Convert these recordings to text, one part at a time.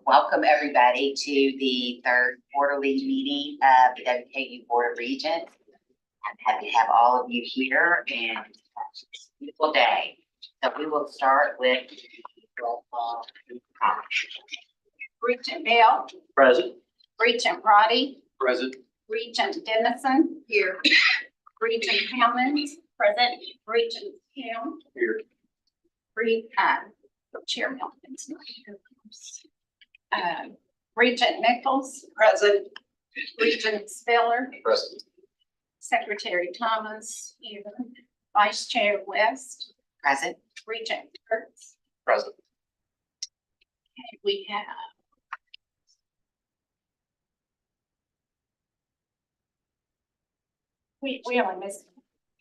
Welcome everybody to the third quarterly meeting of the WKU Board of Regents. I'm happy to have all of you here and it's a beautiful day. So we will start with roll call. Regent Bell, Present. Regent Roddy, Present. Regent Dennison. Here. Regent Hammond. Present. Regent Ham. Here. Chair Melvin's not here. Regent Nichols. Present. Regent Spiller. Present. Secretary Thomas. Here. Vice Chair West. Present. Regent Kurtz. Present. Okay, we have we only missed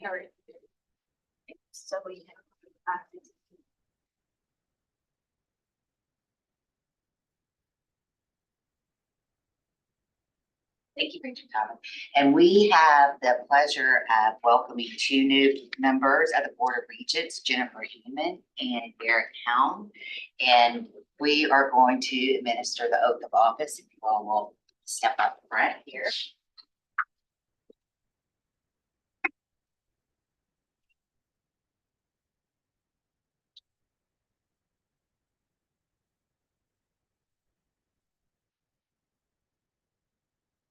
Harry. So we have Thank you, Regent Thomas. And we have the pleasure of welcoming two new members of the Board of Regents, Jennifer Heeman and Derek Helm. And we are going to administer the oath of office. If you all will step up front here.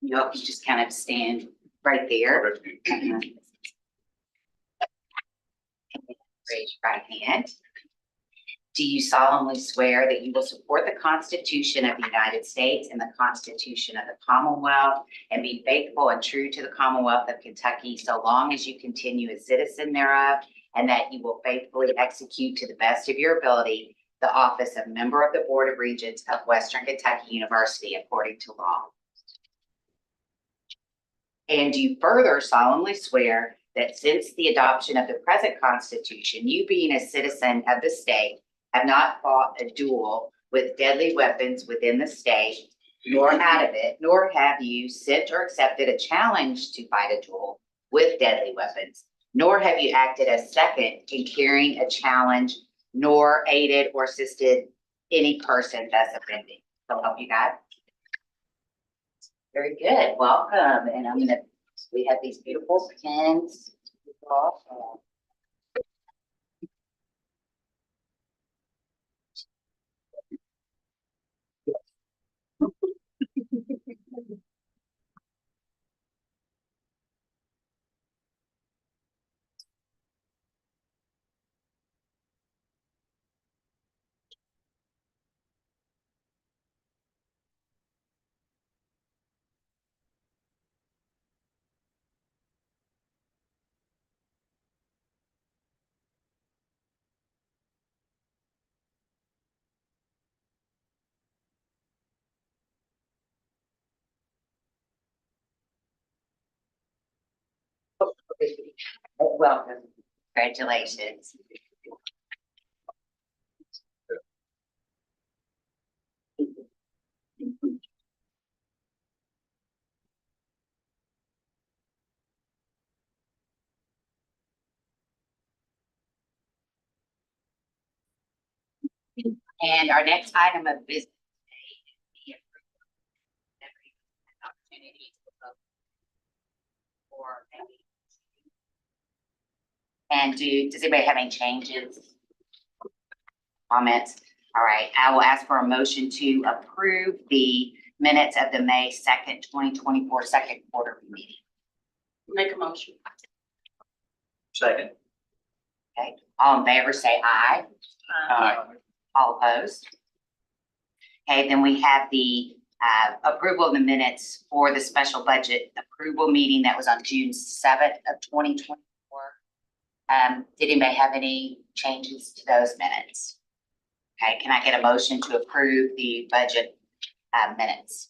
You all can just kind of stand right there. Raise your right hand. Do you solemnly swear that you will support the Constitution of the United States and the Constitution of the Commonwealth and be faithful and true to the Commonwealth of Kentucky so long as you continue a citizen thereof, and that you will faithfully execute to the best of your ability the office of member of the Board of Regents of Western Kentucky University according to law? And do you further solemnly swear that since the adoption of the present Constitution, you being a citizen of the state, have not fought a duel with deadly weapons within the state, nor out of it, nor have you sent or accepted a challenge to fight a duel with deadly weapons, nor have you acted as second in carrying a challenge, nor aided or assisted any person thus offending? So help you God. Very good. Welcome. And we have these beautiful pins. Welcome. Congratulations. And our next item of business today is the approval of every opportunity to vote for any. And does anybody have any changes? Comments? All right, I will ask for a motion to approve the minutes of the May 2nd, 2024 second quarter meeting. make a motion. Second. Okay, all in favor say aye. Aye. All opposed? Okay, then we have the approval of the minutes for the special budget approval meeting that was on June 7th of 2024. Did anybody have any changes to those minutes? Okay, can I get a motion to approve the budget minutes?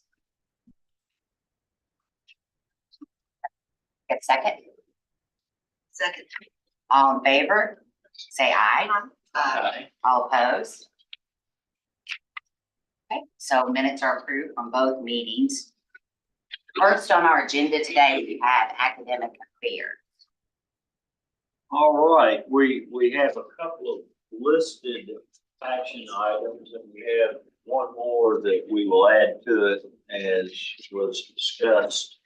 Get a second? Second. All in favor? Say aye. Aye. All opposed? Okay, so minutes are approved from both meetings. First on our agenda today, we have academic affairs. All right, we have a couple of listed action items, and we have one more that we will add to it, as was discussed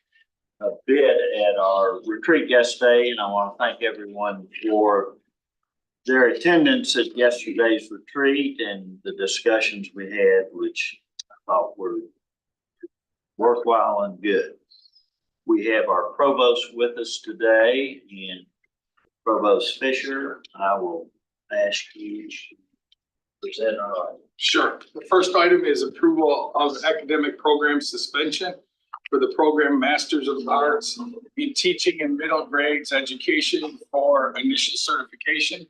a bit at our retreat guest day, and I want to thank everyone for their attendance at yesterday's retreat and the discussions we had, which I thought were worthwhile and good. We have our provost with us today, and Provost Fisher, I will ask you to present our item. Sure. The first item is approval of academic program suspension for the program Masters of Arts in Teaching in Middle Grades Education for initial certification.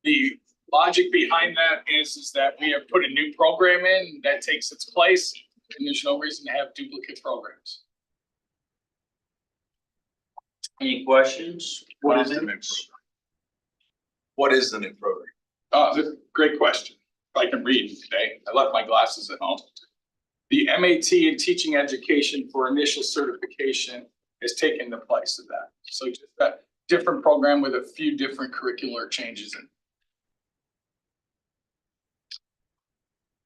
The logic behind that is that we have put a new program in that takes its place, and there's no reason to have duplicate programs. Any questions? What is the new Comments? What is the new program? That's a great question. If I can read today, I left my glasses at home. The MAT in Teaching Education for initial certification has taken the place of that. So just a different program with a few different curricular changes in.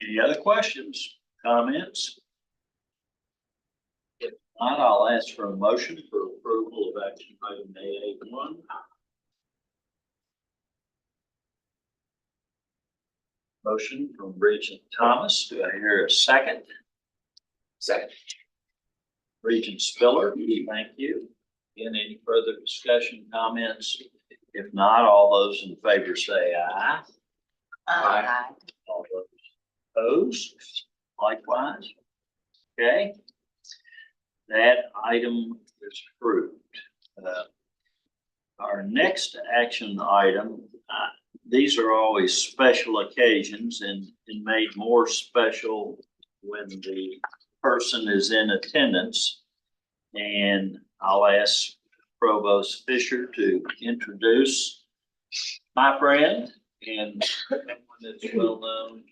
Any other questions, comments? If not, I'll ask for a motion for approval of action item A81. Motion from Regent Thomas. Do I hear a second? Second. Regent Spiller, thank you. Again, any further discussion, comments? If not, all those in favor say aye. Aye. All those opposed, likewise. Okay. That item is approved. Our next action item, these are always special occasions and made more special when the person is in attendance. And I'll ask Provost Fisher to introduce my friend and someone that's well known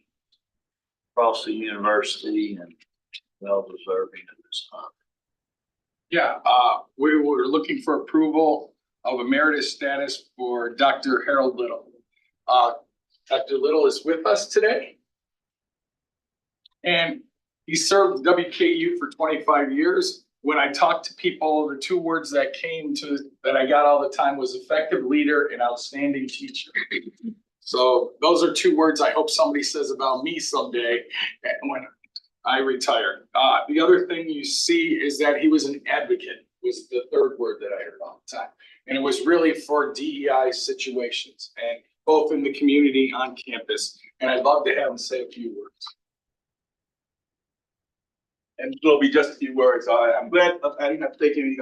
across the university and well deserving of this honor. Yeah, we were looking for approval of emeritus status for Dr. Harold Little. Dr. Little is with us today. And he served WKU for 25 years. When I talked to people, the two words that I got all the time was effective leader and outstanding teacher. So those are two words I hope somebody says about me someday when I retire. The other thing you see is that he was an advocate, was the third word that I heard all the time. And it was really for DEI situations, and both in the community, on campus. And I'd love to have him say a few words. And it'll be just a few words. I'm glad I didn't have to take any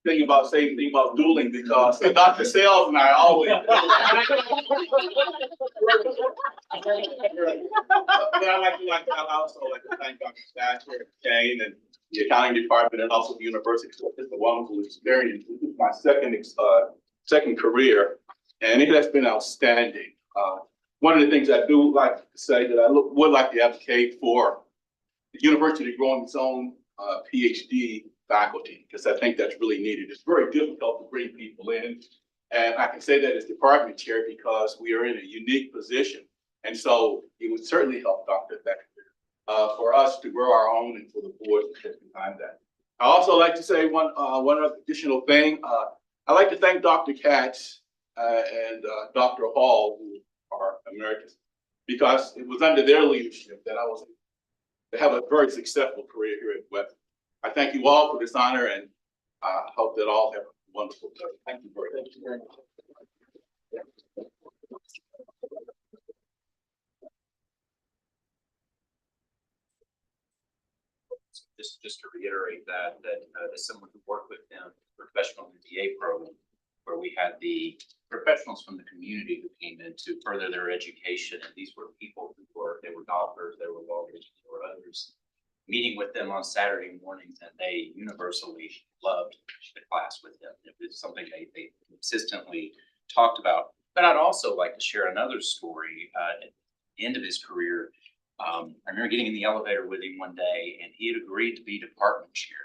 thing about dueling, because Dr. Sales and I always. But I also like to thank Dr. Thatcher, Kane, and the accounting department, and also the university for just a wonderful experience. This is my second career, and it has been outstanding. One of the things I do like to say that I would like to advocate for the university growing its own PhD faculty, because I think that's really needed. It's very difficult to bring people in. And I can say that as department chair because we are in a unique position. And so it would certainly help Dr. Thatcher for us to grow our own and for the board to get behind that. I also like to say one additional thing. I'd like to thank Dr. Katz and Dr. Hall, who are emeritus, because it was under their leadership that I was able to have a very successful career here at West. I thank you all for this honor, and I hope that all have a wonderful day. Thank you very much. Just to reiterate that as someone who worked with them professional MBA program, where we had the professionals from the community who came in to further their education, and these were people who they were doctors, they were lawyers, there were others. Meeting with them on Saturday mornings, and they universally loved the class with them. It was something they consistently talked about. But I'd also like to share another story. At the end of his career, I remember getting in the elevator with him one day, and he had agreed to be department chair.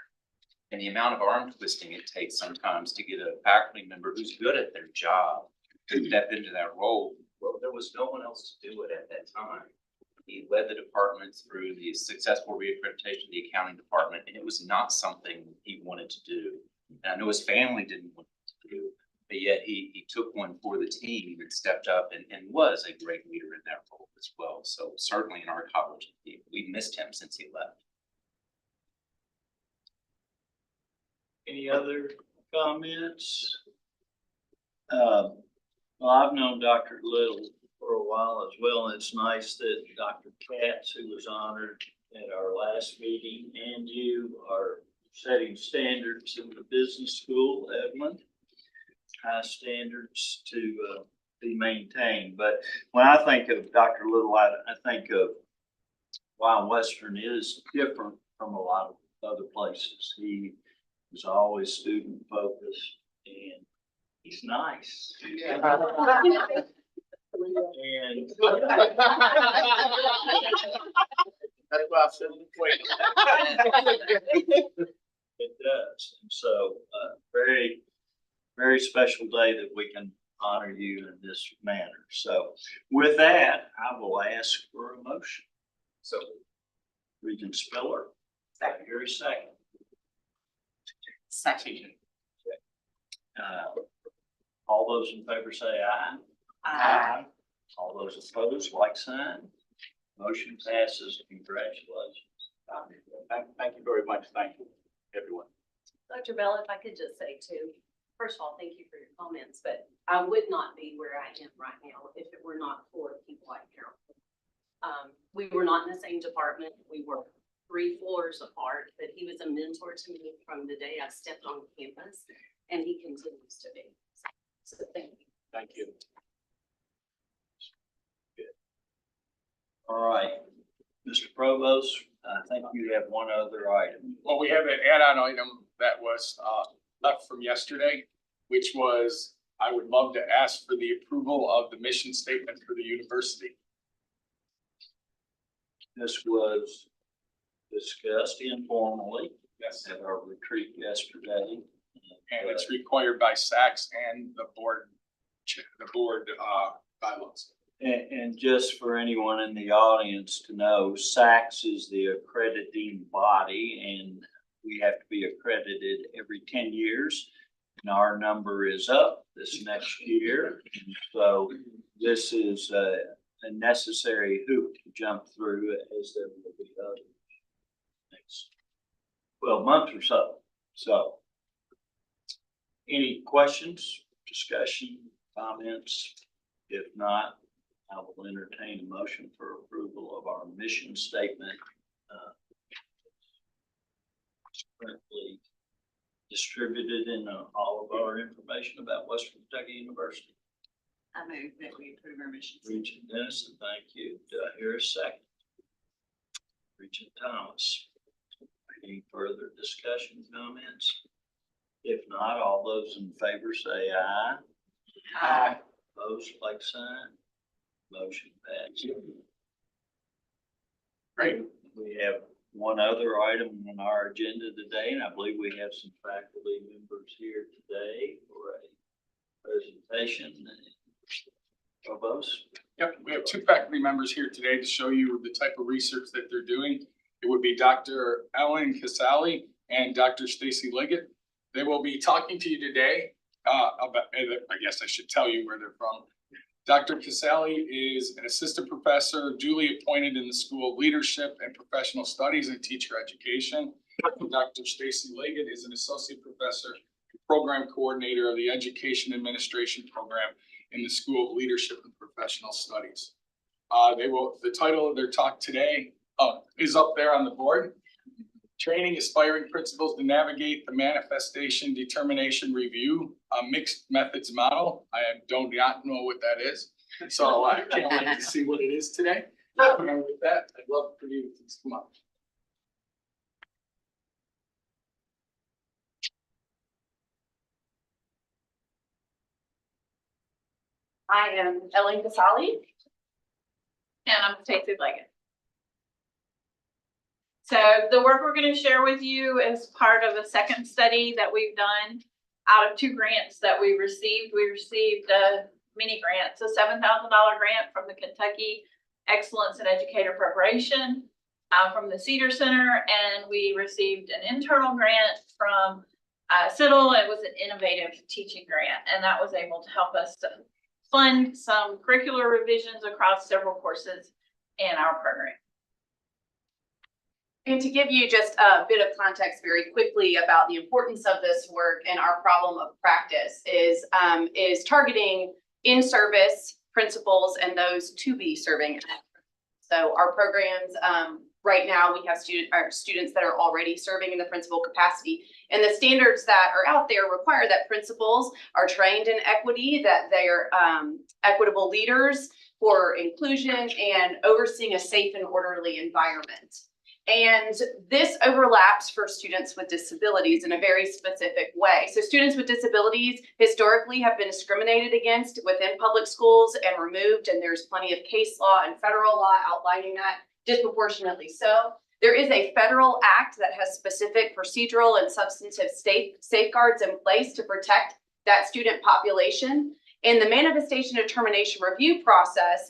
And the amount of arm twisting it takes sometimes to get a faculty member who's good at their job to step into that role. Well, there was no one else to do it at that time. He led the department through the successful reaccreditation of the accounting department, and it was not something he wanted to do. And I know his family didn't want to do, but yet he took one for the team and stepped up and was a great leader in that role as well. So certainly in our college, we missed him since he left. Any other comments? Well, I've known Dr. Little for a while as well, and it's nice that Dr. Katz, who was honored at our last meeting, and you are setting standards in the business school, Evelyn. High standards to be maintained. But when I think of Dr. Little, I think of why Western is different from a lot of other places. He was always student focused and he's nice. And That's why I said, wait. it does. And so, very, very special day that we can honor you in this manner. So with that, I will ask for a motion. So Regent Spiller. Here a second. Second. All those in favor say aye. Aye. All those opposed, like sign. Motion passes. Congratulations. Thank you very much. Thank you, everyone. Dr. Bell, if I could just say too, first of all, thank you for your comments, but I would not be where I am right now if it were not for people like Harold. We were not in the same department. We were 3 floors apart, but he was a mentor to me from the day I stepped on campus, and he continues to be. So thank you. Thank you. All right, Mr. Provost, I think you have one other item. Well, we have an add-on item that was left from yesterday, which was, I would love to ask for the approval of the mission statement for the university. This was discussed informally Yes. at our retreat yesterday. And it's required by SACS and the board bylaws. And just for anyone in the audience to know, SACS is the accrediting body and we have to be accredited every 10 years. And our number is up this next year. And so this is a necessary hoop to jump through as there will be others next 12 months or so. So any questions, discussion, comments? If not, I will entertain a motion for approval of our mission statement. Currently distributed in all of our information about Western Kentucky University. I move that we approve our mission. Regent Dennison, thank you. Do I hear a second? Regent Thomas. Any further discussion, comments? If not, all those in favor say aye. Aye. Opposed, like sign. Motion passed. Great. We have one other item on our agenda today, and I believe we have some faculty members here today for a presentation. Provost? Yep, we have 2 faculty members here today to show you the type of research that they're doing. It would be Dr. Ellen Casale and Dr. Stacy Liggett. They will be talking to you today about, I guess I should tell you where they're from. Dr. Casale is an assistant professor duly appointed in the School of Leadership and Professional Studies and Teacher Education. Dr. Stacy Liggett is an associate professor and program coordinator of the Education Administration program in the School of Leadership and Professional Studies. The title of their talk today is up there on the board. Training aspiring principals to navigate the manifestation determination review, a mixed methods model. I do not know what that is. So I can't wait to see what it is today. And with that, I'd love for you to come up. I am Ellen Casale. And I'm Stacey Leggett. So the work we're going to share with you is part of a second study that we've done out of 2 grants that we received. We received a mini grants, a $7,000 grant from the Kentucky Excellence in Educator Preparation from the Cedar Center, and we received an internal grant from CITL. It was an innovative teaching grant, and that was able to help us to fund some curricular revisions across several courses in our program. And to give you just a bit of context very quickly about the importance of this work and our problem of practice is targeting in-service principals and those to be serving. So our programs, right now we have students that are already serving in the principal capacity, and the standards that are out there require that principals are trained in equity, that they are equitable leaders for inclusion and overseeing a safe and orderly environment. And this overlaps for students with disabilities in a very specific way. So students with disabilities historically have been discriminated against within public schools and removed, and there's plenty of case law and federal law outlining that, disproportionately so. There is a federal act that has specific procedural and substantive safeguards in place to protect that student population. And the manifestation determination review process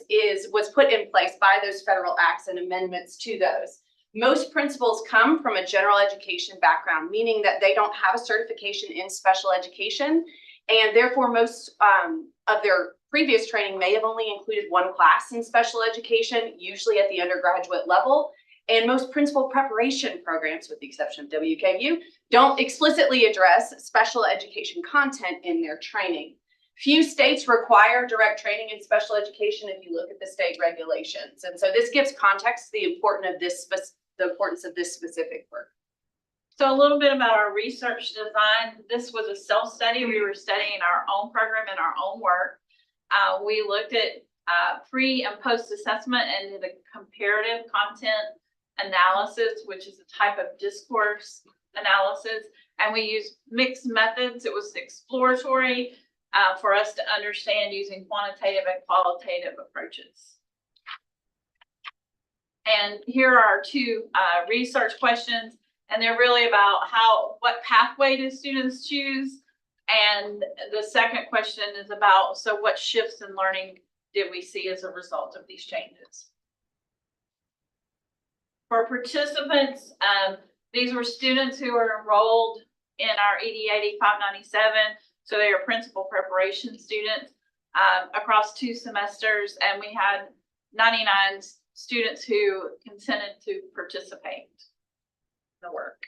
was put in place by those federal acts and amendments to those. Most principals come from a general education background, meaning that they don't have a certification in special education, and therefore most of their previous training may have only included one class in special education, usually at the undergraduate level. And most principal preparation programs, with the exception of WKU, don't explicitly address special education content in their training. Few states require direct training in special education if you look at the state regulations. And so this gives context to the importance of this specific work. So a little bit about our research design. This was a self-study. We were studying our own program and our own work. We looked at pre and post assessment and did a comparative content analysis, which is a type of discourse analysis. And we used mixed methods. It was exploratory for us to understand using quantitative and qualitative approaches. And here are our two research questions, and they're really about what pathway do students choose? And the second question is about, so what shifts in learning did we see as a result of these changes? For participants, these were students who were enrolled in our ED 8597. So they are principal preparation students across 2 semesters, and we had 99 students who consented to participate in the work.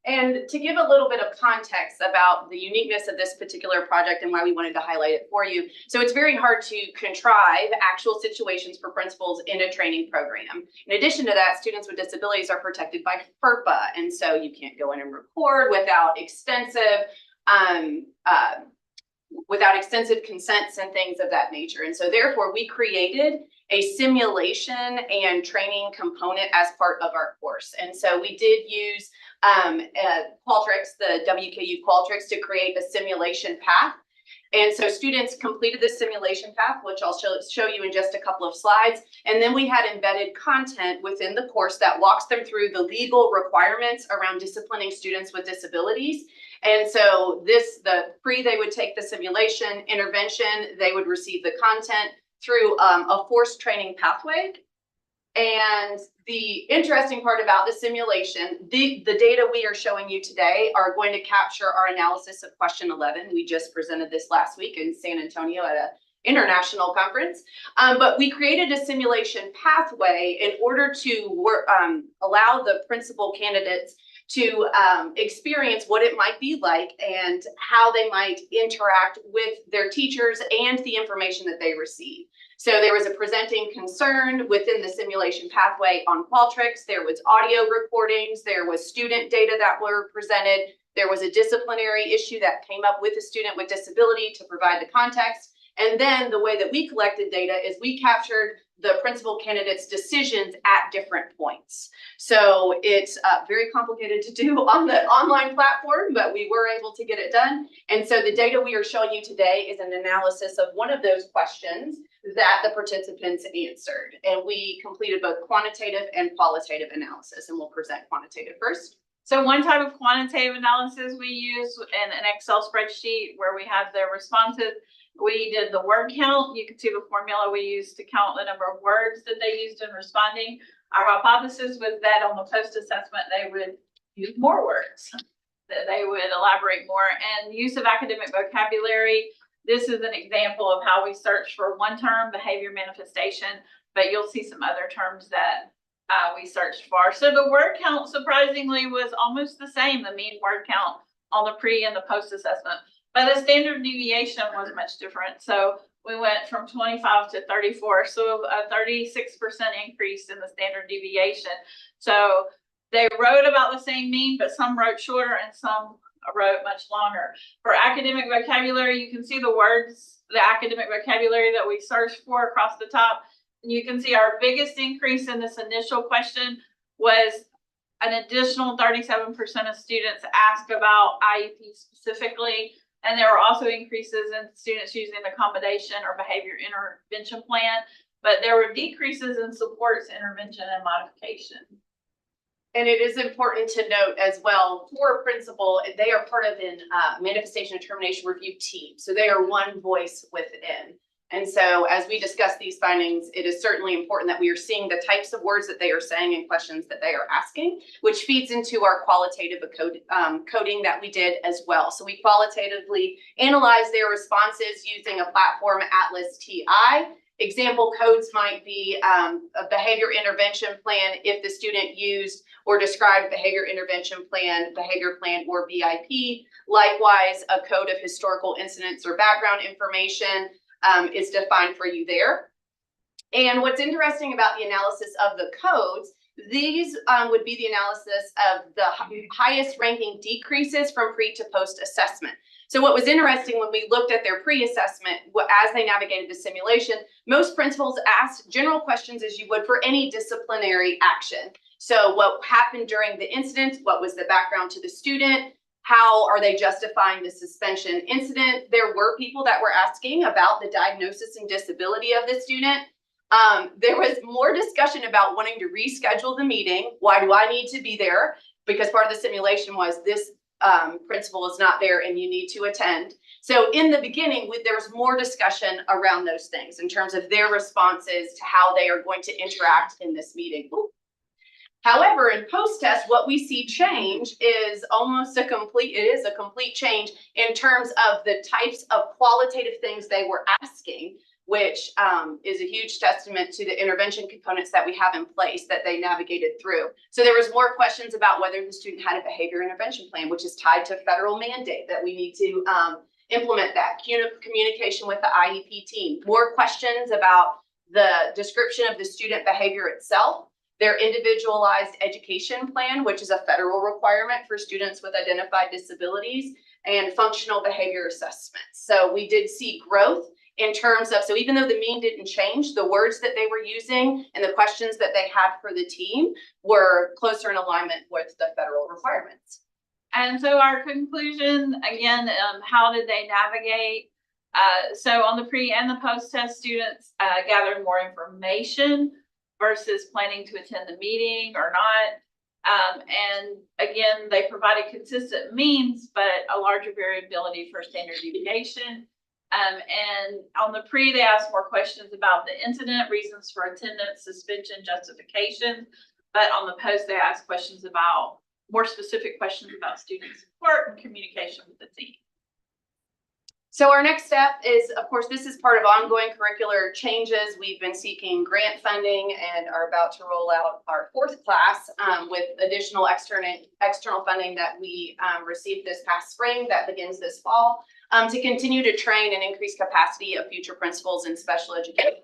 And to give a little bit of context about the uniqueness of this particular project and why we wanted to highlight it for you. So it's very hard to contrive actual situations for principals in a training program. In addition to that, students with disabilities are protected by FERPA. And so you can't go in and record without extensive consents and things of that nature. And so therefore we created a simulation and training component as part of our course. And so we did use Qualtrics, the WKU Qualtrics, to create a simulation path. And so students completed this simulation path, which I'll show you in just a couple of slides. And then we had embedded content within the course that walks them through the legal requirements around disciplining students with disabilities. And so they would take the simulation, intervention, they would receive the content through a forced training pathway. And the interesting part about the simulation, the data we are showing you today are going to capture our analysis of question 11. We just presented this last week in San Antonio at an international conference. But we created a simulation pathway in order to allow the principal candidates to experience what it might be like and how they might interact with their teachers and the information that they receive. So there was a presenting concern within the simulation pathway on Qualtrics. There was audio recordings. There was student data that were presented. There was a disciplinary issue that came up with a student with disability to provide the context. And then the way that we collected data is we captured the principal candidates' decisions at different points. So it's very complicated to do on the online platform, but we were able to get it done. And so the data we are showing you today is an analysis of one of those questions that the participants answered. And we completed both quantitative and qualitative analysis, and we'll present quantitative first. So one type of quantitative analysis we use in an Excel spreadsheet where we have their responses. We did the word count. You can see the formula we used to count the number of words that they used in responding. Our hypothesis was that on the post-assessment, they would use more words, that they would elaborate more. And use of academic vocabulary, this is an example of how we search for one term, behavior manifestation, but you'll see some other terms that we searched for. So the word count surprisingly was almost the same, the mean word count on the pre and the post assessment, but the standard deviation was much different. So we went from 25 to 34, so a 36% increase in the standard deviation. So they wrote about the same mean, but some wrote shorter and some wrote much longer. For academic vocabulary, you can see the words, the academic vocabulary that we searched for across the top. And you can see our biggest increase in this initial question was an additional 37% of students asked about IEP specifically. And there were also increases in students using accommodation or behavior intervention plan, but there were decreases in supports, intervention, and modification. And it is important to note as well, for a principal, they are part of an manifestation and termination review team. So they are one voice within. And so as we discuss these findings, it is certainly important that we are seeing the types of words that they are saying and questions that they are asking, which feeds into our qualitative coding that we did as well. So we qualitatively analyze their responses using a platform, Atlas TI. Example codes might be a behavior intervention plan if the student used or described behavior intervention plan, behavior plan, or BIP. Likewise, a code of historical incidents or background information is defined for you there. And what's interesting about the analysis of the codes, these would be the analysis of the highest ranking decreases from pre to post assessment. So what was interesting when we looked at their pre-assessment, as they navigated the simulation, most principals asked general questions as you would for any disciplinary action. So what happened during the incident? What was the background to the student? How are they justifying the suspension incident? There were people that were asking about the diagnosis and disability of the student. There was more discussion about wanting to reschedule the meeting. Why do I need to be there? Because part of the simulation was this principal is not there and you need to attend. So in the beginning, there was more discussion around those things in terms of their responses to how they are going to interact in this meeting. Ooh. However, in post-test, what we see change is almost a complete change in terms of the types of qualitative things they were asking, which is a huge testament to the intervention components that we have in place that they navigated through. So there was more questions about whether the student had a behavior intervention plan, which is tied to federal mandate that we need to implement that. Communication with the IEP team. More questions about the description of the student behavior itself. Their individualized education plan, which is a federal requirement for students with identified disabilities, and functional behavior assessments. So we did see growth in terms of, so even though the mean didn't change, the words that they were using and the questions that they had for the team were closer in alignment with the federal requirements. And so our conclusion, again, how did they navigate? So on the pre and the post-test, students gathered more information versus planning to attend the meeting or not. And again, they provided consistent means, but a larger variability for standard deviation. And on the pre, they asked more questions about the incident, reasons for attendance, suspension, justification. But on the post, they asked questions about, more specific questions about student support and communication with the team. So our next step is, of course, this is part of ongoing curricular changes. We've been seeking grant funding and are about to roll out our fourth class with additional external funding that we received this past spring that begins this fall to continue to train and increase capacity of future principals in special education.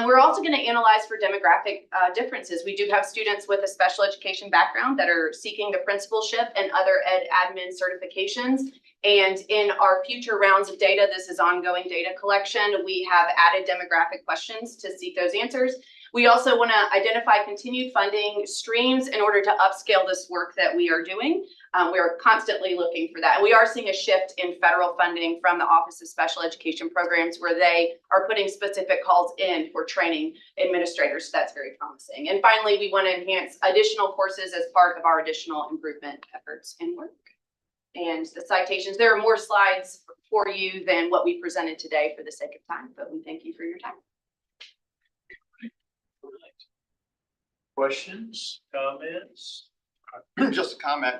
We're also going to analyze for demographic differences. We do have students with a special education background that are seeking the principalship and other ed admin certifications. And in our future rounds of data, this is ongoing data collection. We have added demographic questions to seek those answers. We also want to identify continued funding streams in order to upscale this work that we are doing. We are constantly looking for that. And we are seeing a shift in federal funding from the Office of Special Education Programs where they are putting specific calls in for training administrators. So that's very promising. And finally, we want to enhance additional courses as part of our additional improvement efforts and work. the citations. There are more slides for you than what we presented today for the sake of time, but we thank you for your time. Questions, comments? Just a comment,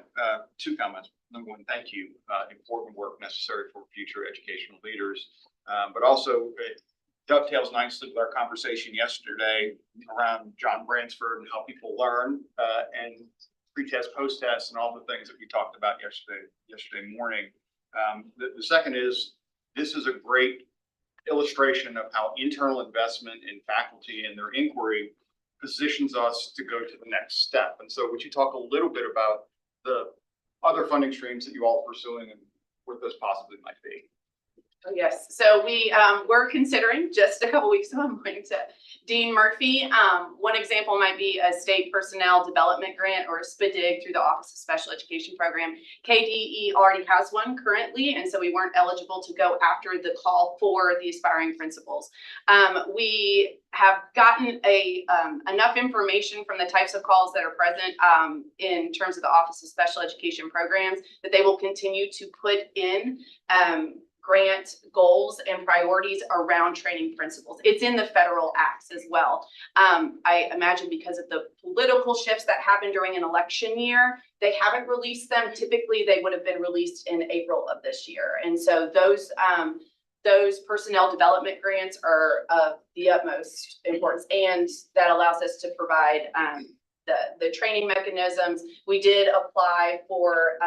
two comments. Number one, thank you. Important work necessary for future educational leaders. But also it dovetails nicely with our conversation yesterday around John Bransford and how people learn and pre-test, post-test, and all the things that we talked about yesterday morning. The second is, this is a great illustration of how internal investment in faculty and their inquiry positions us to go to the next step. And so would you talk a little bit about the other funding streams that you all are pursuing and what those possibly might be? Yes, so we were considering just a couple weeks ago, I'm going to Dean Murphy. One example might be a state personnel development grant or a SPDIG through the Office of Special Education Program. KDE already has one currently, and so we weren't eligible to go after the call for the aspiring principals. We have gotten enough information from the types of calls that are present in terms of the Office of Special Education Programs that they will continue to put in grant goals and priorities around training principals. It's in the federal acts as well. I imagine because of the political shifts that happened during an election year, they haven't released them. Typically, they would have been released in April of this year. And so those personnel development grants are of the utmost importance, and that allows us to provide the training mechanisms. We did apply for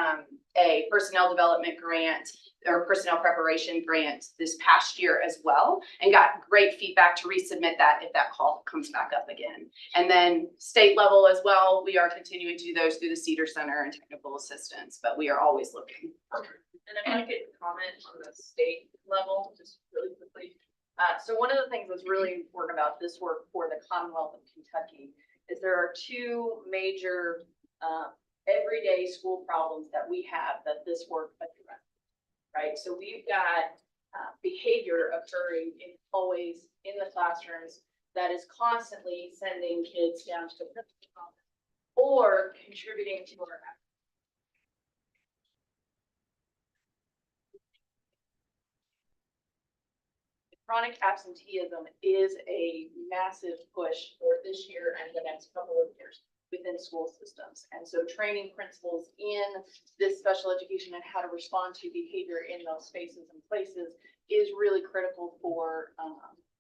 a personnel development grant or personnel preparation grant this past year as well, and got great feedback to resubmit that if that call comes back up again. And then state level as well, we are continuing to do those through the Cedar Center and technical assistance, but we are always looking. And if I could comment on the state level, just really quickly. So one of the things that's really important about this work for the Commonwealth of Kentucky is there are two major everyday school problems that we have that this work addresses, right? So we've got behavior occurring always in the classrooms that is constantly sending kids down to the principal or contributing to our chronic absenteeism is a massive push for this year and the next couple of years within school systems. And so training principals in this special education and how to respond to behavior in those spaces and places is really critical for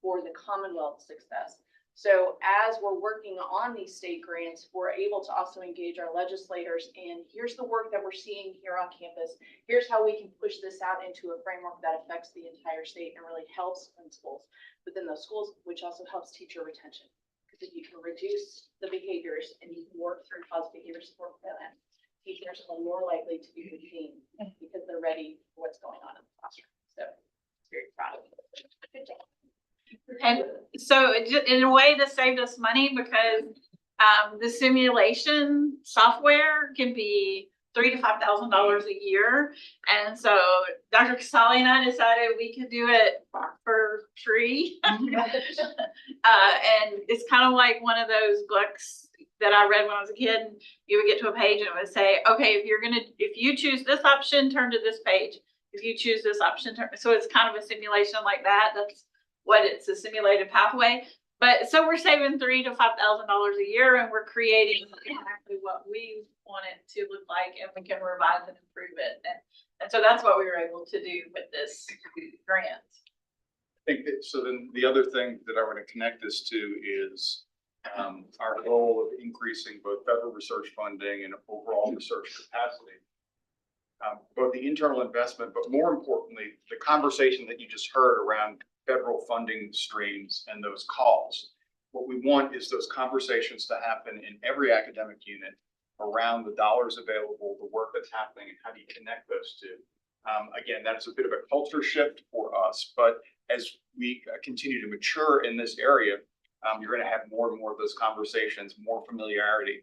the Commonwealth success. So as we're working on these state grants, we're able to also engage our legislators in here's the work that we're seeing here on campus. Here's how we can push this out into a framework that affects the entire state and really helps principals within those schools, which also helps teacher retention. Because if you can reduce the behaviors and you can work through positive behavior support plans, teachers are more likely to be routine because they're ready for what's going on in the classroom. So very proud of you. Good job. And so in a way, this saved us money because the simulation software can be $3,000 to $5,000 a year. And so Dr. Casali and I decided we could do it for free. And it's kind of like one of those books that I read when I was a kid. You would get to a page and it would say, okay, if you choose this option, turn to this page. If you choose this option, so it's kind of a simulation like that. That's what it's a simulated pathway. But so we're saving $3,000 to $5,000 a year, and we're creating exactly what we want it to look like, and we can revise and improve it. And so that's what we were able to do with this grant. I think that, so then the other thing that I want to connect this to is our goal of increasing both federal research funding and overall research capacity. Both the internal investment, but more importantly, the conversation that you just heard around federal funding streams and those calls. What we want is those conversations to happen in every academic unit around the dollars available, the work that's happening, and how do you connect those two. Again, that's a bit of a culture shift for us, but as we continue to mature in this area, you're going to have more and more of those conversations, more familiarity,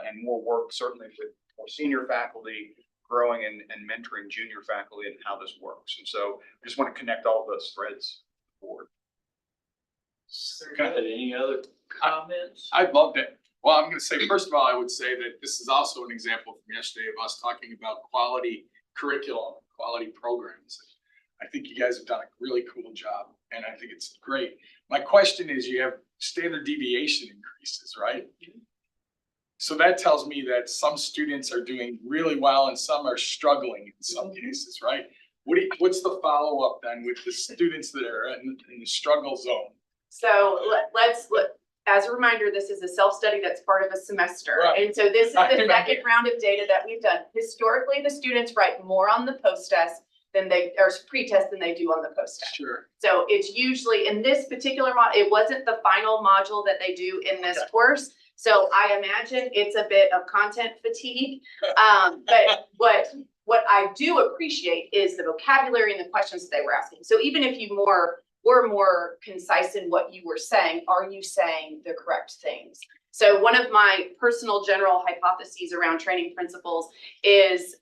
and more work, certainly with more senior faculty, growing and mentoring junior faculty and how this works. And so I just want to connect all of those threads forward. Any other comments? I'd love that. Well, I'm going to say, first of all, I would say that this is also an example from yesterday of us talking about quality curriculum, quality programs. I think you guys have done a really cool job, and I think it's great. My question is, you have standard deviation increases, right? So that tells me that some students are doing really well and some are struggling in some cases, right? What's the follow-up then with the students that are in the struggle zone? So as a reminder, this is a self-study that's part of a semester. Right. And so this is the I remember. second round of data that we've done. Historically, the students write more on the post-test or pre-test than they do on the post-test. Sure. So it's usually in this particular it wasn't the final module that they do in this course. So I imagine it's a bit of content fatigue. But what I do appreciate is the vocabulary and the questions that they were asking. So even if you were more concise in what you were saying, are you saying the correct things? So one of my personal general hypotheses around training principles is,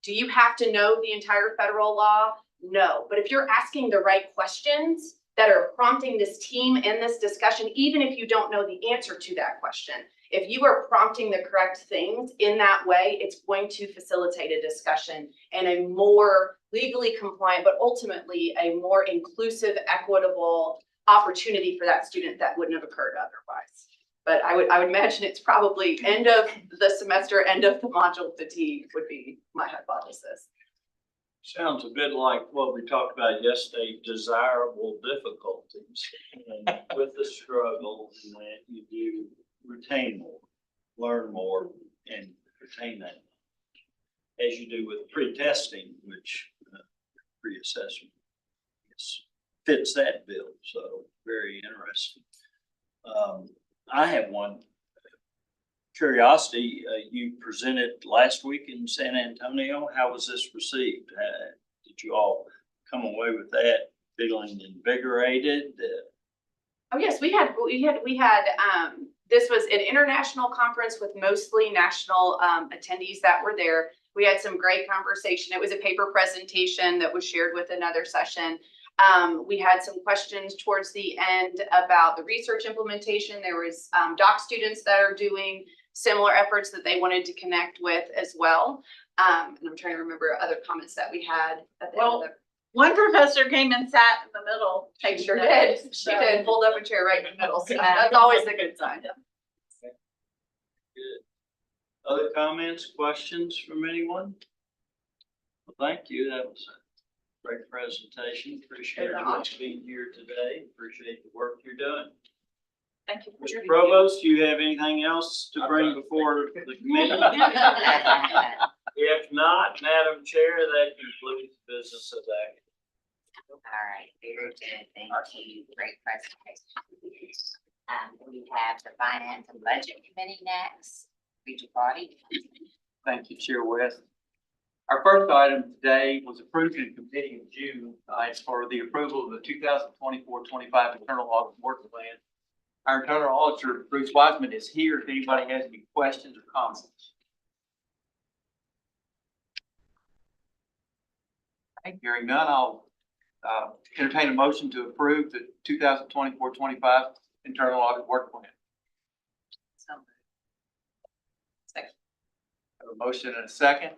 do you have to know the entire federal law? No, but if you're asking the right questions that are prompting this team in this discussion, even if you don't know the answer to that question, if you are prompting the correct things in that way, it's going to facilitate a discussion and a more legally compliant, but ultimately a more inclusive, equitable opportunity for that student that wouldn't have occurred otherwise. But I would imagine it's probably end of the semester, end of the module fatigue would be my hypothesis. Sounds a bit like what we talked about yesterday, desirable difficulties. And with the struggle, that you do retain more, learn more, and retain that, as you do with pre-testing, which pre-assessment fits that bill. So very interesting. I have one curiosity. You presented last week in San Antonio. How was this received? Did you all come away with that feeling invigorated? Oh yes, we had this was an international conference with mostly national attendees that were there. We had some great conversation. It was a paper presentation that was shared with another session. We had some questions towards the end about the research implementation. There was doc students that are doing similar efforts that they wanted to connect with as well. And I'm trying to remember other comments that we had at the end of the. One professor came and sat in the middle. She sure did. She did, pulled up a chair right in the middle. So that's always a good sign. Good. Other comments, questions from anyone? Well, thank you. That was a great presentation. Appreciate you being here today. Appreciate the work you're doing. Thank you. Mr. Provost, do you have anything else to bring before the committee? If not, Madam Chair, that concludes the business of that. All right, very good. Thank you. Great presentation. We have the Finance and Budget Committee next. Regent Body. Thank you, Chair West. Our first item today was approved in committee in June. It's for the approval of the 2024-25 internal audit work plan. Our internal auditor, Bruce Wiseman, is here if anybody has any questions or comments. Okay, hearing none, I'll entertain a motion to approve the 2024-25 internal audit work plan. Second. Have a motion and a second.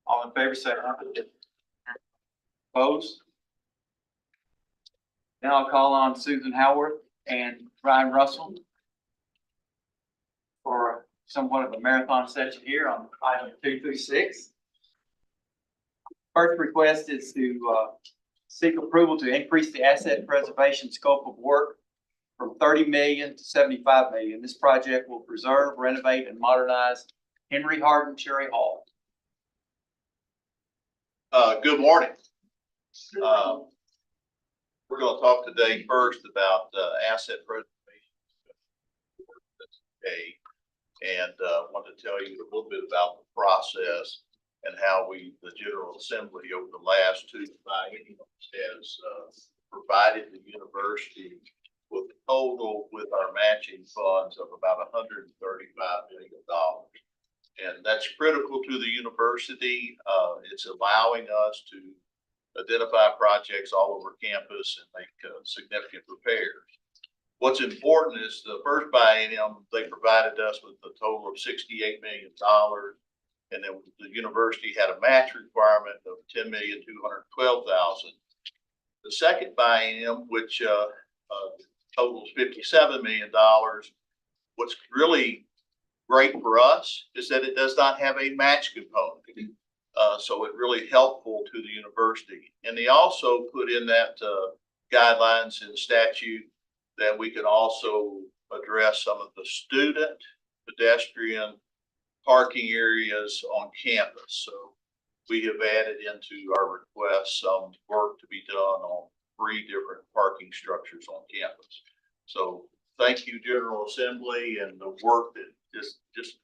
All in favor, say aye. Opposed? Now I'll call on Susan Howarth and Ryan Russell for somewhat of a marathon session here on item 2 through 6. First request is to seek approval to increase the asset preservation scope of work from 30 million to 75 million. This project will preserve, renovate, and modernize Henry Hardin Cherry Hall. Good morning. We're going to talk today first about asset preservation. Okay, and want to tell you a little bit about the process and how the General Assembly over the last 2 bienniums has provided the university with a total with our matching funds of about $135 million. And that's critical to the university. It's allowing us to identify projects all over campus and make significant repairs. What's important is the first biennium, they provided us with a total of $68 million. And then the university had a match requirement of $10,212,000. The second biennium, which totals $57 million. What's really great for us is that it does not have a match component. So it's really helpful to the university. And they also put in that guidelines in statute that we can also address some of the student, pedestrian, parking areas on campus. So we have added into our request some work to be done on 3 different parking structures on campus. So thank you, General Assembly, and the work that just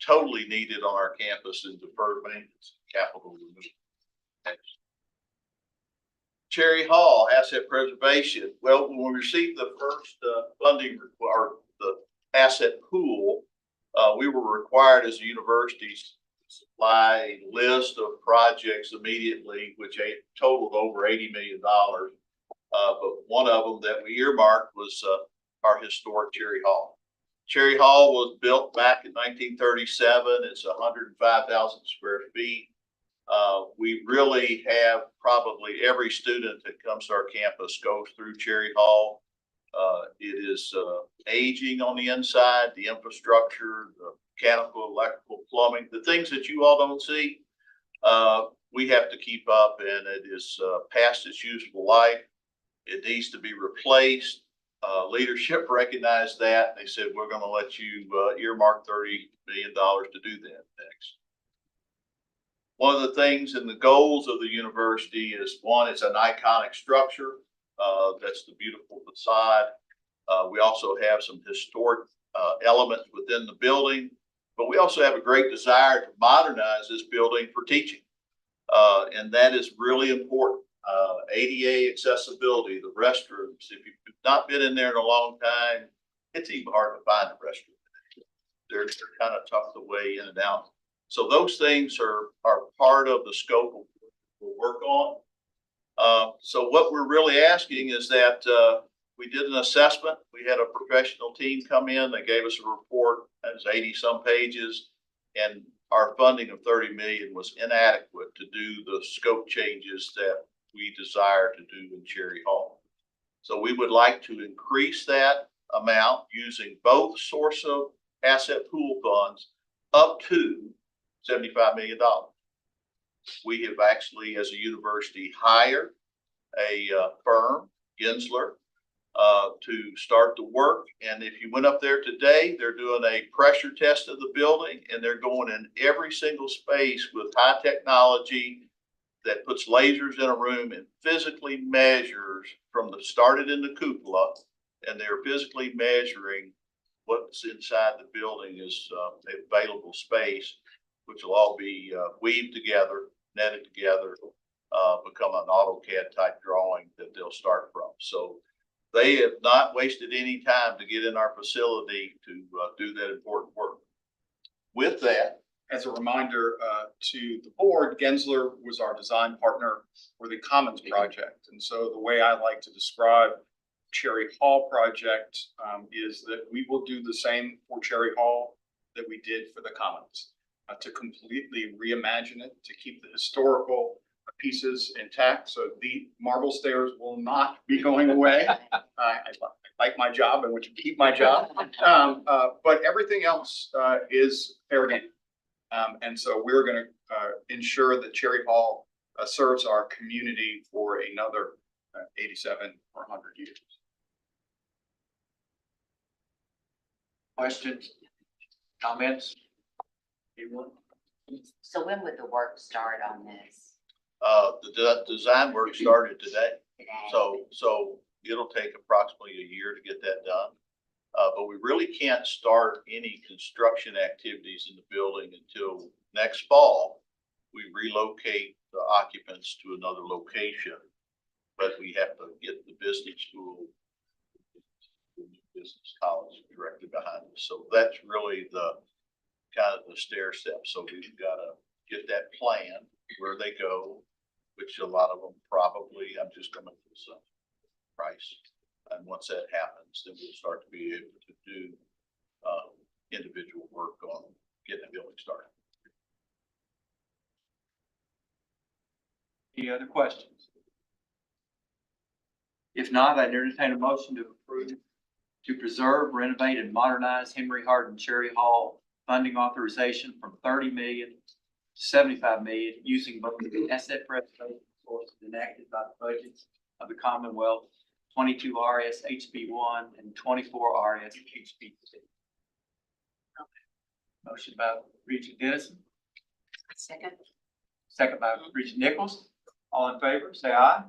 totally needed on our campus in deferred maintenance capital removal. Thanks. Cherry Hall asset preservation. Well, when we received the first funding or the asset pool, we were required as a university to supply a list of projects immediately, which totaled over $80 million. But one of them that we earmarked was our historic Cherry Hall. Cherry Hall was built back in 1937. It's 105,000 square feet. We really have probably every student that comes to our campus goes through Cherry Hall. It is aging on the inside, the infrastructure, the mechanical, electrical, plumbing, the things that you all don't see. We have to keep up, and it is past its useful life. It needs to be replaced. Leadership recognized that. They said, we're going to let you earmark $30 million to do that next. One of the things and the goals of the university is, one, it's an iconic structure. That's the beautiful facade. We also have some historic elements within the building, but we also have a great desire to modernize this building for teaching. And that is really important. ADA accessibility, the restrooms. If you've not been in there in a long time, it's even hard to find a restroom. They're kind of tucked away in and out. So those things are part of the scope of what we'll work on. So what we're really asking is that we did an assessment. We had a professional team come in. They gave us a report that was 80 some pages, and our funding of 30 million was inadequate to do the scope changes that we desire to do in Cherry Hall. So we would like to increase that amount using both source of asset pool funds up to $75 million. We have actually, as a university, hired a firm, Gensler, to start the work. And if you went up there today, they're doing a pressure test of the building, and they're going in every single space with high technology that puts lasers in a room and physically measures from the started in the cupola, and they're physically measuring what's inside the building is available space, which will all be weaved together, netted together, become an AutoCAD type drawing that they'll start from. So they have not wasted any time to get in our facility to do that important work. With that, As a reminder to the board, Gensler was our design partner for the Commons project. And so the way I like to describe Cherry Hall project is that we will do the same for Cherry Hall that we did for the Commons, to completely reimagine it, to keep the historical pieces intact. So the marble stairs will not be going away. I like my job and want to keep my job. But everything else is fair game. And so we're going to ensure that Cherry Hall serves our community for another 87 or 100 years. Questions, comments? Anyone? So when would the work start on this? the design work started today. Today? So it'll take approximately a year to get that done. But we really can't start any construction activities in the building until next fall. We relocate the occupants to another location, but we have to get the business school, the business college directly behind us. So that's really the kind of the stair step. So we've got to get that plan, where they go, which a lot of them probably, I'm just going to put some price. And once that happens, then we'll start to be able to do individual work on getting the building started. Any other questions? If not, I'd entertain a motion to approve, to preserve, renovate, and modernize Henry Hardin Cherry Hall funding authorization from 30 million to 75 million, using both the asset preservation sources enacted by the budgets of the Commonwealth, 22 RS HB1 and 24 RS HB2. Motion by Regent Dennison, Second. second by Regent Nichols. All in favor, say aye.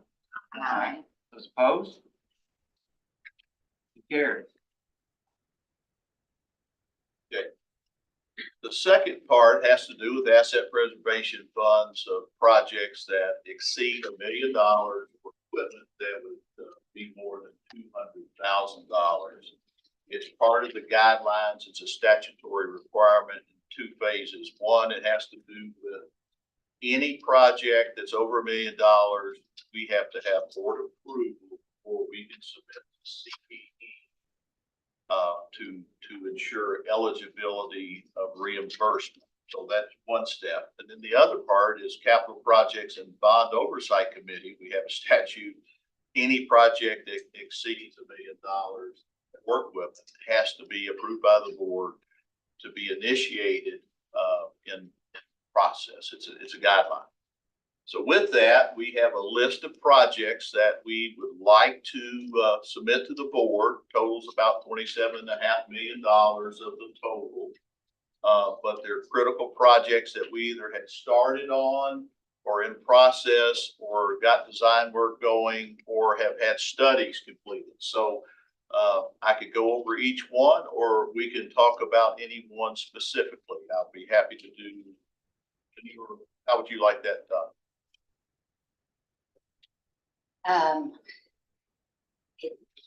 Aye. Those opposed? Carried. The second part has to do with asset preservation funds of projects that exceed $1 million or equipment that would be more than $200,000. It's part of the guidelines. It's a statutory requirement in 2 phases. One, it has to do with any project that's over $1 million. We have to have board approval before we can submit to CPE. To ensure eligibility of reimbursement. So that's one step. And then the other part is capital projects and bond oversight committee. We have a statute. Any project that exceeds $1 million work with has to be approved by the board to be initiated in process. It's a guideline. So with that, we have a list of projects that we would like to submit to the board. Totals about $27.5 million of the total. But they're critical projects that we either had started on or in process or got design work going or have had studies completed. So I could go over each one, or we can talk about any one specifically. I'll be happy to do. How would you like that done?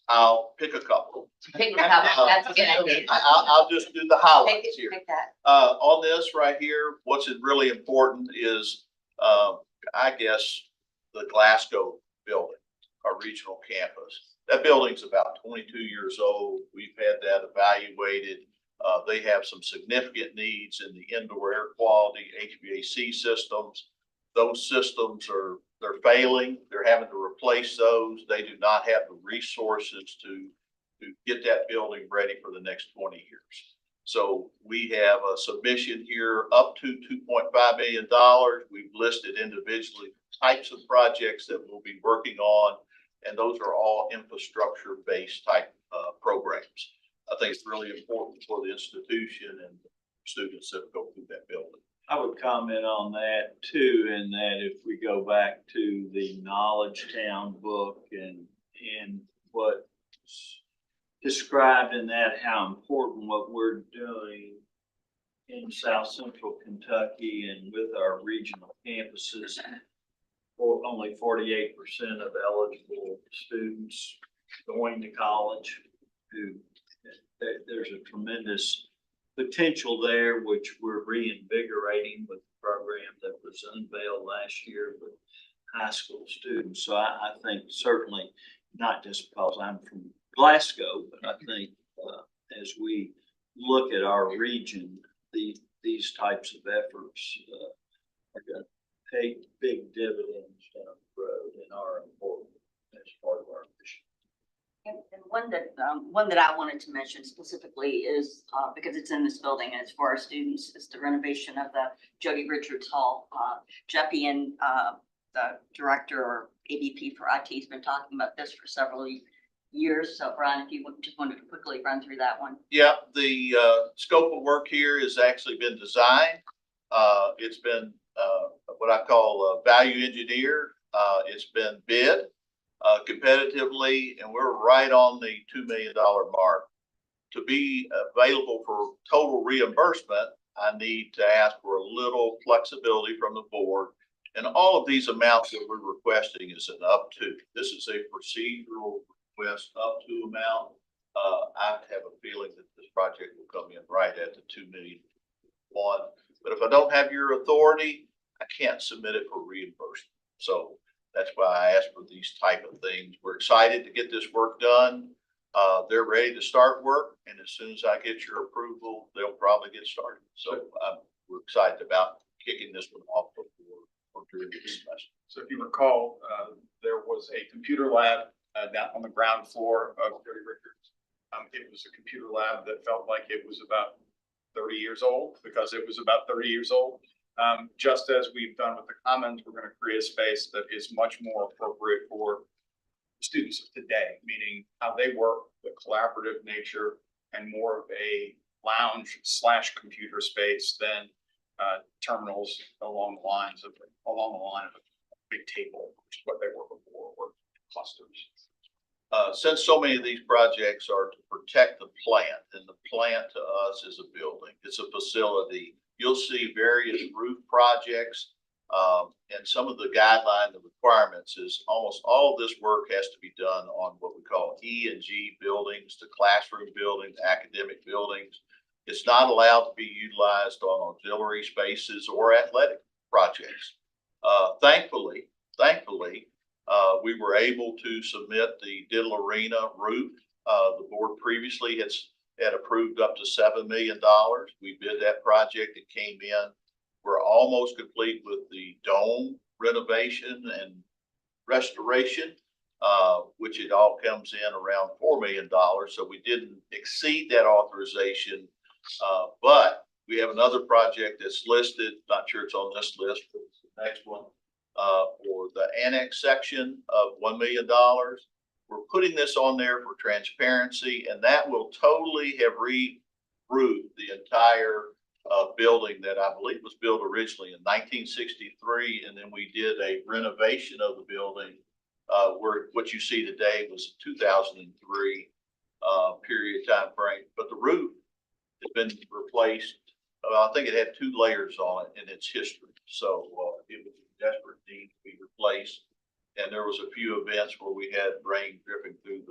I'll pick a couple. Pick the couple, that's a good idea. I'll just do the highlights here. Pick that. On this right here, what's really important is, I guess, the Glasgow building, our regional campus. That building's about 22 years old. We've had that evaluated. They have some significant needs in the indoor air quality, HVAC systems. Those systems they're failing. They're having to replace those. They do not have the resources to get that building ready for the next 20 years. So we have a submission here up to $2.5 million. We've listed individually types of projects that we'll be working on, and those are all infrastructure-based type programs. I think it's really important for the institution and students that go through that building. I would comment on that too, in that if we go back to the Knowledge Town book and what's described in that, how important what we're doing in South Central Kentucky and with our regional campuses, for only 48% of eligible students going to college. There's a tremendous potential there, which we're reinvigorating with the program that was unveiled last year with high school students. So I think certainly, not just because I'm from Glasgow, but I think as we look at our region, these types of efforts are going to pay big dividends down the road and are important as part of our mission. And one that I wanted to mention specifically is, because it's in this building and it's for our students, is the renovation of the Jody Richards Hall. Jeffy and the director or AVP for IT has been talking about this for several years. So Brian, if you just wanted to quickly run through that one. Yeah, the scope of work here has actually been designed. It's been what I call value engineered. It's been bid competitively, and we're right on the $2 million mark. To be available for total reimbursement, I need to ask for a little flexibility from the board. And all of these amounts that we're requesting is an up to. This is a procedural request up to amount. I have a feeling that this project will come in right at the $2 million. But if I don't have your authority, I can't submit it for reimbursement. So that's why I asked for these type of things. We're excited to get this work done. They're ready to start work, and as soon as I get your approval, they'll probably get started. So we're excited about kicking this one off before or during this semester. So if you recall, recall, there was a computer lab down on the ground floor of Jody Richards. It was a computer lab that felt like it was about 30 years old because it was about 30 years old. Just as we've done with the Commons, we're going to create a space that is much more appropriate for students of today, meaning how they work, the collaborative nature, and more of a lounge / computer space than terminals along the line of a big table, which is what they were before, or clusters. Since so many of these projects are to protect the plant, and the plant to us is a building, it's a facility. You'll see various roof projects, and some of the guideline, the requirements is almost all of this work has to be done on what we call E and G buildings, the classroom buildings, academic buildings. It's not allowed to be utilized on auxiliary spaces or athletic projects. Thankfully, we were able to submit the Diddle Arena roof. The board previously had approved up to $7 million. We bid that project. It came in. We're almost complete with the dome renovation and restoration, which it all comes in around $4 million. So we didn't exceed that authorization, but we have another project that's listed. Not sure it's on this list, but it's the next one. For the annex section of $1 million. We're putting this on there for transparency, and that will totally have re-roofed the entire building that I believe was built originally in 1963, and then we did a renovation of the building where what you see today was 2003 period time frame. But the roof has been replaced. I think it had 2 layers on it in its history, so it was desperate need to be replaced. And there was a few events where we had rain dripping through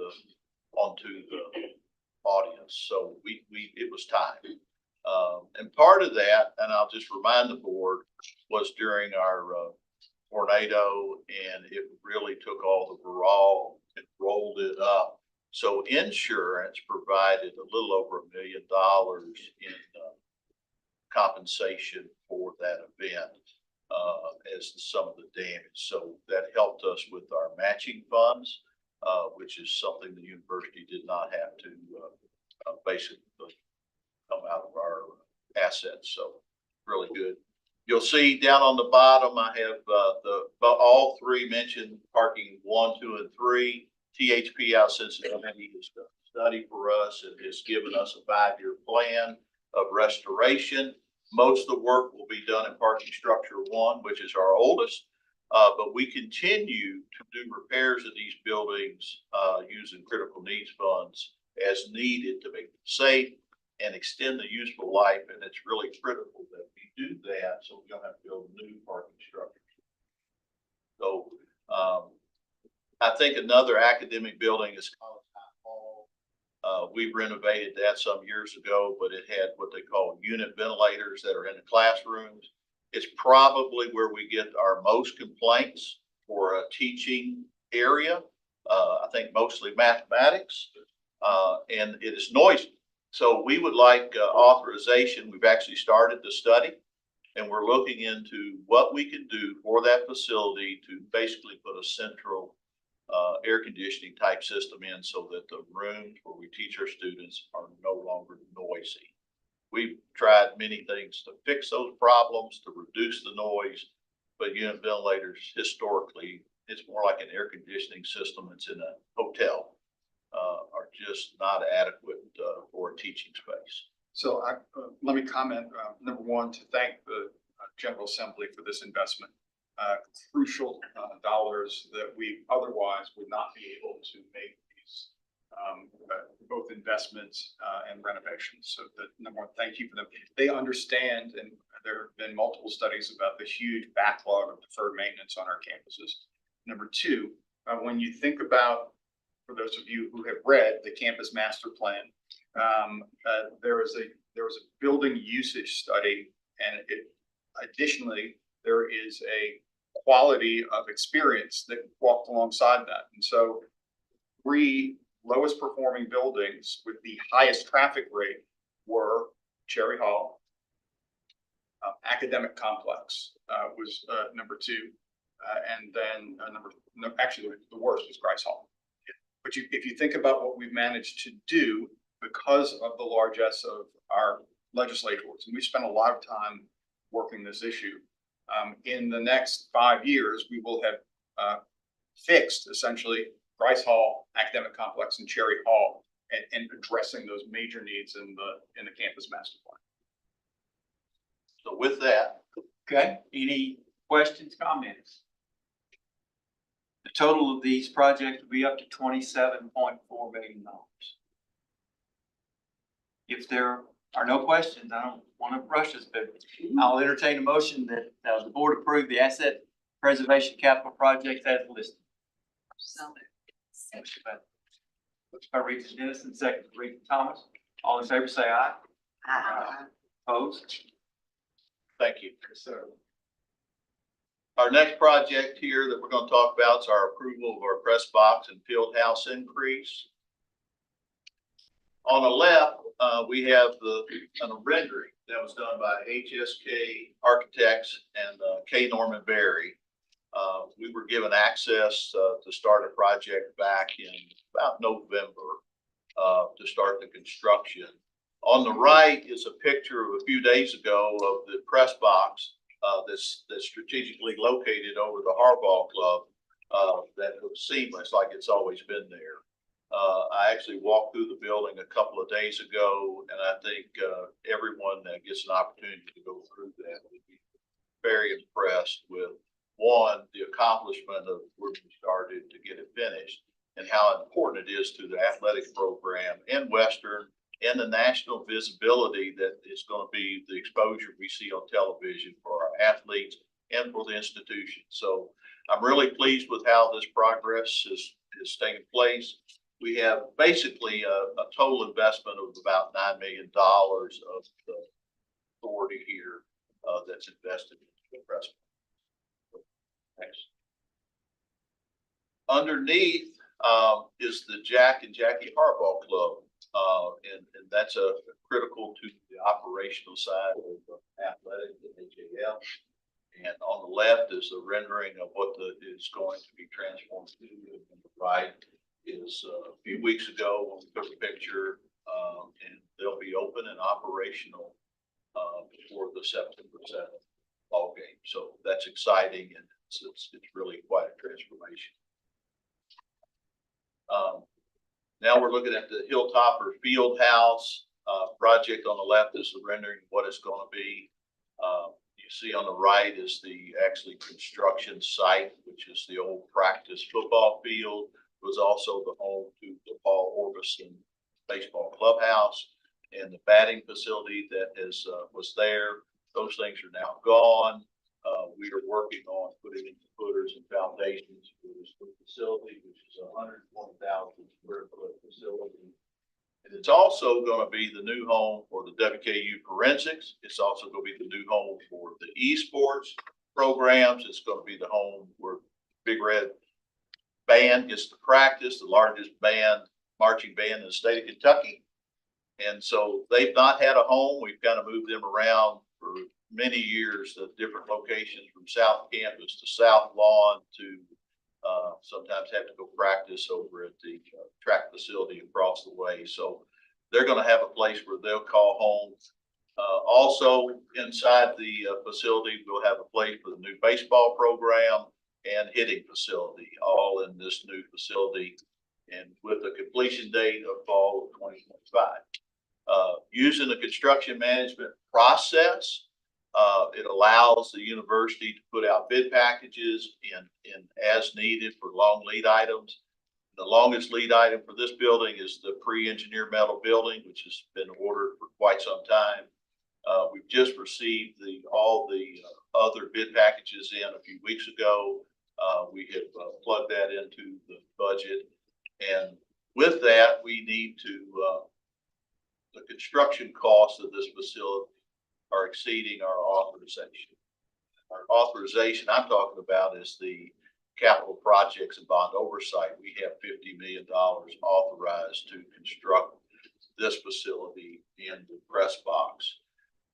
onto the audience. So it was time. And part of that, and I'll just remind the board, was during our tornado, and it really took all the verall and rolled it up. So insurance provided a little over $1 million in compensation for that event. As some of the damage. So that helped us with our matching funds, which is something the university did not have to basically come out of our assets. So really good. You'll see down on the bottom, I have all 3 mentioned parking 1, 2, and 3. THP out Cincinnati has done a study for us and has given us a 5-year plan of restoration. Most of the work will be done in parking structure 1, which is our oldest, but we continue to do repairs of these buildings using critical needs funds as needed to make them safe and extend the useful life. And it's really critical that we do that so we don't have to build new parking structures. So I think another academic building is College High Hall. We renovated that some years ago, but it had what they call unit ventilators that are in the classrooms. It's probably where we get our most complaints for a teaching area. I think mostly mathematics, and it is noisy. So we would like authorization. We've actually started the study, and we're looking into what we can do for that facility to basically put a central air conditioning type system in so that the rooms where we teach our students are no longer noisy. We've tried many things to fix those problems, to reduce the noise, but unit ventilators, historically, it's more like an air conditioning system that's in a hotel, are just not adequate for a teaching space. So let me comment, number one, to thank the General Assembly for this investment. Crucial dollars that we otherwise would not be able to make these both investments and renovations. So that, number one, thank you for them. They understand, and there have been multiple studies about the huge backlog of deferred maintenance on our campuses. Number two, when you think about, for those of you who have read the campus master plan, there was a building usage study, and additionally, there is a quality of experience that walked alongside that. And so 3 lowest performing buildings with the highest traffic rate were Cherry Hall, Academic Complex was number 2, And then actually, the worst was Grice Hall. But if you think about what we've managed to do because of the largesse of our legislators, and we spent a lot of time working this issue. In the next 5 years, we will have fixed essentially Grice Hall, Academic Complex, and Cherry Hall, and addressing those major needs in the campus master plan. So with that, Okay, any questions, comments? The total of these projects will be up to $27.4 million. If there are no questions, I don't want to rush us, but I'll entertain a motion that the board approve the asset preservation capital projects as listed. Motion by Regent Dennison, second by Regent Thomas. All in favor, say aye. Opposed? thank you. Yes, sir. Our next project here that we're going to talk about is our approval of our press box and field house increase. On the left, we have a rendering that was done by HSK Architects and K. Norman Berry. We were given access to start a project back in about November to start the construction. On the right is a picture of a few days ago of the press box that's strategically located over the Harball Club that looks seamless, like it's always been there. I actually walked through the building a couple of days ago, and I think everyone that gets an opportunity to go through that would be very impressed with, one, the accomplishment of where we started to get it finished, and how important it is to the athletic program in Western, and the national visibility that is going to be the exposure we see on television for our athletes and for the institution. So I'm really pleased with how this progress is taking place. We have basically a total investment of about $9 million of the authority here that's invested in the press. Next. Underneath is the Jack and Jackie Harball Club. And that's critical to the operational side of athletics and HAL. And on the left is a rendering of what is going to be transformed to. And the right is a few weeks ago when we took a picture, and they'll be open and operational before the September 7th ball game. So that's exciting, and it's really quite a transformation. Now we're looking at the Hilltopper Field House project. On the left is the rendering of what it's going to be. You see on the right is the actually construction site, which is the old practice football field. It was also the home to the Paul Orbison Baseball Clubhouse, and the batting facility that was there. Those things are now gone. We are working on putting in the footers and foundations for this facility, which is a 120,000 square foot facility. And it's also going to be the new home for the WKU forensics. It's also going to be the new home for the esports programs. It's going to be the home where Big Red Band gets to practice, the largest marching band in the state of Kentucky. And so they've not had a home. We've kind of moved them around for many years at different locations, from South Campus to South Lawn to sometimes have to go practice over at the track facility across the way. So they're going to have a place where they'll call home. Also inside the facility, we'll have a place for the new baseball program and hitting facility, all in this new facility, and with a completion date of fall of 2025. Using the construction management process, it allows the university to put out bid packages in as needed for long lead items. The longest lead item for this building is the pre-engineered metal building, which has been ordered for quite some time. We've just received all the other bid packages in a few weeks ago. We have plugged that into the budget, and with that, we need to the construction costs of this facility are exceeding our authorization. Our authorization I'm talking about is the capital projects and bond oversight. We have $50 million authorized to construct this facility in the press box.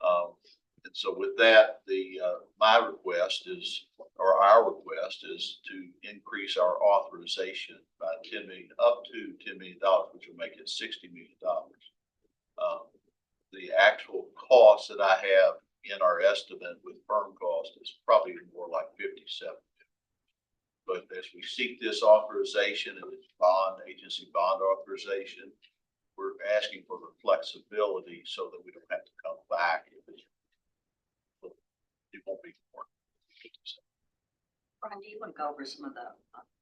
And So with that, my request is, or our request is to increase our authorization by 10 million, up to $10 million, which will make it $60 million. The actual cost that I have in our estimate with firm cost is probably more like 57. But as we seek this authorization and it's agency bond authorization, we're asking for the flexibility so that we don't have to come back. It won't be more. Brian, do you want to go over some of the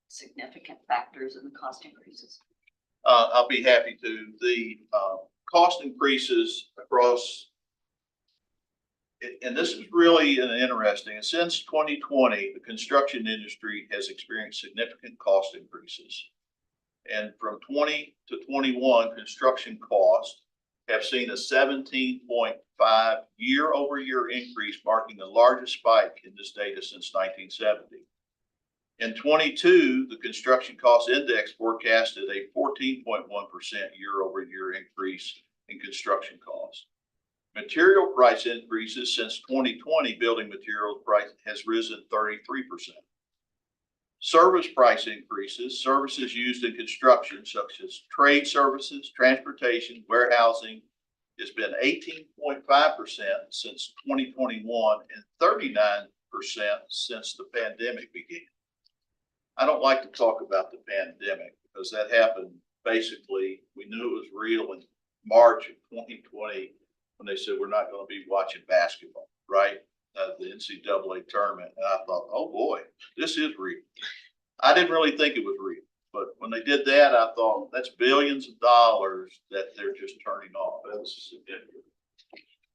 significant factors in the cost increases? I'll be happy to. The cost increases across, and this is really interesting. Since 2020, the construction industry has experienced significant cost increases. And from 20 to 21, construction costs have seen a 17.5 year-over-year increase, marking the largest spike in this data since 1970. In 22, the construction cost index forecasted a 14.1% year-over-year increase in construction costs. Material price increases since 2020, building materials price has risen 33%. Service price increases, services used in construction, such as trade services, transportation, warehousing, has been 18.5% since 2021 and 39% since the pandemic began. I don't like to talk about the pandemic because that happened basically, we knew it was real in March of 2020 when they said we're not going to be watching basketball, right? The NCAA tournament. And I thought, oh boy, this is real. I didn't really think it was real, but when they did that, I thought that's billions of dollars that they're just turning off. That was significant.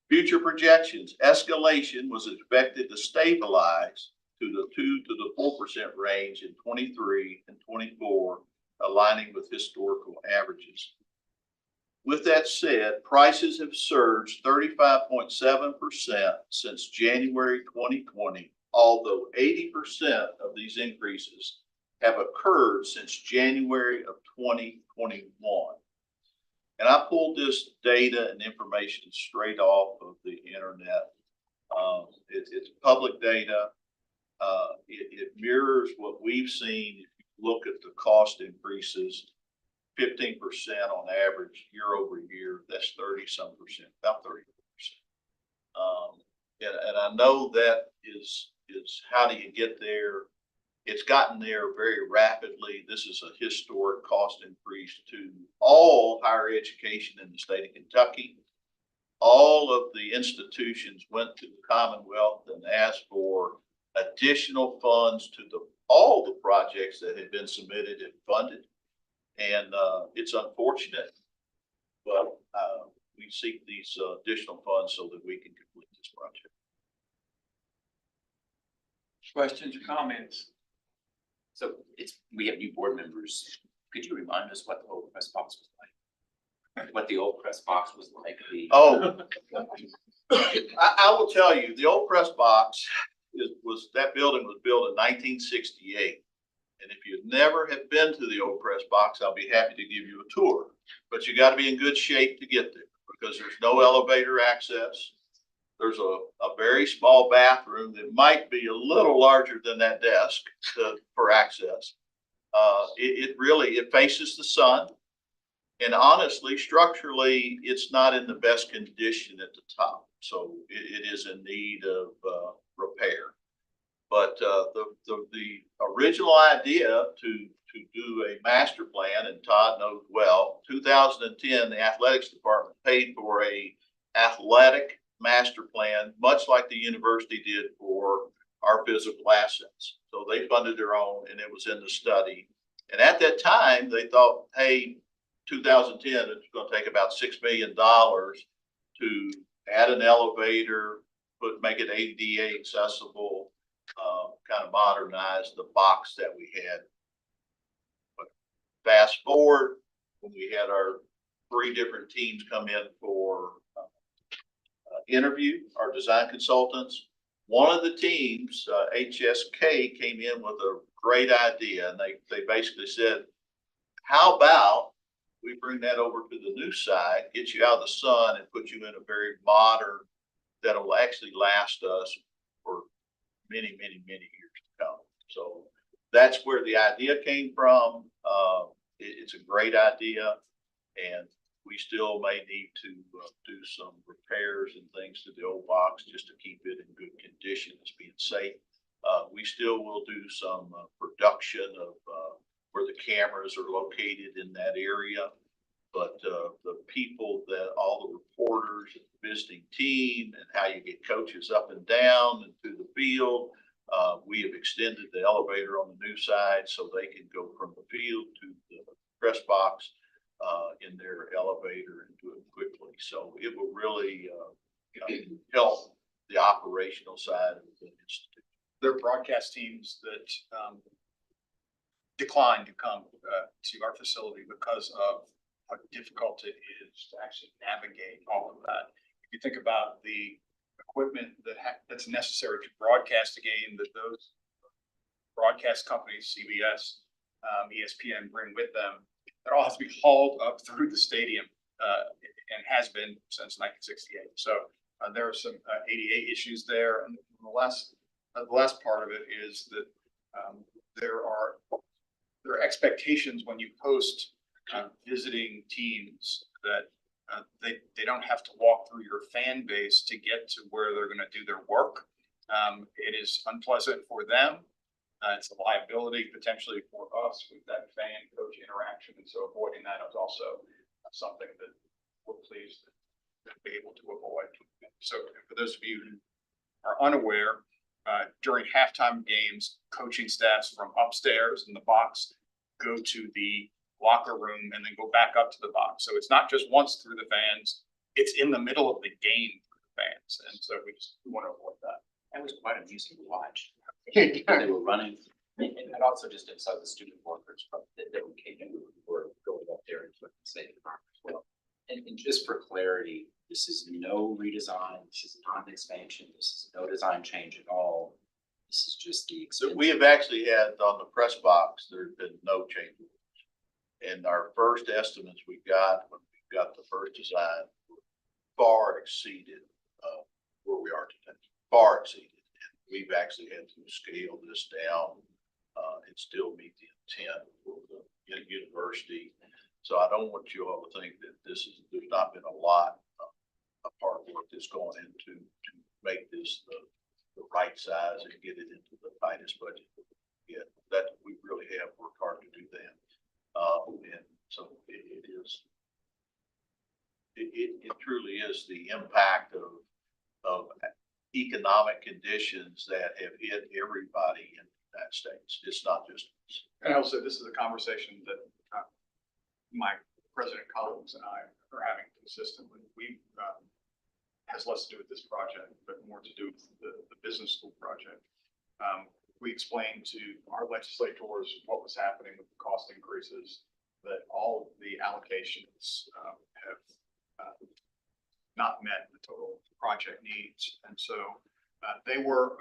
Future projections, escalation was expected to stabilize to the 2 to the 4% range in 23 and 24, aligning with historical averages. With that said, prices have surged 35.7% since January 2020, although 80% of these increases have occurred since January of 2021. And I pulled this data and information straight off of the internet. It's public data. It mirrors what we've seen. If you look at the cost increases, 15% on average year over year, that's 30-some percent, about 30%. And I know that is how do you get there? It's gotten there very rapidly. This is a historic cost increase to all higher education in the state of Kentucky. All of the institutions went to the Commonwealth and asked for additional funds to all the projects that had been submitted and funded. And it's unfortunate, but we seek these additional funds so that we can complete this project. Questions or comments? So we have new board members. Could you remind us what the old press box was like? What the old press box was like? I will tell you, the old press box that building was built in 1968. And if you never have been to the old press box, I'll be happy to give you a tour. But you got to be in good shape to get there because there's no elevator access. There's a very small bathroom that might be a little larger than that desk for access. It faces the sun. And honestly, structurally, it's not in the best condition at the top. So it is in need of repair. But the original idea to do a master plan, and Todd knows well, 2010, the athletics department paid for a athletic master plan, much like the university did for our physical assets. So they funded their own, and it was in the study. And at that time, they thought, hey, 2010, it's going to take about $6 million to add an elevator, make it ADA accessible, kind of modernize the box that we had. But fast forward, when we had our 3 different teams come in for interview, our design consultants, one of the teams, HSK, came in with a great idea. And they basically said, how about we bring that over to the new side, get you out of the sun and put you in a very modern, that'll actually last us for many, many, many years to come. So that's where the idea came from. It's a great idea, and we still may need to do some repairs and things to the old box just to keep it in good condition as being safe. We still will do some production of where the cameras are located in that area. But the people that, all the reporters and the visiting team and how you get coaches up and down and through the field, we have extended the elevator on the new side so they can go from the field to the press box in their elevator and do it quickly. So it will really help the operational side of the institute. There are broadcast teams that decline to come to our facility because of how difficult it is to actually navigate all of that. If you think about the equipment that's necessary to broadcast a game that those broadcast companies, CBS, ESPN, bring with them, it all has to be hauled up through the stadium and has been since 1968. So there are some ADA issues there. And the last part of it is that there are expectations when you host visiting teams that they don't have to walk through your fan base to get to where they're going to do their work. It is unpleasant for them. It's a liability potentially for us with that fan coach interaction. And so avoiding that is also something that we're pleased to be able to avoid. So for those of you who are unaware, during halftime games, coaching staffs from upstairs in the box go to the locker room and then go back up to the box. So it's not just once through the fans, it's in the middle of the game through the fans. And so we just want to avoid that. That was quite amusing to watch. They were running, and also just inside the student workers that WKU were going up there and saying as well. And just for clarity, this is no redesign, this is not an expansion, this is no design change at all. This is just the So extension. we have actually had on the press box, there's been no change. And our first estimates we got when we got the first design far exceeded where we are today, far exceeded. And we've actually had to scale this down and still meet the intent for the university. So I don't want you all to think that there's not been a lot of hard work that's going into to make this the right size and get it into the tightest budget. Yeah, that we really have worked hard to do that. And so it truly is the impact of economic conditions that have hit everybody in the United States. It's not just us. And also, this is a conversation that my president colleagues and I are having consistently. We has less to do with this project, but more to do with the business school project. We explained to our legislators what was happening with the cost increases, that all of the allocations have not met the total project needs. And so they were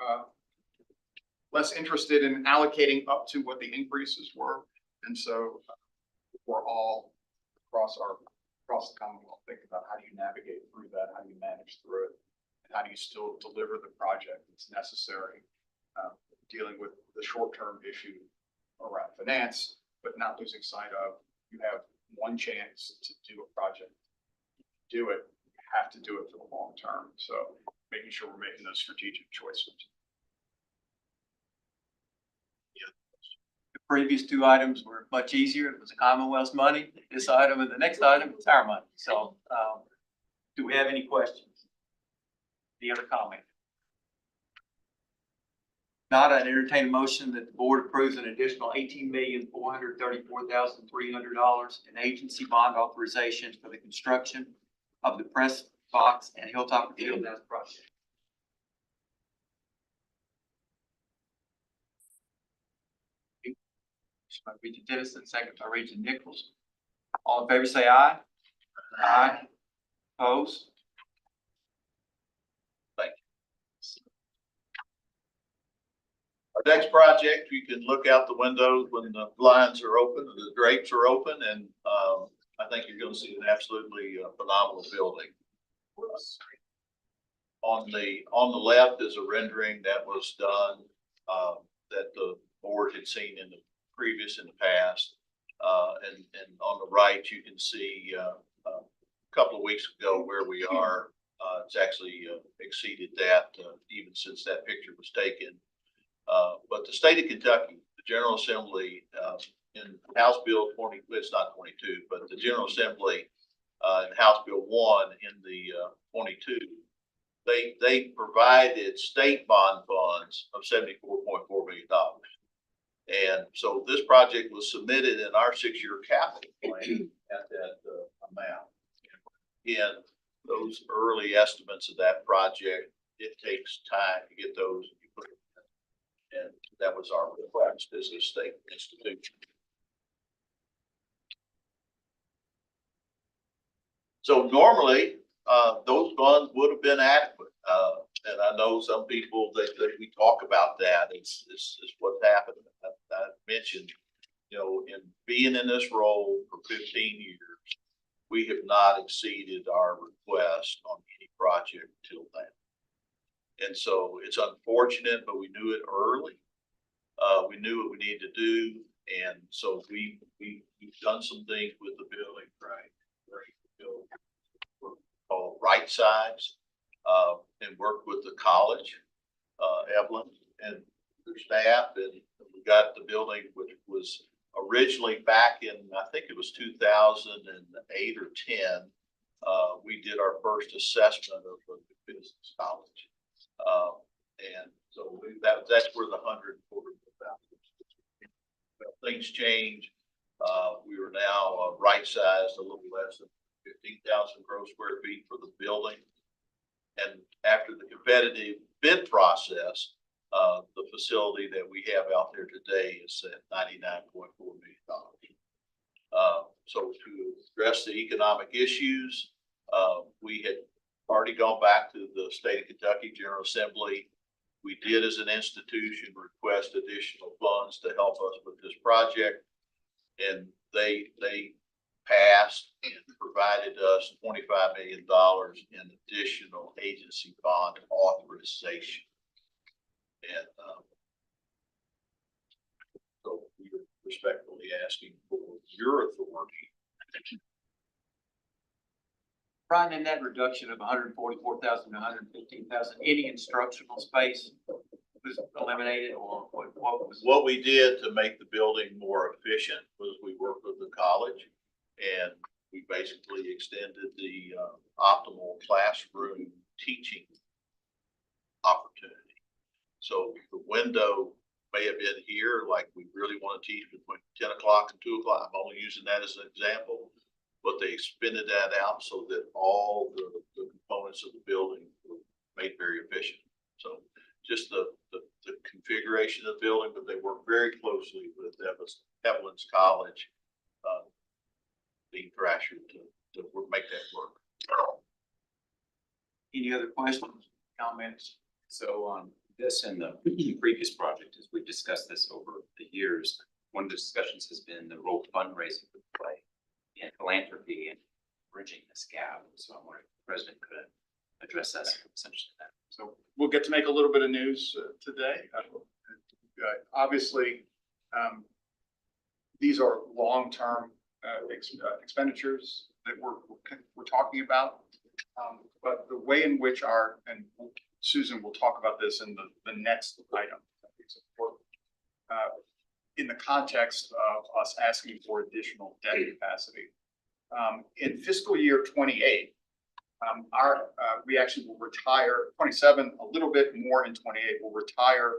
less interested in allocating up to what the increases were. And so we're all across the Commonwealth thinking about how do you navigate through that, how do you manage through it, and how do you still deliver the project that's necessary, dealing with the short-term issue around finance, but not losing sight of you have one chance to do a project. Do it, you have to do it for the long term. So making sure we're making those strategic choices. The previous two items were much easier. It was the Commonwealth's money. This item and the next item is our money. So do we have any questions? Any other comment? Not, I'd entertain a motion that the board approves an additional $18,434,300 in agency bond authorization for the construction of the press box and Hilltop Fieldhouse project. By Regent Dennison, second by Regent Nichols. All in favor, say aye. Aye. Opposed? Thank you. Our next project, you can look out the windows when the blinds are open, the drapes are open, and I think you're going to see an absolutely phenomenal building. On the left is a rendering that was done, that the board had seen in the past. And on the right, you can see, a couple of weeks ago where we are. It's actually exceeded that, even since that picture was taken. But the state of Kentucky, the General Assembly, in House Bill 20, it's not 22, but the General Assembly, in House Bill 1 in the 22, they provided state bond funds of $74.4 million. And so this project was submitted in our 6-year capital plan at that amount. And those early estimates of that project, it takes time to get those. And that was our request as a state institution. So normally, those funds would have been adequate. And I know some people that we talk about that. It's what's happened. I mentioned, in being in this role for 15 years, we have not exceeded our request on any project until then. And so it's unfortunate, but we knew it early. We knew what we needed to do. And so we've done some things with the building, right? Called right sides, and worked with the college, Evelyn and their staff, and we got the building, which was originally back in, I think it was 2008 or 10. We did our first assessment of the business college, and so that's where the 140,000. Things change. We are now right sized, a little less than 15,000 gross square feet for the building. And after the competitive bid process, the facility that we have out there today is at $99.4 million. So to address the economic issues, we had already gone back to the state of Kentucky General Assembly. We did, as an institution, request additional funds to help us with this project. And they passed and provided us $25 million in additional agency bond authorization. And so we are respectfully asking for your authority. Brian, in that reduction of 144,000 to 115,000, any instructional space was eliminated, or what was? What we did to make the building more efficient was we worked with the college, and we basically extended the optimal classroom teaching opportunity. So the window may have been here, like we really want to teach between 10 o'clock and 2 o'clock. I'm only using that as an example, but they expanded that out so that all the components of the building were made very efficient. So just the configuration of the building, but they work very closely with Evelyn's College, Dean Thrasher, to make that work. Any other questions, comments? So on this and the previous project, as we've discussed this over the years, one of the discussions has been the role fundraising would play in philanthropy and bridging this gap. So I'm wondering if the president could address that, essentially that. So we'll get to make a little bit of news today. Obviously, these are long-term expenditures that we're talking about. But the way in which and Susan will talk about this in the next item, in the context of us asking for additional debt capacity. In fiscal year 28, we actually will retire 27, a little bit more in 28, we'll retire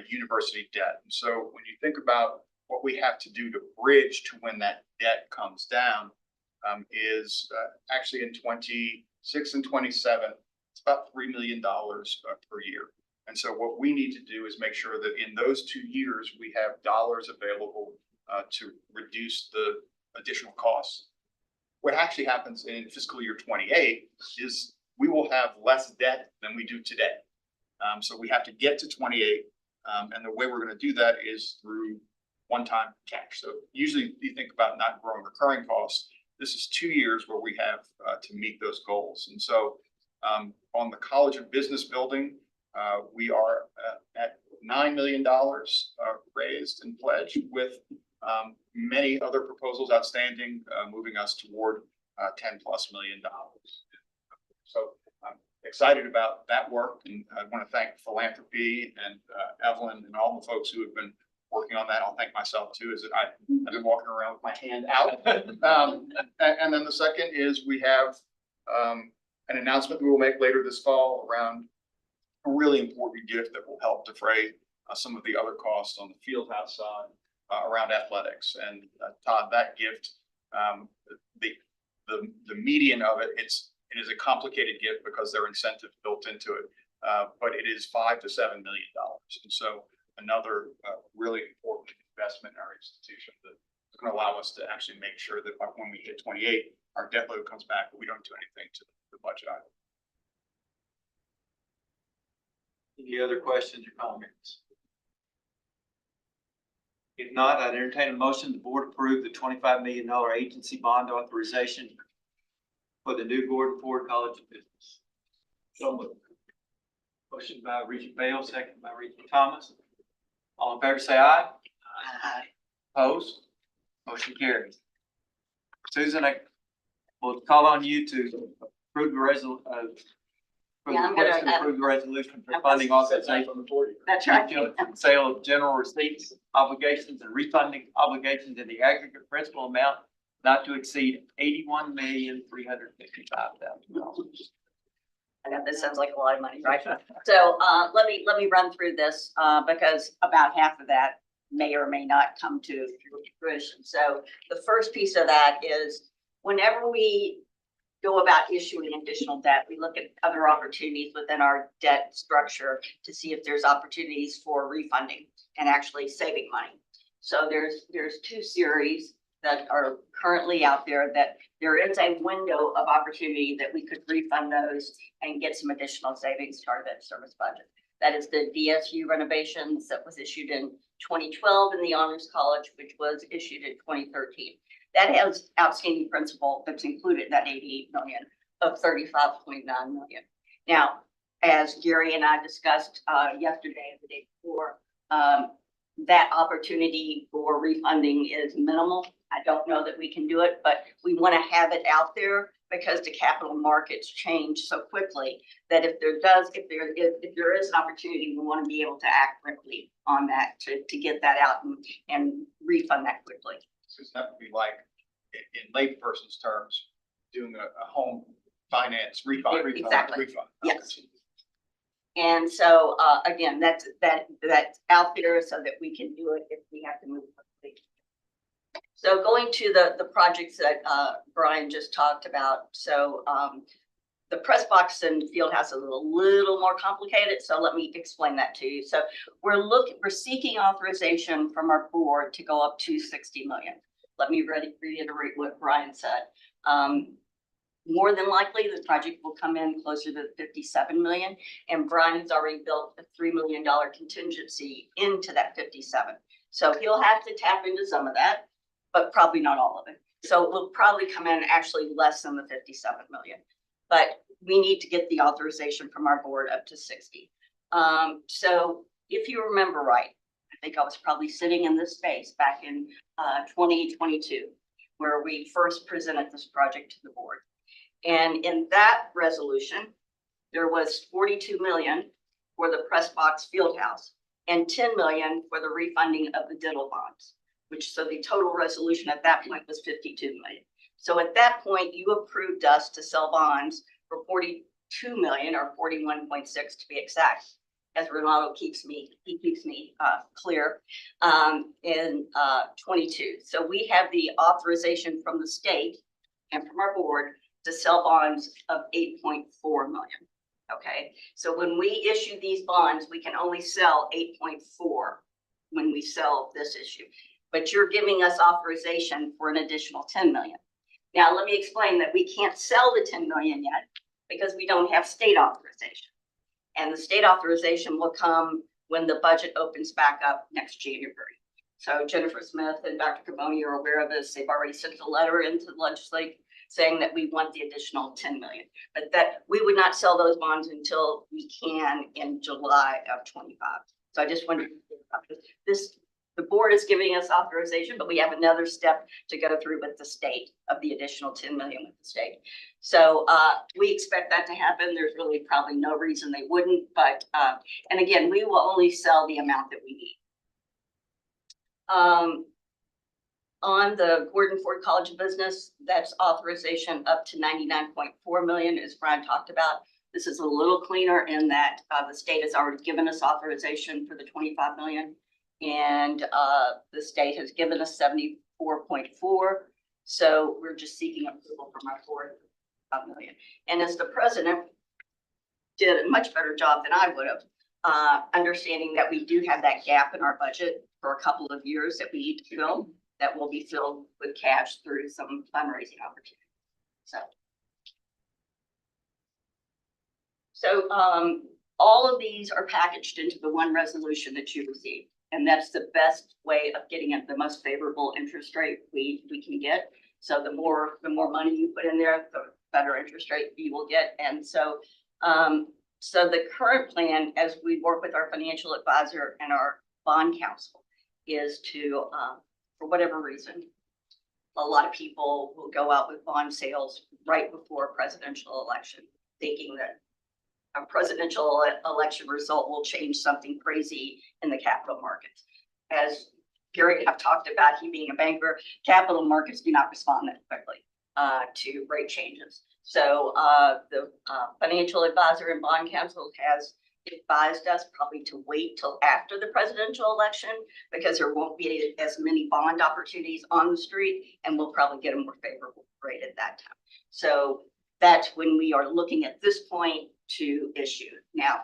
university debt. And so when you think about what we have to do to bridge to when that debt comes down, is actually in 26 and 27, it's about $3 million per year. And so what we need to do is make sure that in those 2 years, we have dollars available to reduce the additional costs. What actually happens in fiscal year 28 is we will have less debt than we do today. So we have to get to 28. And the way we're going to do that is through one-time cash. So usually you think about not growing recurring costs. This is 2 years where we have to meet those goals. And so On the College of Business building, we are at $9 million raised and pledged with many other proposals outstanding, moving us toward $10+ million. So I'm excited about that work, and I want to thank Philanthropy and Evelyn and all the folks who have been working on that. I'll thank myself too, as I've been walking around with my hand out. And then the second is we have an announcement we will make later this fall around a really important gift that will help defray some of the other costs on the field house side around athletics. And Todd, that gift, the median of it, it is a complicated gift because there are incentives built into it, but it is $5 to $7 million. And so another really important investment in our institution that is going to allow us to actually make sure that when we hit 28, our debt load comes back, but we don't do anything to the budget item. Any other questions or comments? If not, I'd entertain a motion the board approve the $25 million agency bond authorization for the new Gordon Ford College of Business. So moved. Motion by Regent Bell, second by Regent Thomas. All in favor, say aye. Aye. Opposed? Motion carries. Susan, I will call on you to approve the Yeah, I'm gonna, approve the resolution for funding authorization. That's right. Sale of general receipts, obligations, and refunding obligations in the aggregate principal amount not to exceed $81,355,000. I know this sounds like a lot of money, right? So, let me run through this, because about half of that may or may not come to fruition. So the first piece of that is whenever we go about issuing additional debt, we look at other opportunities within our debt structure to see if there's opportunities for refunding and actually saving money. So there's two series that are currently out there that there is a window of opportunity that we could refund those and get some additional savings to our debt service budget. That is the DSU renovations that was issued in 2012 and the Honors College, which was issued in 2013. That has outstanding principal that's included in that 88 million of 35.9 million. Now, as Gary and I discussed yesterday and the day before, that opportunity for refunding is minimal. I don't know that we can do it, but we want to have it out there because the capital markets change so quickly that if there is an opportunity, we want to be able to act quickly on that to get that out and refund that quickly. So that would be like, in layperson's terms, doing a home finance refund. Exactly. Refund. Yes. And so, again, that's out there so that we can do it if we have to move quickly. So going to the projects that Brian just talked about. So the press box and field house is a little more complicated. So let me explain that to you. So we're seeking authorization from our board to go up to 60 million. Let me reiterate what Brian said. More than likely, the project will come in closer to 57 million, and Brian has already built a $3 million contingency into that 57. So he'll have to tap into some of that, but probably not all of it. So it will probably come in actually less than the 57 million, but we need to get the authorization from our board up to 60. So if you remember right, I think I was probably sitting in this space back in 2022, where we first presented this project to the board. And in that resolution, there was 42 million for the press box field house and 10 million for the refunding of the dental bonds, so the total resolution at that point was 52 million. So at that point, you approved us to sell bonds for 42 million or 41.6 to be exact, as Ronaldo keeps me clear, in 22. So we have the authorization from the state and from our board to sell bonds of 8.4 million. Okay, so when we issue these bonds, we can only sell 8.4 when we sell this issue, but you're giving us authorization for an additional 10 million. Now, let me explain that we can't sell the 10 million yet because we don't have state authorization. And the state authorization will come when the budget opens back up next January. So Jennifer Smith and Dr. Carboni are aware of this. They've already sent a letter into the legislature saying that we want the additional 10 million, but that we would not sell those bonds until we can in July of 25. So I just wanted to, this, the board is giving us authorization, but we have another step to go through with the state of the additional 10 million with the state. So we expect that to happen. There's really probably no reason they wouldn't, but, and again, we will only sell the amount that we need. On the Gordon Ford College of Business, that's authorization up to 99.4 million, as Brian talked about. This is a little cleaner in that the state has already given us authorization for the 25 million. And the state has given us 74.4. So we're just seeking approval from our 4 million. And as the president did a much better job than I would have, understanding that we do have that gap in our budget for a couple of years that we need to fill, that will be filled with cash through some fundraising opportunities. So all of these are packaged into the one resolution that you received. And that's the best way of getting at the most favorable interest rate we can get. So the more money you put in there, the better interest rate you will get. And so, so the current plan, as we work with our financial advisor and our bond counsel, is to, for whatever reason, a lot of people will go out with bond sales right before a presidential election, thinking that a presidential election result will change something crazy in the capital markets. As Gary and I've talked about, he being a banker, capital markets do not respond that quickly to rate changes. So the financial advisor and bond counsel has advised us probably to wait till after the presidential election, because there won't be as many bond opportunities on the street, and we'll probably get a more favorable rate at that time. So that's when we are looking at this point to issue. Now,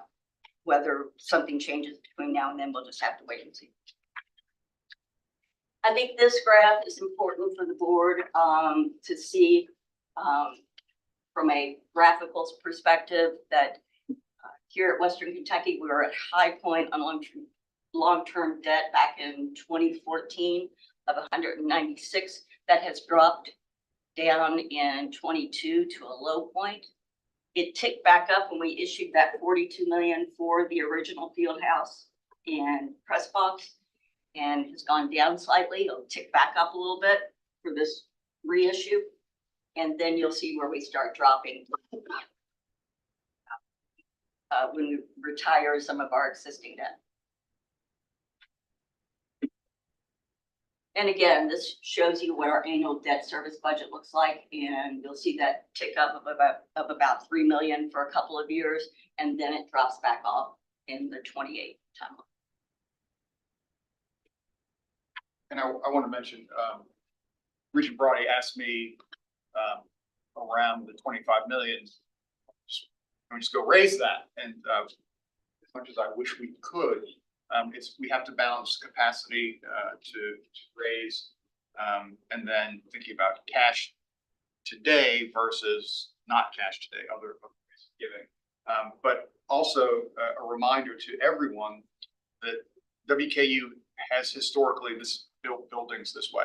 whether something changes between now and then, we'll just have to wait and see. I think this graph is important for the board to see from a graphical perspective that here at Western Kentucky, we were at high point on long-term debt back in 2014 of 196. That has dropped down in 22 to a low point. It ticked back up when we issued that 42 million for the original field house and press box, and has gone down slightly. It'll tick back up a little bit for this reissue. And then you'll see where we start dropping when we retire some of our existing debt. And again, this shows you what our annual debt service budget looks like, and you'll see that tick up of about 3 million for a couple of years, and then it drops back off in the 28 timeline. And I want to mention, Regent Brody asked me around the 25 million, can we just go raise that? And as much as I wish we could, we have to balance capacity to raise, and then thinking about cash today versus not cash today, other ways of giving. But also a reminder to everyone that WKU has historically built buildings this way.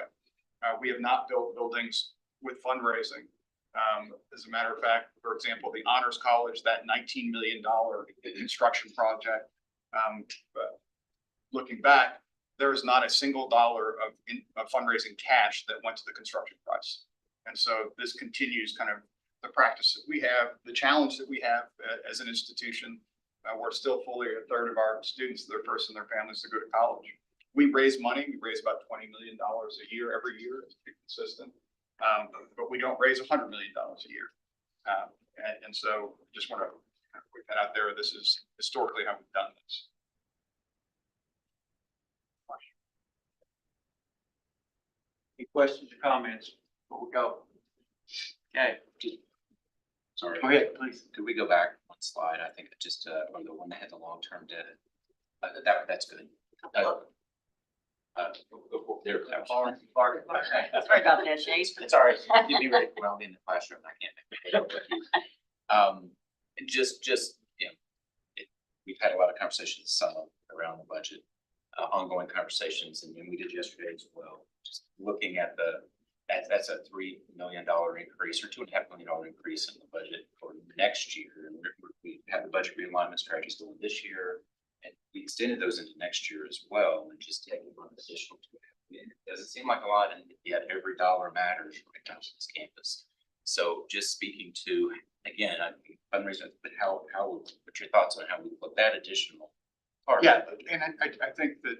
We have not built buildings with fundraising. As a matter of fact, for example, the Honors College, that $19 million construction project, looking back, there is not a single dollar of fundraising cash that went to the construction price. And so this continues kind of the practice that we have, the challenge that we have as an institution. We're still fully a third of our students, their first in their families to go to college. We raise money. We raise about $20 million a year, every year, to be consistent. But we don't raise $100 million a year. And so just want to put that out there. This is historically how we've done this. Any questions or comments before we go? Okay, Sorry. go ahead, please. Could we go back one slide? I think just, or the one that had the long-term debt. That's good. There. Sorry about that, Chase. It's all right. You'd be ready for me in the classroom. I can't. Just, you know, we've had a lot of conversations this summer around the budget, ongoing conversations, and we did yesterday as well. Just looking at That's a $3 million increase or $2.5 million increase in the budget for next year. And we have the budget realignment strategies going this year. And we extended those into next year as well, and just taking on an additional $2.5 million. It doesn't seem like a lot, and yet every dollar matters right now on this campus. So just speaking to, again, fundraising, but what's your thoughts on how we put that additional part? Yeah, and I think that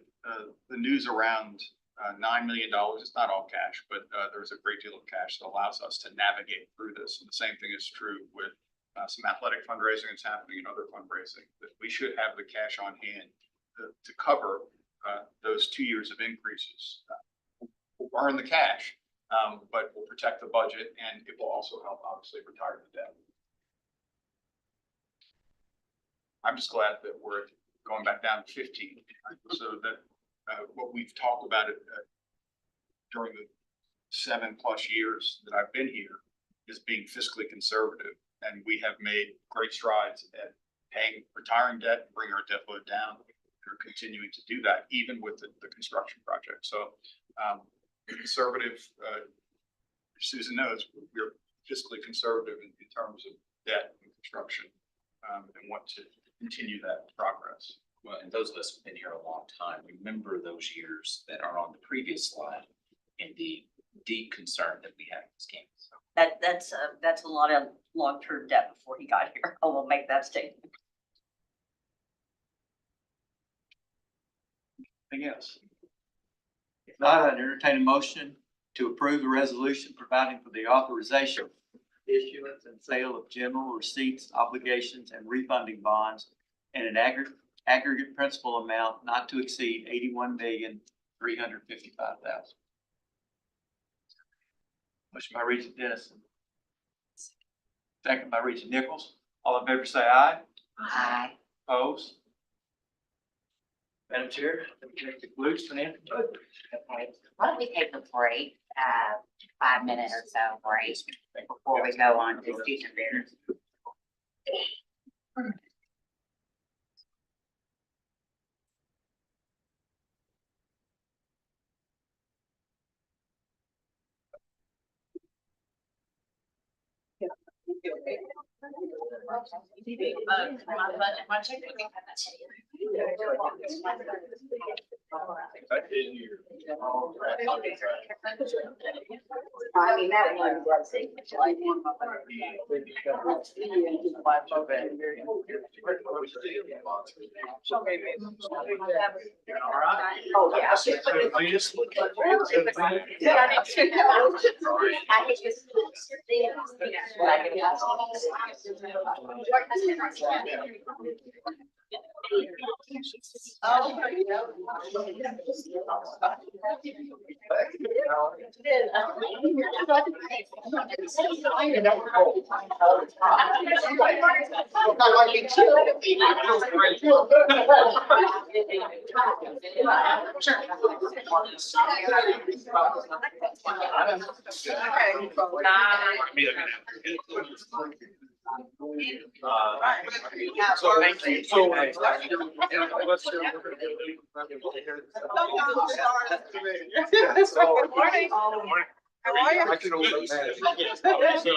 the news around $9 million, it's not all cash, but there's a great deal of cash that allows us to navigate through this. And the same thing is true with some athletic fundraising that's happening and other fundraising, that we should have the cash on hand to cover those 2 years of increases. We'll earn the cash, but we'll protect the budget, and it will also help obviously retire the debt. I'm just glad that we're going back down to 15, so that what we've talked about it during the 7+ years that I've been here is being fiscally conservative, and we have made great strides at retiring debt, bringing our debt load down. We're continuing to do that even with the construction project. So conservative, Susan knows we're fiscally conservative in terms of debt and construction, and want to continue that progress. Well, and those of us who've been here a long time, remember those years that are on the previous slide and the deep concern that we had in this campus. That's a lot of long-term debt before he got here. I will make that statement. Anything else? If not, I'd entertain a motion to approve the resolution providing for the authorization, issuance and sale of general receipts, obligations, and refunding bonds in an aggregate principal amount not to exceed $81,355,000. Motion by Regent Dennison. Second by Regent Nichols. All in favor say aye. Aye. Opposed? Madam Chair, that concludes financial budget. Why don't we take a break, 5 minute or so break before we go on to student affairs? I mean, that one was Oh, yeah. So thank you. So let's How are you? I can only imagine.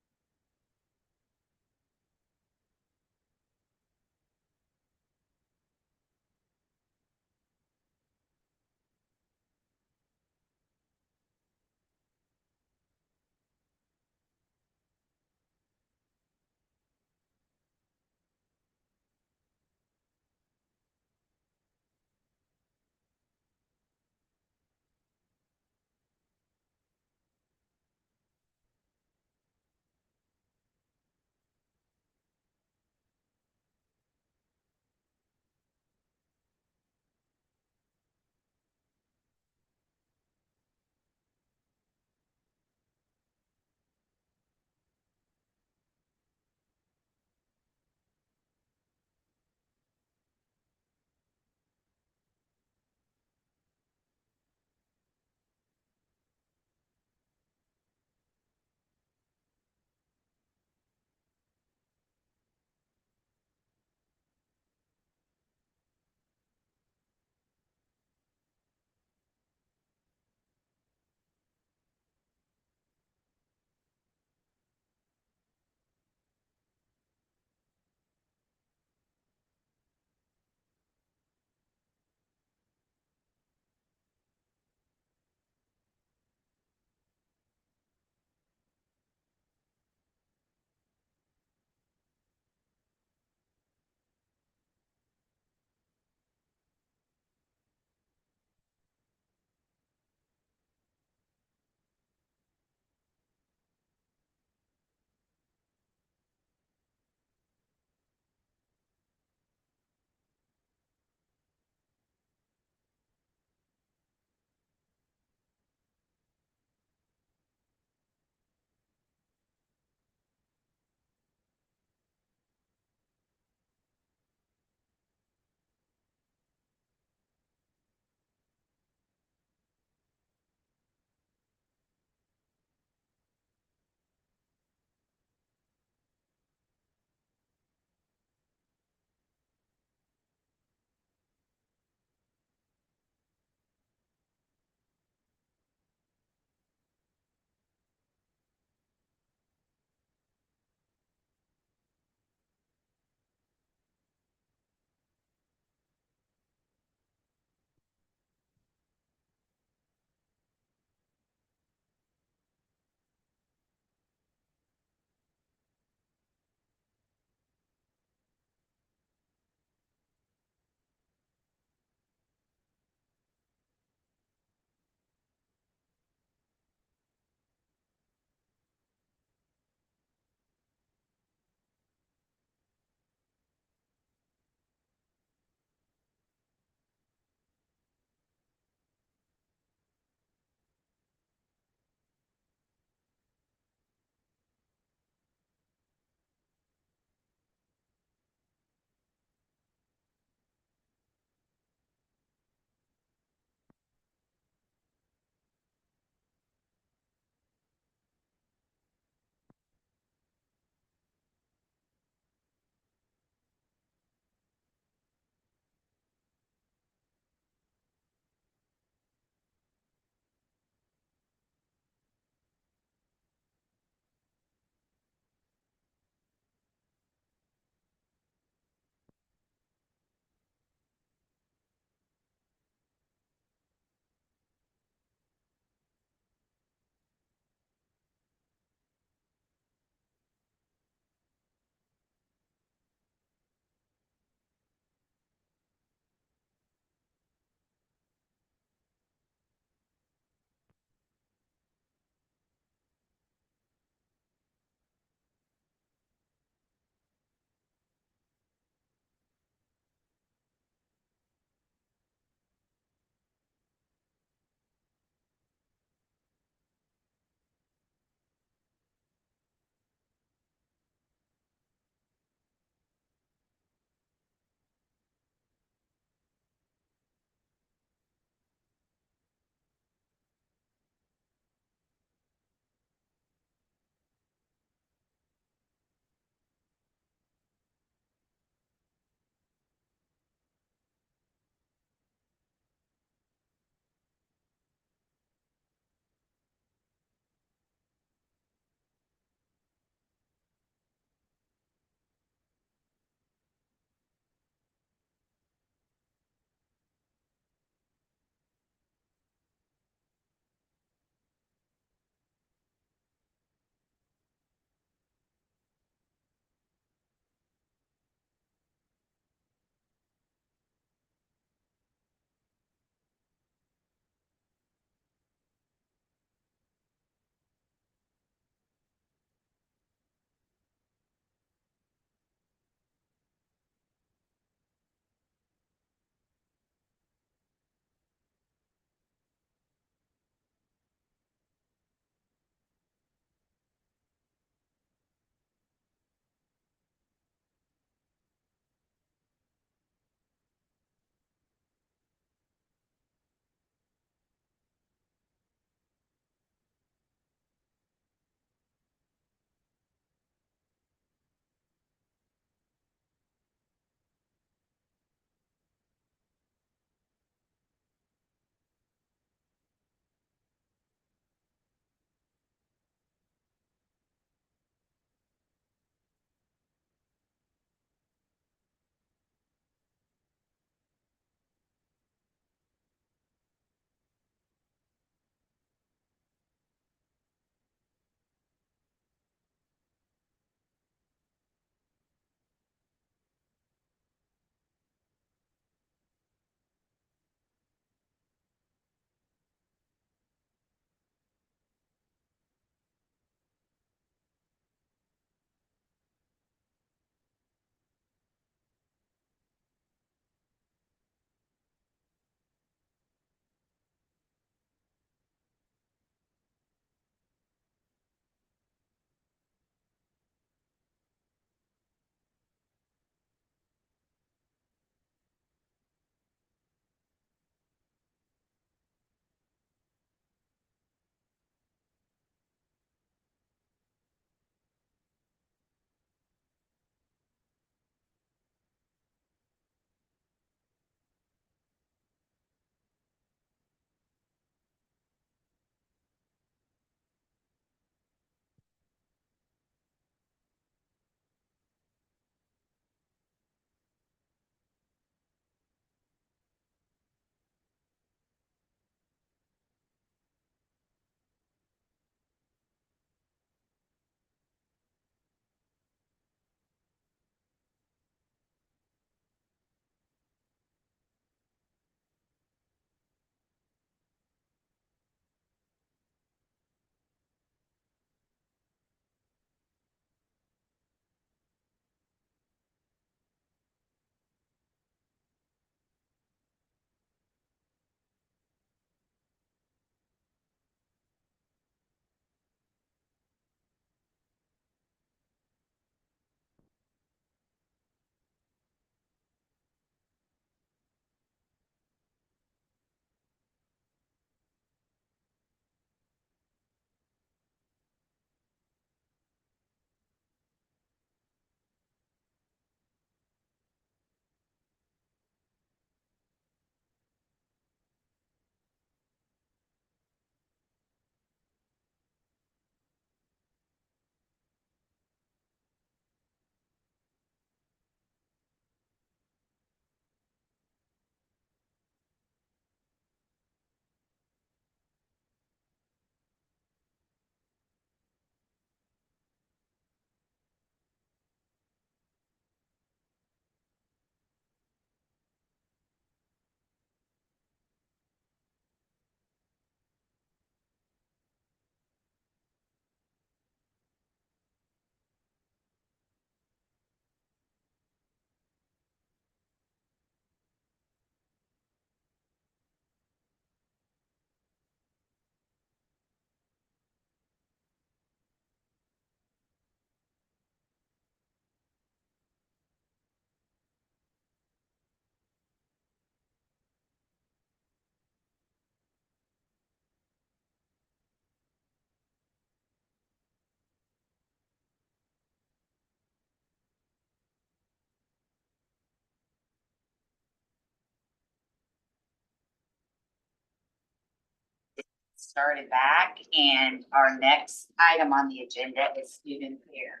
started back, and our next item on the agenda is student affairs.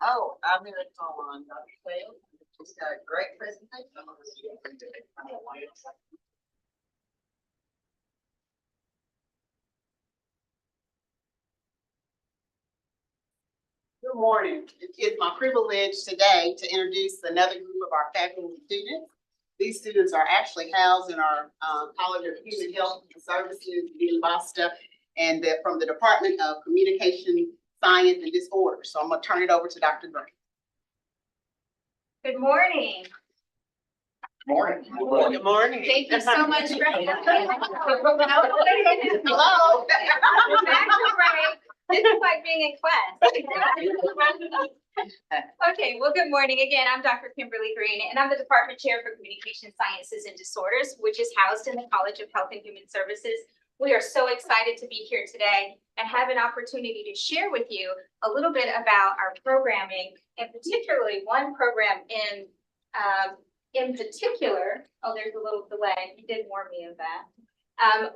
Oh, I'm gonna call on Dr. Sales. Just got a great presentation. Good morning. It is my privilege today to introduce another group of our faculty students. These students are actually housed in our College of Human Health and Services in Boston, and they're from the Department of Communication Science and Disorders. So I'm gonna turn it over to Dr. Gray. Good morning. Morning. Good morning. Thank you so much for having me. Hello. This is like being in class. Okay, well, good morning again. I'm Dr. Kimberly Green, and I'm the Department Chair for Communication Sciences and Disorders, which is housed in the College of Health and Human Services. We are so excited to be here today and have an opportunity to share with you a little bit about our programming, and particularly one program in particular. Oh, there's a little delay. You did warn me of that.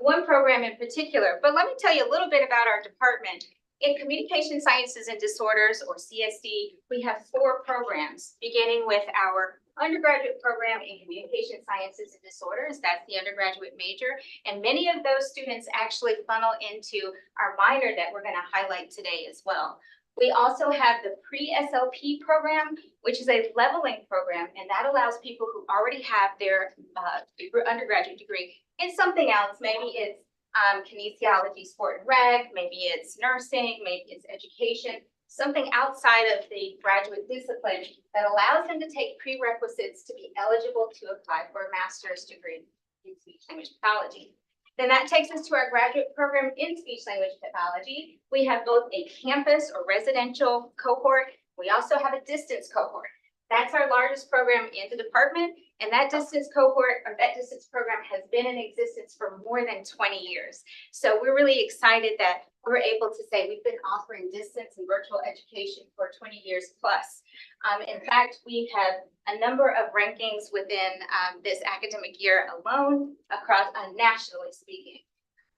One program in particular, but let me tell you a little bit about our department. In Communication Sciences and Disorders, or CSD, we have 4 programs, beginning with our undergraduate program in Communication Sciences and Disorders. That's the undergraduate major. And many of those students actually funnel into our minor that we're going to highlight today as well. We also have the pre-SLP program, which is a leveling program, and that allows people who already have their undergraduate degree in something else. Maybe it's kinesiology, sport and rec, maybe it's nursing, maybe it's education, something outside of the graduate discipline that allows them to take prerequisites to be eligible to apply for a master's degree in speech language pathology. Then that takes us to our graduate program in speech language pathology. We have both a campus or residential cohort. We also have a distance cohort. That's our largest program in the department, and that distance cohort, or that distance program, has been in existence for more than 20 years. So we're really excited that we're able to say we've been offering distance and virtual education for 20 years plus. In fact, we have a number of rankings within this academic year alone, across nationally speaking.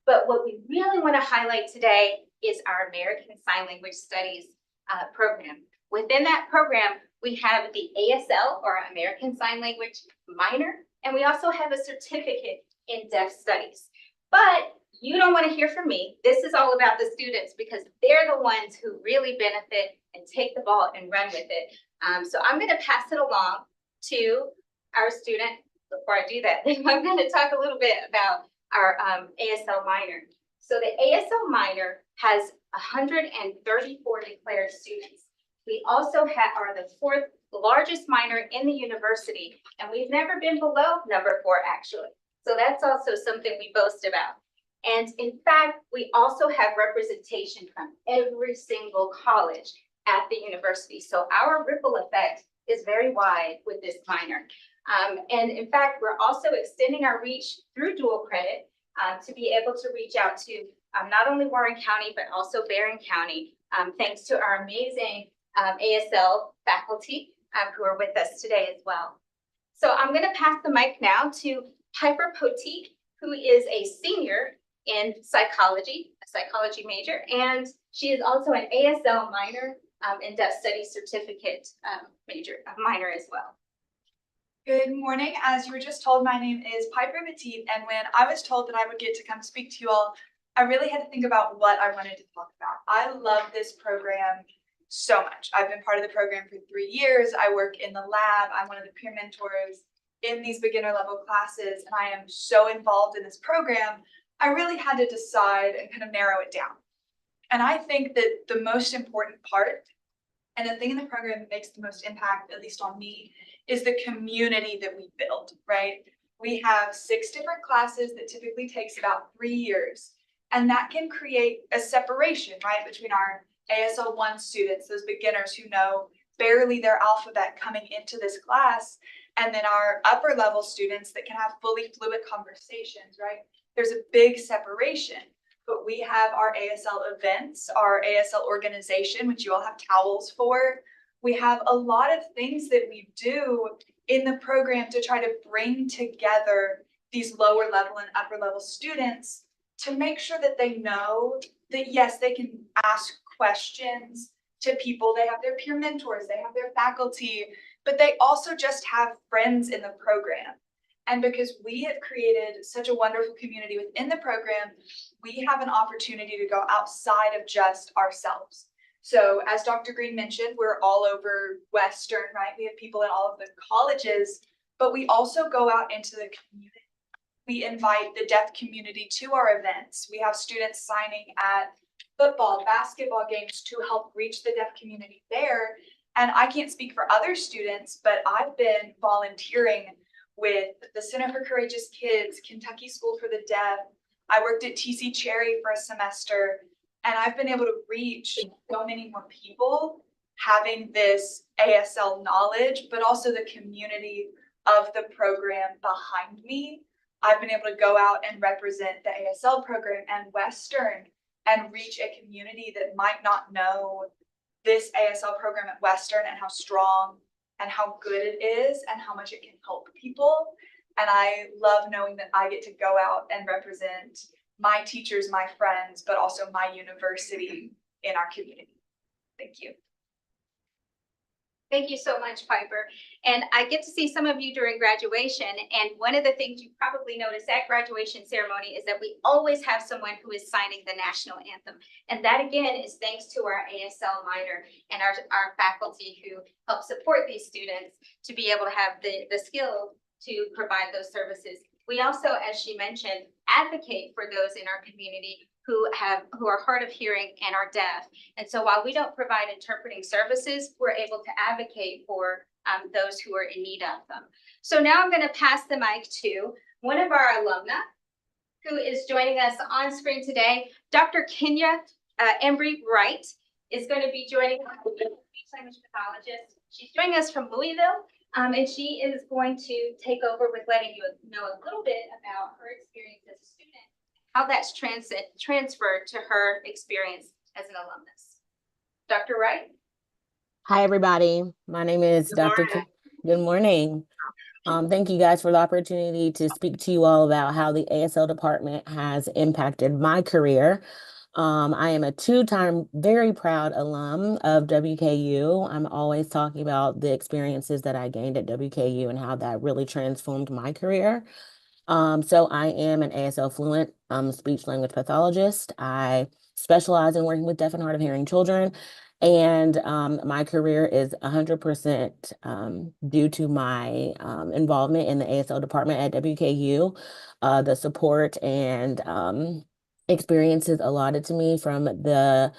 But what we really want to highlight today is our American Sign Language Studies program. Within that program, we have the ASL, or American Sign Language minor, and we also have a certificate in deaf studies. But you don't want to hear from me. This is all about the students, because they're the ones who really benefit and take the ball and run with it. So I'm going to pass it along to our student. Before I do that, I'm going to talk a little bit about our ASL minor. So the ASL minor has 134 declared students. We also are the 4th largest minor in the university, and we've never been below number 4, actually. So that's also something we boast about. And in fact, we also have representation from every single college at the university. So our ripple effect is very wide with this minor. And in fact, we're also extending our reach through dual credit to be able to reach out to not only Warren County, but also Barron County, thanks to our amazing ASL faculty who are with us today as well. So I'm going to pass the mic now to Piper Poteet, who is a senior in psychology, a psychology major, and she is also an ASL minor in deaf studies certificate minor as well. Good morning. As you were just told, my name is Piper Poteet, and when I was told that I would get to come speak to you all, I really had to think about what I wanted to talk about. I love this program so much. I've been part of the program for 3 years. I work in the lab. I'm one of the peer mentors in these beginner level classes, and I am so involved in this program. I really had to decide and kind of narrow it down. And I think that the most important part, and the thing in the program that makes the most impact, at least on me, is the community that we build, right? We have 6 different classes that typically takes about 3 years. And that can create a separation, right, between our ASL 1 students, those beginners who know barely their alphabet coming into this class, and then our upper level students that can have fully fluid conversations, right? There's a big separation, but we have our ASL events, our ASL organization, which you all have towels for. We have a lot of things that we do in the program to try to bring together these lower level and upper level students to make sure that they know that yes, they can ask questions to people. They have their peer mentors, they have their faculty, but they also just have friends in the program. And because we have created such a wonderful community within the program, we have an opportunity to go outside of just ourselves. So as Dr. Green mentioned, we're all over Western, right? We have people in all of the colleges, but we also go out into the community. We invite the deaf community to our events. We have students signing at football, basketball games to help reach the deaf community there. And I can't speak for other students, but I've been volunteering with the Center for Courageous Kids, Kentucky School for the Deaf. I worked at TC Cherry for a semester, and I've been able to reach so many more people having this ASL knowledge, but also the community of the program behind me. I've been able to go out and represent the ASL program and Western and reach a community that might not know this ASL program at Western and how strong and how good it is and how much it can help people. And I love knowing that I get to go out and represent my teachers, my friends, but also my university in our community. Thank you. Thank you so much, Piper. And I get to see some of you during graduation. And one of the things you probably noticed at graduation ceremony is that we always have someone who is signing the national anthem. And that again is thanks to our ASL minor and our faculty who help support these students to be able to have the skill to provide those services. We also, as she mentioned, advocate for those in our community who are hard of hearing and are deaf. And so while we don't provide interpreting services, we're able to advocate for those who are in need of them. So now I'm going to pass the mic to one of our alumna who is joining us on screen today. Dr. Kenya Embry Wright is going to be joining us, speech language pathologist. She's joining us from Louisville, and she is going to take over with letting you know a little bit about her experience as a student, how that's transferred to her experience as an alumnus. Dr. Wright? Hi, everybody. My name is Dr. Kim. Good morning. Thank you guys for the opportunity to speak to you all about how the ASL department has impacted my career. I am a two-time very proud alum of WKU. I'm always talking about the experiences that I gained at WKU and how that really transformed my career. So I am an ASL fluent speech language pathologist. I specialize in working with deaf and hard of hearing children. And my career is 100% due to my involvement in the ASL department at WKU, the support and experiences allotted to me from the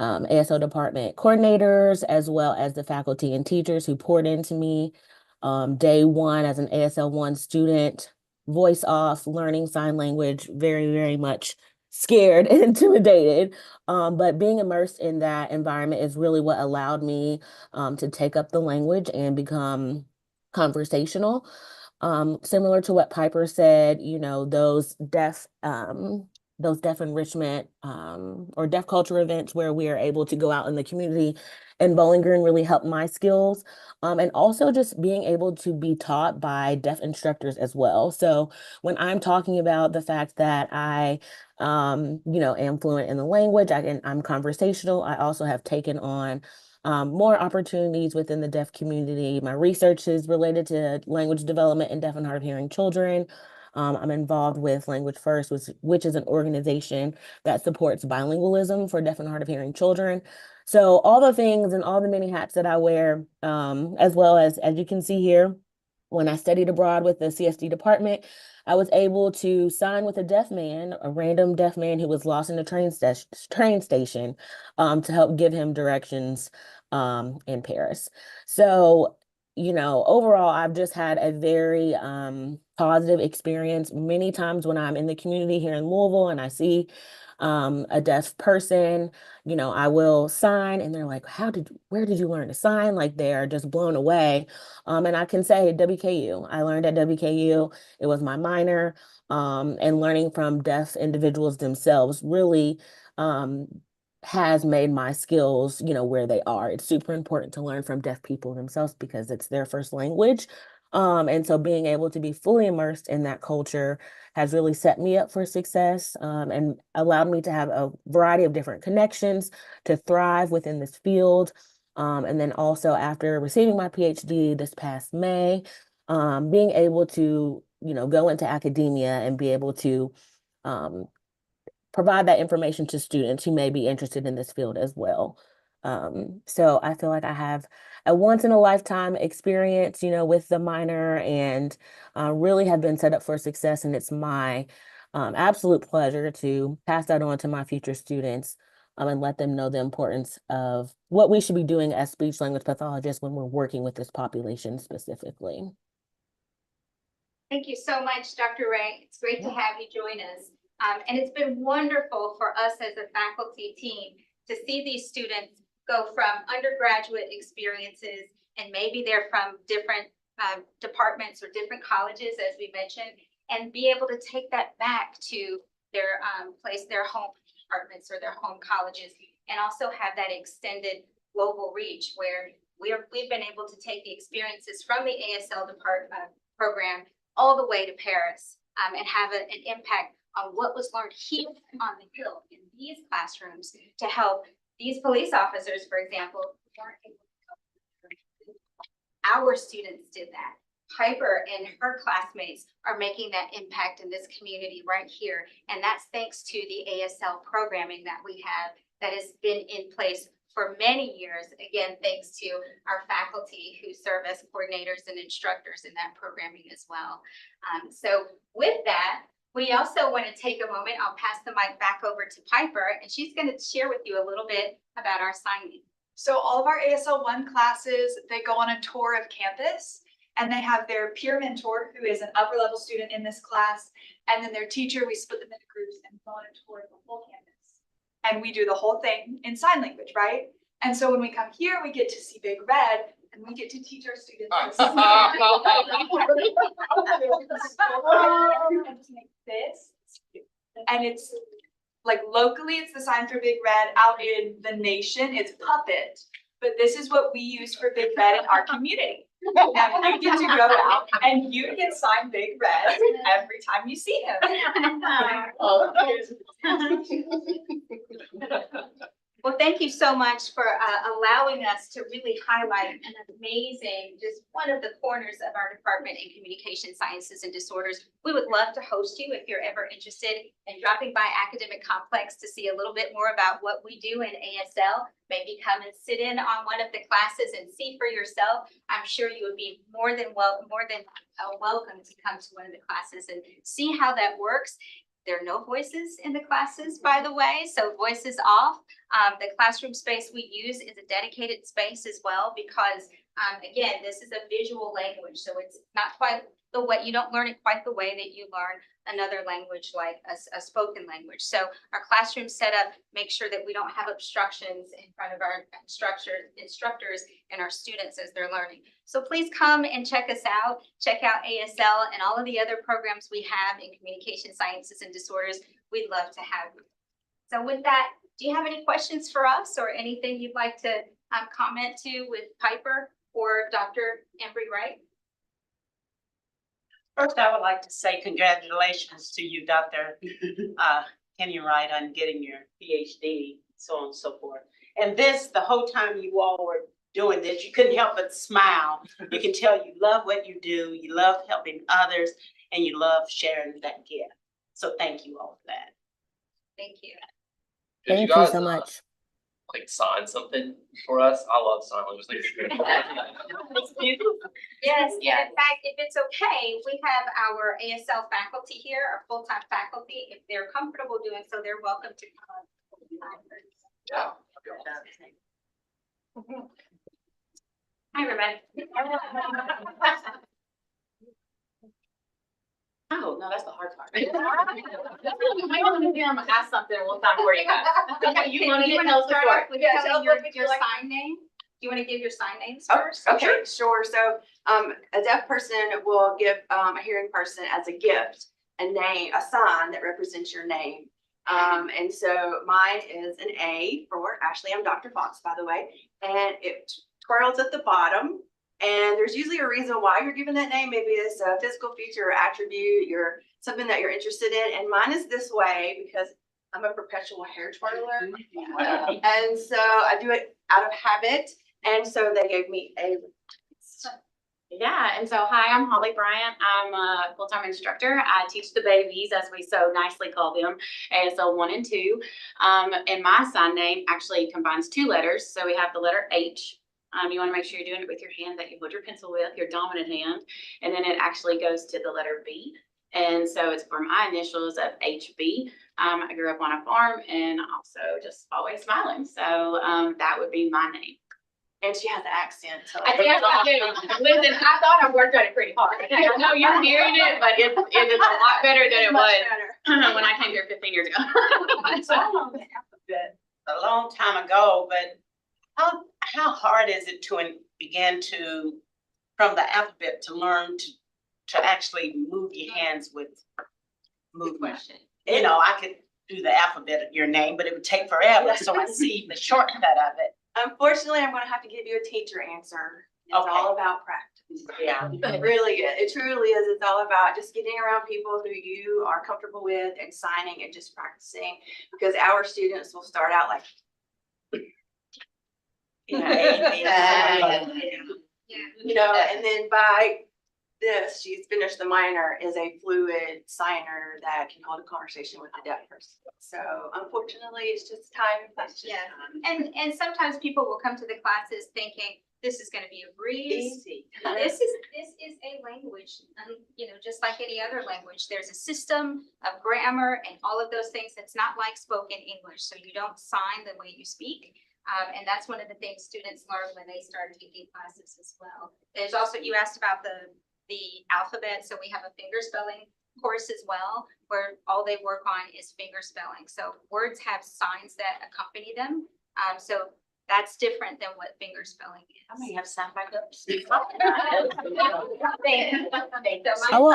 ASL department coordinators, as well as the faculty and teachers who poured into me. Day one as an ASL 1 student, voice off, learning sign language, very, very much scared and intimidated. But being immersed in that environment is really what allowed me to take up the language and become conversational. Similar to what Piper said, you know, those deaf enrichment or deaf culture events where we are able to go out in the community and Bowling Green really helped my skills. And also just being able to be taught by deaf instructors as well. So when I'm talking about the fact that I, you know, am fluent in the language, I'm conversational, I also have taken on more opportunities within the deaf community. My research is related to language development in deaf and hard of hearing children. I'm involved with Language First, which is an organization that supports bilingualism for deaf and hard of hearing children. So all the things and all the many hats that I wear, as well as you can see here, when I studied abroad with the CSD department, I was able to sign with a deaf man, a random deaf man who was lost in the train station, to help give him directions in Paris. So, you know, overall, I've just had a very positive experience. Many times when I'm in the community here in Louisville and I see a deaf person, you know, I will sign and they're like, where did you learn to sign? Like they're just blown away. And I can say WKU, I learned at WKU, it was my minor, and learning from deaf individuals themselves really has made my skills, you know, where they are. It's super important to learn from deaf people themselves because it's their first language. And so being able to be fully immersed in that culture has really set me up for success, and allowed me to have a variety of different connections to thrive within this field. And then also after receiving my PhD this past May, being able to, go into academia and be able to um, provide that information to students who may be interested in this field as well. So I feel like I have a once in a lifetime experience, with the minor, and really have been set up for success. And it's my absolute pleasure to pass that on to my future students, and let them know the importance of what we should be doing as speech language pathologists when we're working with this population specifically. Thank you so much, Dr. Ray. It's great to have you join us. And it's been wonderful for us as a faculty team to see these students go from undergraduate experiences, and maybe they're from different departments or different colleges, as we mentioned, and be able to take that back to their their home departments or their home colleges, and also have that extended global reach where we've been able to take the experiences from the ASL program all the way to Paris, and have an impact on what was learned here on the Hill in these classrooms to help these police officers, for example, our students did that. Piper and her classmates are making that impact in this community right here. And that's thanks to the ASL programming that we have that has been in place for many years. Again, thanks to our faculty who serve as coordinators and instructors in that programming as well. So with that, we also want to take a moment. I'll pass the mic back over to Piper, and she's going to share with you a little bit about our signing. So all of our ASL 1 classes, they go on a tour of campus, and they have their peer mentor, who is an upper level student in this class, and then their teacher. We split them into groups and go on a tour of the whole campus. And we do the whole thing in sign language, right? And so when we come here, we get to see Big Red, and we get to teach our students this. And it's like locally, it's the sign for Big Red. Out in the nation, it's puppet. But this is what we use for Big Red in our community. Now you get to go out and you can sign Big Red every time you see him. Well, thank you so much for allowing us to really highlight an amazing, just one of the corners of our department in communication sciences and disorders. We would love to host you if you're ever interested in dropping by Academic Complex to see a little bit more about what we do in ASL. Maybe come and sit in on one of the classes and see for yourself. I'm sure you would be more than welcome to come to one of the classes and see how that works. There are no voices in the classes, by the way, so voices off. The classroom space we use is a dedicated space as well because, again, this is a visual language, so it's not quite the way, you don't learn it quite the way that you learn another language like a spoken language. So our classroom setup makes sure that we don't have obstructions in front of our instructors and our students as they're learning. So please come and check us out. Check out ASL and all of the other programs we have in communication sciences and disorders. We'd love to have you. So with that, do you have any questions for us or anything you'd like to comment to with Piper or Dr. Embry-Wright? First, I would like to say congratulations to you, Dr. Kenny Wright, on getting your PhD, so on and so forth. And this, the whole time you all were doing this, you couldn't help but smile. You can tell you love what you do, you love helping others, and you love sharing that gift. So thank you all for that. Thank you. Thank you so much. Like sign something for us. I love sign language. Yes, yeah. In fact, if it's okay, we have our ASL faculty here, our full-time faculty. If they're comfortable doing so, they're welcome to come. Yeah. Hi, Rebecca. Oh, no, that's the hard part. I want to hear him ask something, we'll talk for you guys. Okay, you want to tell us the story? With telling your sign name? Do you want to give your sign names first? Okay, sure. So a deaf person will give a hearing person as a gift a name, a sign that represents your name. And so mine is an A for Ashley. I'm Dr. Fox, by the way. And it twirls at the bottom And there's usually a reason why you're given that name. Maybe it's a physical feature or attribute, something that you're interested in. And mine is this way because I'm a perpetual hair twirler. And so I do it out of habit. And so they gave me a. Yeah, and so hi, I'm Holly Bryant. I'm a full-time instructor. I teach the babies, as we so nicely call them, ASL 1 and 2. And my sign name actually combines 2 letters. So we have the letter H. You want to make sure you're doing it with your hand that you hold your pencil with, your dominant hand. And then it actually goes to the letter B. And so it's for my initials of HB. I grew up on a farm and also just always smiling. So that would be my name. And she has an accent. So I think I do. Listen, I thought I worked on it pretty hard. I know you're hearing it, but it is a lot better than it was when I came here 15 years ago. So I know the alphabet a long time ago, but how hard is it to begin to, from the alphabet, to learn to actually move your hands with movement? You know, I could do the alphabet of your name, but it would take forever. So I see the shortcut of it. Unfortunately, I'm going to have to give you a teacher answer. It's all about practice. Yeah. It really is. It truly is. It's all about just getting around people who you are comfortable with and signing and just practicing, because our students will start out like. You know, and then by this, she's finished the minor, is a fluid signer that can hold a conversation with the deaf person. So unfortunately, it's just time. Yeah, and sometimes people will come to the classes thinking this is going to be a breeze. Easy. This is a language, you know, just like any other language. There's a system of grammar and all of those things. That's not like spoken English. So you don't sign the way you speak. And that's one of the things students learn when they start taking classes as well. There's also, you asked about the alphabet. So we have a finger spelling course as well, where all they work on is finger spelling. So words have signs that accompany them. So that's different than what finger spelling is. I may have sign back up. So my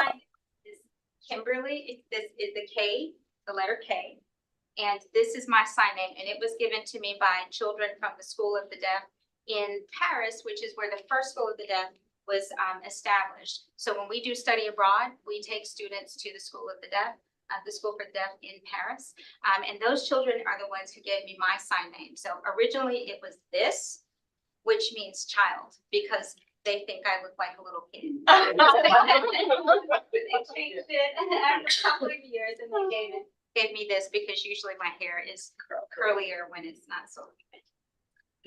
sign is Kimberly. This is the K, the letter K. And this is my sign name, and it was given to me by children from the School of the Deaf in Paris, which is where the first School of the Deaf was established. So when we do study abroad, we take students to the School of the Deaf, the School for the Deaf in Paris. And those children are the ones who gave me my sign name. So originally it was this, which means child, because they think I look like a little kid. They changed it after a couple of years, and they gave me this because usually my hair is curlier when it's not so.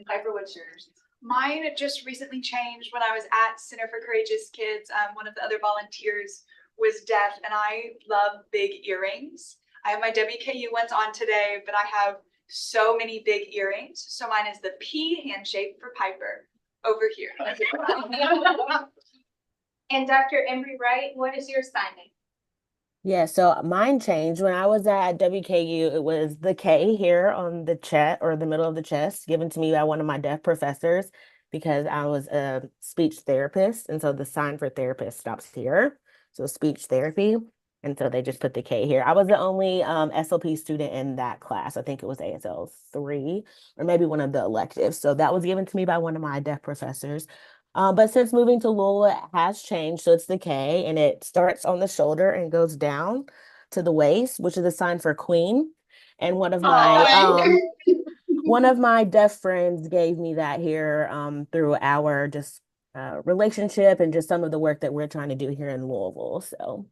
Piper, what's yours? Mine just recently changed when I was at Center for Courageous Kids. One of the other volunteers was deaf, and I love big earrings. I have my WKU ones on today, but I have so many big earrings. So mine is the P hand shape for Piper over here. And Dr. Embry Wright, what is your sign name? Yeah, so mine changed. When I was at WKU, it was the K here on the chest or the middle of the chest, given to me by one of my deaf professors because I was a speech therapist. And so the sign for therapist stops here. So speech therapy. And so they just put the K here. I was the only SLP student in that class. I think it was ASL 3 or maybe one of the electives. So that was given to me by one of my deaf professors. But since moving to Louisville, it has changed. So it's the K, and it starts on the shoulder and goes down to the waist, which is a sign for queen. And one of my deaf friends gave me that here through our just relationship and just some of the work that we're trying to do here in Louisville. So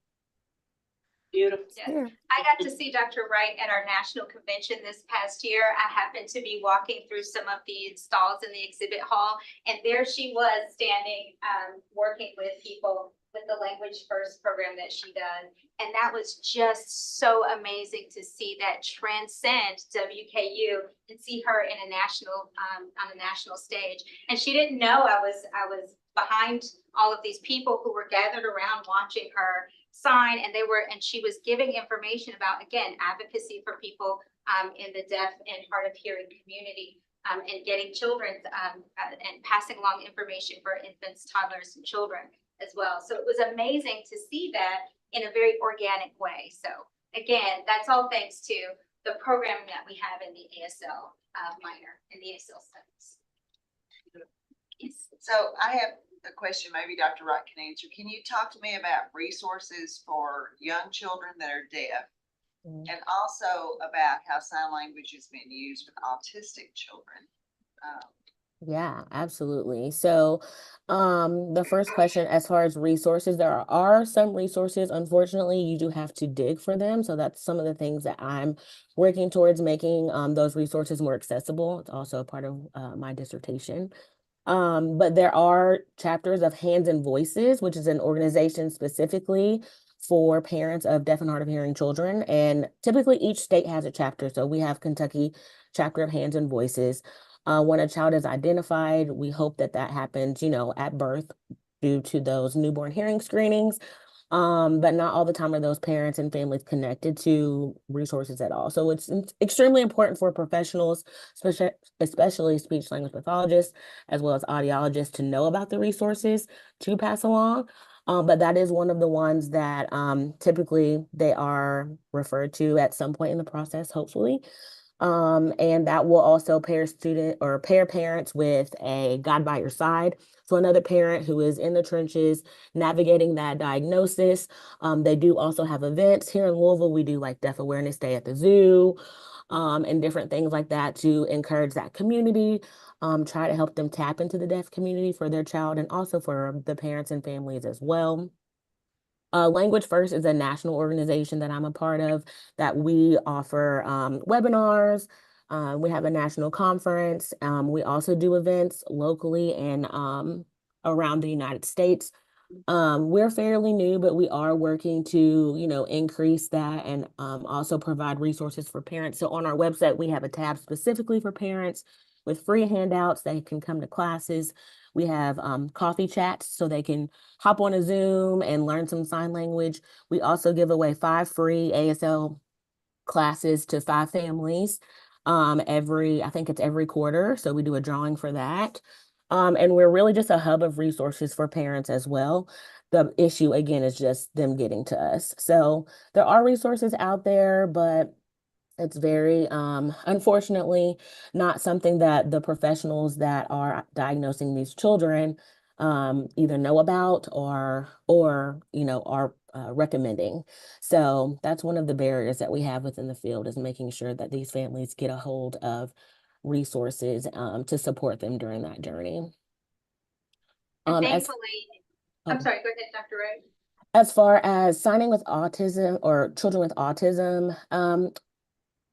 beautiful. Yes. I got to see Dr. Wright at our national convention this past year. I happened to be walking through some of the stalls in the exhibit hall, and there she was standing, working with people with the Language First program that she does. And that was just so amazing to see that transcend WKU and see her in a national, on a national stage. And she didn't know I was behind all of these people who were gathered around watching her sign, and she was giving information about, again, advocacy for people in the deaf and hard of hearing community, and getting children and passing along information for infants, toddlers, and children as well. So it was amazing to see that in a very organic way. So again, that's all thanks to the programming that we have in the ASL minor and the ASL studies. So I have a question maybe Dr. Wright can answer. Can you talk to me about resources for young children that are deaf? And also about how sign language is being used with autistic children? Yeah, absolutely. So, the first question, as far as resources, there are some resources. Unfortunately, you do have to dig for them. So that's some of the things that I'm working towards making those resources more accessible. It's also a part of my dissertation. But there are chapters of Hands and Voices, which is an organization specifically for parents of deaf and hard of hearing children. And typically each state has a chapter. So we have Kentucky chapter of Hands and Voices. When a child is identified, we hope that that happens, at birth due to those newborn hearing screenings. But not all the time are those parents and families connected to resources at all. So it's extremely important for professionals, especially speech language pathologists, as well as audiologists, to know about the resources to pass along. But that is one of the ones that typically they are referred to at some point in the process, hopefully. And that will also pair parents with a God by your side. So another parent who is in the trenches navigating that diagnosis. They do also have events here in Louisville. We do like Deaf Awareness Day at the zoo, and different things like that to encourage that community, try to help them tap into the deaf community for their child and also for the parents and families as well. Language First is a national organization that I'm a part of that we offer webinars. We have a national conference. We also do events locally and around the United States. We're fairly new, but we are working to, increase that and also provide resources for parents. So on our website, we have a tab specifically for parents with free handouts. They can come to classes. We have coffee chats so they can hop on a Zoom and learn some sign language. We also give away 5 free ASL classes to 5 families I think it's every quarter. So we do a drawing for that. And we're really just a hub of resources for parents as well. The issue, again, is just them getting to us. So there are resources out there, but it's very, unfortunately, not something that the professionals that are diagnosing these children either know about or are recommending. So that's one of the barriers that we have within the field, is making sure that these families get a hold of resources to support them during that journey. And As thankfully, I'm sorry, go ahead, Dr. Ray. as far as signing with autism or children with autism,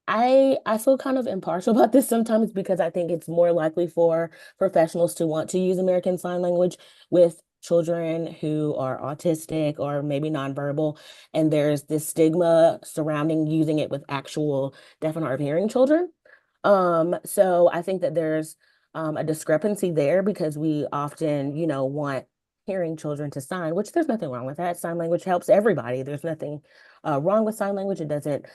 I feel kind of impartial about this sometimes because I think it's more likely for professionals to want to use American Sign Language with children who are autistic or maybe nonverbal. And there's this stigma surrounding using it with actual deaf and hard of hearing children. So I think that there's a discrepancy there because we often, want hearing children to sign, which there's nothing wrong with that. Sign language helps everybody. There's nothing wrong with sign language. It doesn't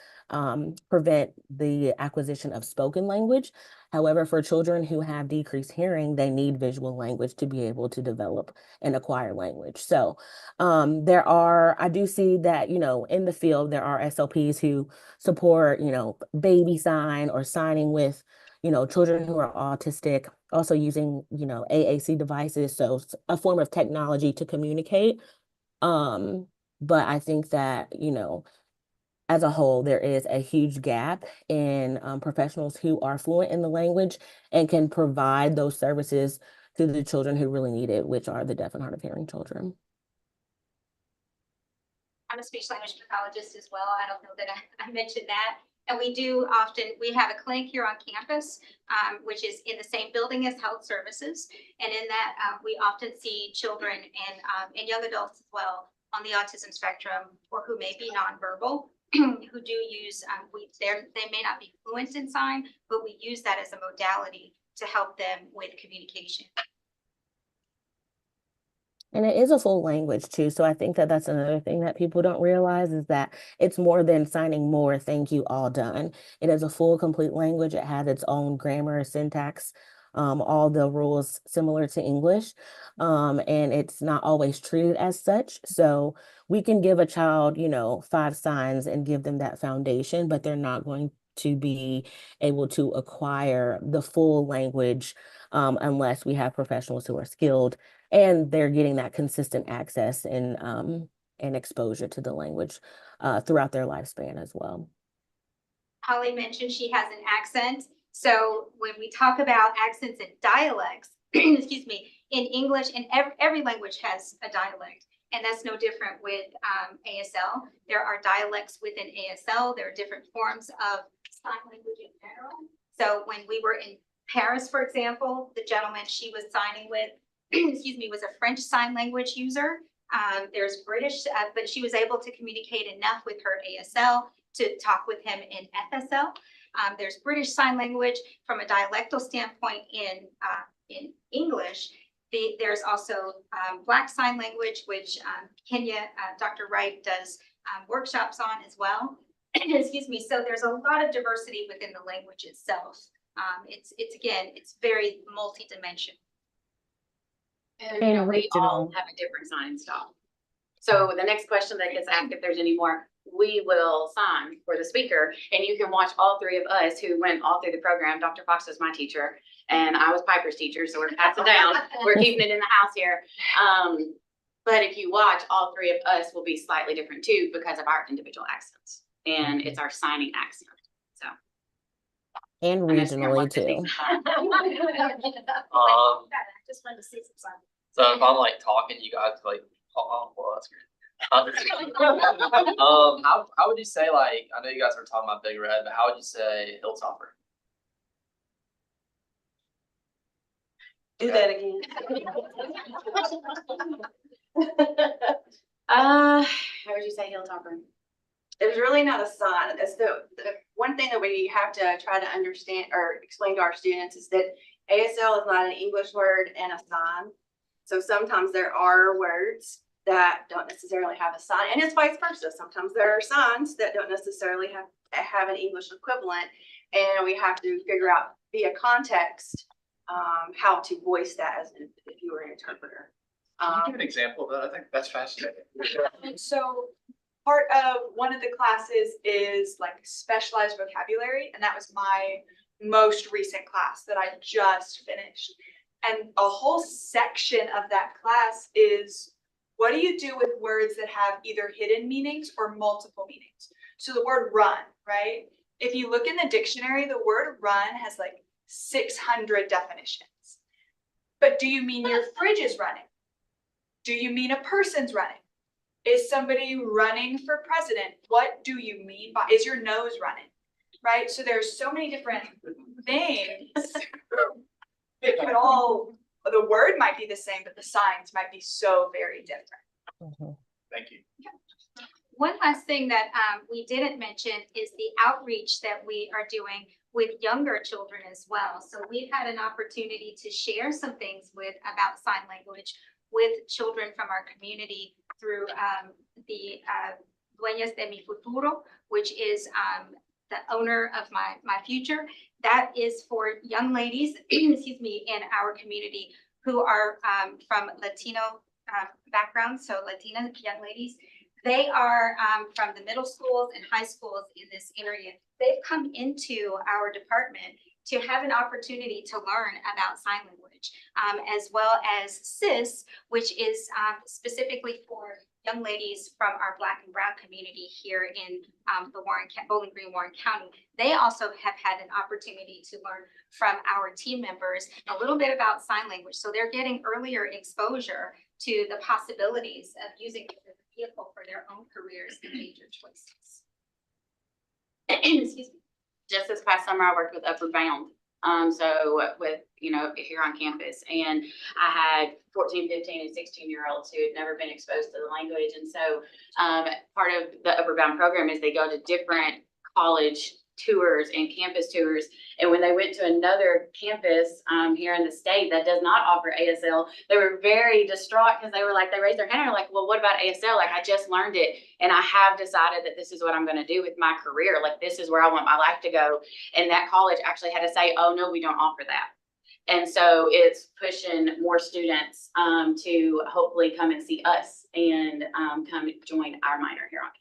prevent the acquisition of spoken language. However, for children who have decreased hearing, they need visual language to be able to develop and acquire language. So I do see that, in the field, there are SLPs who support, baby sign or signing with, children who are autistic, also using, AAC devices. So a form of technology to communicate. But I think that, as a whole, there is a huge gap in professionals who are fluent in the language and can provide those services to the children who really need it, which are the deaf and hard of hearing children. I'm a speech language pathologist as well. I don't know that I mentioned that. And we have a clinic here on campus, which is in the same building as health services. And in that, we often see children and young adults as well on the autism spectrum or who may be nonverbal, who do use, they may not be fluent in sign, but we use that as a modality to help them with communication. And it is a full language too. So I think that that's another thing that people don't realize is that it's more than signing more, thank you, all done. It is a full, complete language. It has its own grammar, syntax, all the rules similar to English. And it's not always treated as such. So we can give a child, 5 signs and give them that foundation, but they're not going to be able to acquire the full language unless we have professionals who are skilled and they're getting that consistent access and exposure to the language throughout their lifespan as well. Holly mentioned she has an accent. So when we talk about accents and dialects, excuse me, in English, and every language has a dialect. And that's no different with ASL. There are dialects within ASL. There are different forms of sign language in general. So when we were in Paris, for example, the gentleman she was signing with, excuse me, was a French sign language user. There's British, but she was able to communicate enough with her ASL to talk with him in FSL. There's British Sign Language from a dialectal standpoint in English. There's also Black Sign Language, which Kenya, Dr. Wright does workshops on as well. Excuse me. So there's a lot of diversity within the language itself. It's very multi-dimensional. And you know, we all have a different sign style. So the next question that gets asked, if there's any more, we will sign for the speaker, and you can watch all three of us who went all through the program. Dr. Fox was my teacher, and I was Piper's teacher, so we're passing down. We're keeping it in the house here. But if you watch, all three of us will be slightly different too because of our individual accents, and it's our signing accent. So. And regionally too. Just wanted to see some signs. So if I'm like talking, you guys like, oh, well, that's great. How would you say, like, I know you guys were talking about Big Red, but how would you say Hilltopper? Do that again. How would you say Hilltopper? There's really not a sign. That's the one thing that we have to try to understand or explain to our students is that ASL is not an English word and a sign. So sometimes there are words that don't necessarily have a sign, and it's vice versa. Sometimes there are signs that don't necessarily have an English equivalent, and we have to figure out via context how to voice that as if you were an interpreter. Can you give an example of that? I think that's fascinating. So part of one of the classes is like specialized vocabulary, and that was my most recent class that I just finished. And a whole section of that class is, what do you do with words that have either hidden meanings or multiple meanings? So the word run, right? If you look in the dictionary, the word run has like 600 definitions. But do you mean your fridge is running? Do you mean a person's running? Is somebody running for president? What do you mean by, is your nose running? Right? So there's so many different things. It could all, the word might be the same, but the signs might be so very different. Thank you. One last thing that we didn't mention is the outreach that we are doing with younger children as well. So we've had an opportunity to share some things about sign language with children from our community through the Dueñas de Mi Futuro, which is the owner of my future. That is for young ladies, excuse me, in our community who are from Latino backgrounds, so Latina young ladies. They are from the middle schools and high schools in this area. They've come into our department to have an opportunity to learn about sign language, as well as CIS, which is specifically for young ladies from our Black and Brown community here in the Bowling Green, Warren County. They also have had an opportunity to learn from our team members a little bit about sign language. So they're getting earlier exposure to the possibilities of using it as a vehicle for their own careers and major choices. Excuse me. Just this past summer, I worked with Upward Bound. So with, here on campus, and I had 14, 15, and 16-year-olds who had never been exposed to the language. And so part of the Upward Bound program is they go to different college tours and campus tours. And when they went to another campus here in the state that does not offer ASL, they were very distraught because they were like, they raised their hand and were like, well, what about ASL? Like, I just learned it and I have decided that this is what I'm going to do with my career. Like, this is where I want my life to go. And that college actually had to say, oh no, we don't offer that. And so it's pushing more students to hopefully come and see us and come join our minor here on campus.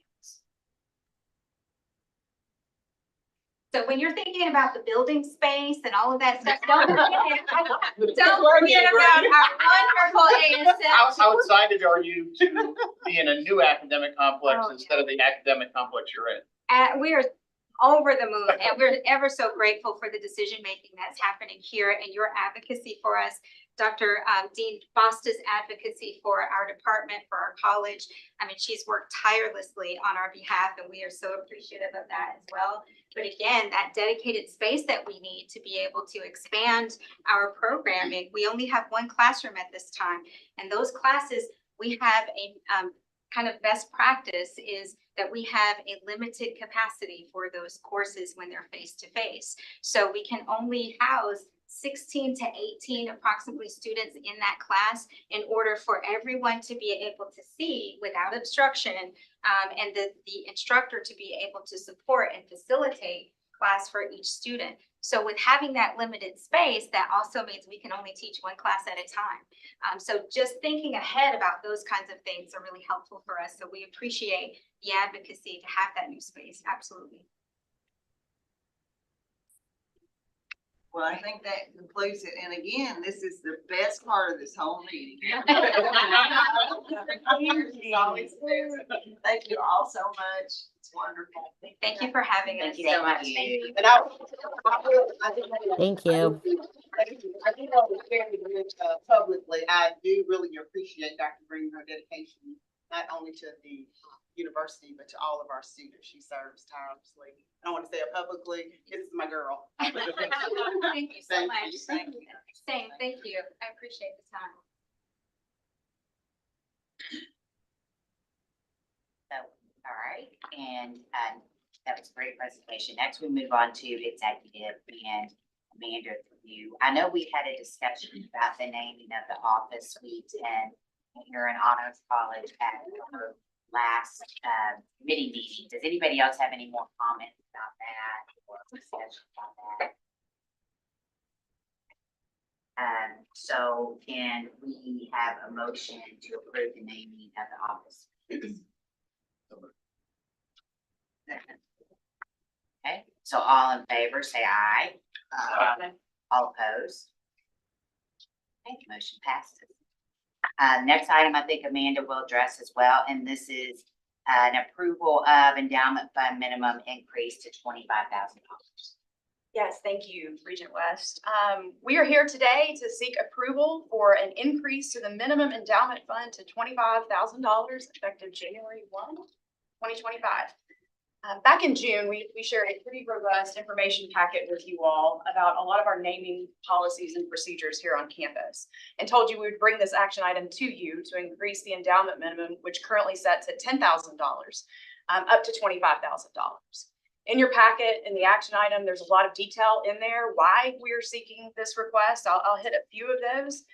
So when you're thinking about the building space and all of that stuff, don't forget about our wonderful ASL. How excited are you to be in a new academic complex instead of the academic complex you're in? We are over the moon, and we're ever so grateful for the decision-making that's happening here and your advocacy for us. Dr. Dean Foster's advocacy for our department, for our college. I mean, she's worked tirelessly on our behalf, and we are so appreciative of that as well. But again, that dedicated space that we need to be able to expand our programming. We only have one classroom at this time, and those classes, we have a kind of best practice is that we have a limited capacity for those courses when they're face-to-face. So we can only house 16 to 18 approximately students in that class in order for everyone to be able to see without obstruction, and the instructor to be able to support and facilitate class for each student. So with having that limited space, that also means we can only teach one class at a time. So just thinking ahead about those kinds of things are really helpful for us. So we appreciate the advocacy to have that new space. Absolutely. Well, I think that concludes it. And again, this is the best part of this whole meeting. Thank you all so much. It's wonderful. Thank you for having us so much. Thank you. And Thank you. I think I was very good publicly. I do really appreciate Dr. Green, her dedication, not only to the university, but to all of our students. She serves tirelessly. I don't want to say it publicly. This is my girl. Thank you so much. Thank you. Same. Thank you. I appreciate the time. So, all right, and that was a great presentation. Next, we move on to executive, and Amanda, for you. I know we had a discussion about the naming of the office suites and here in Honors College at our last committee meeting. Does anybody else have any more comments about that or discussion about that? So can we have a motion to approve the naming of the office? Okay, so all in favor, say aye. Aye. All opposed? Okay, motion passes. Next item, I think Amanda will address as well, and this is an approval of endowment fund minimum increase to $25,000. Yes, thank you, Regent West. We are here today to seek approval for an increase to the minimum endowment fund to $25,000 effective January 1, 2025. Back in June, we shared a pretty robust information packet with you all about a lot of our naming policies and procedures here on campus, and told you we would bring this action item to you to increase the endowment minimum, which currently sets at $10,000, up to $25,000. In your packet, in the action item, there's a lot of detail in there why we're seeking this request. I'll hit a few of those.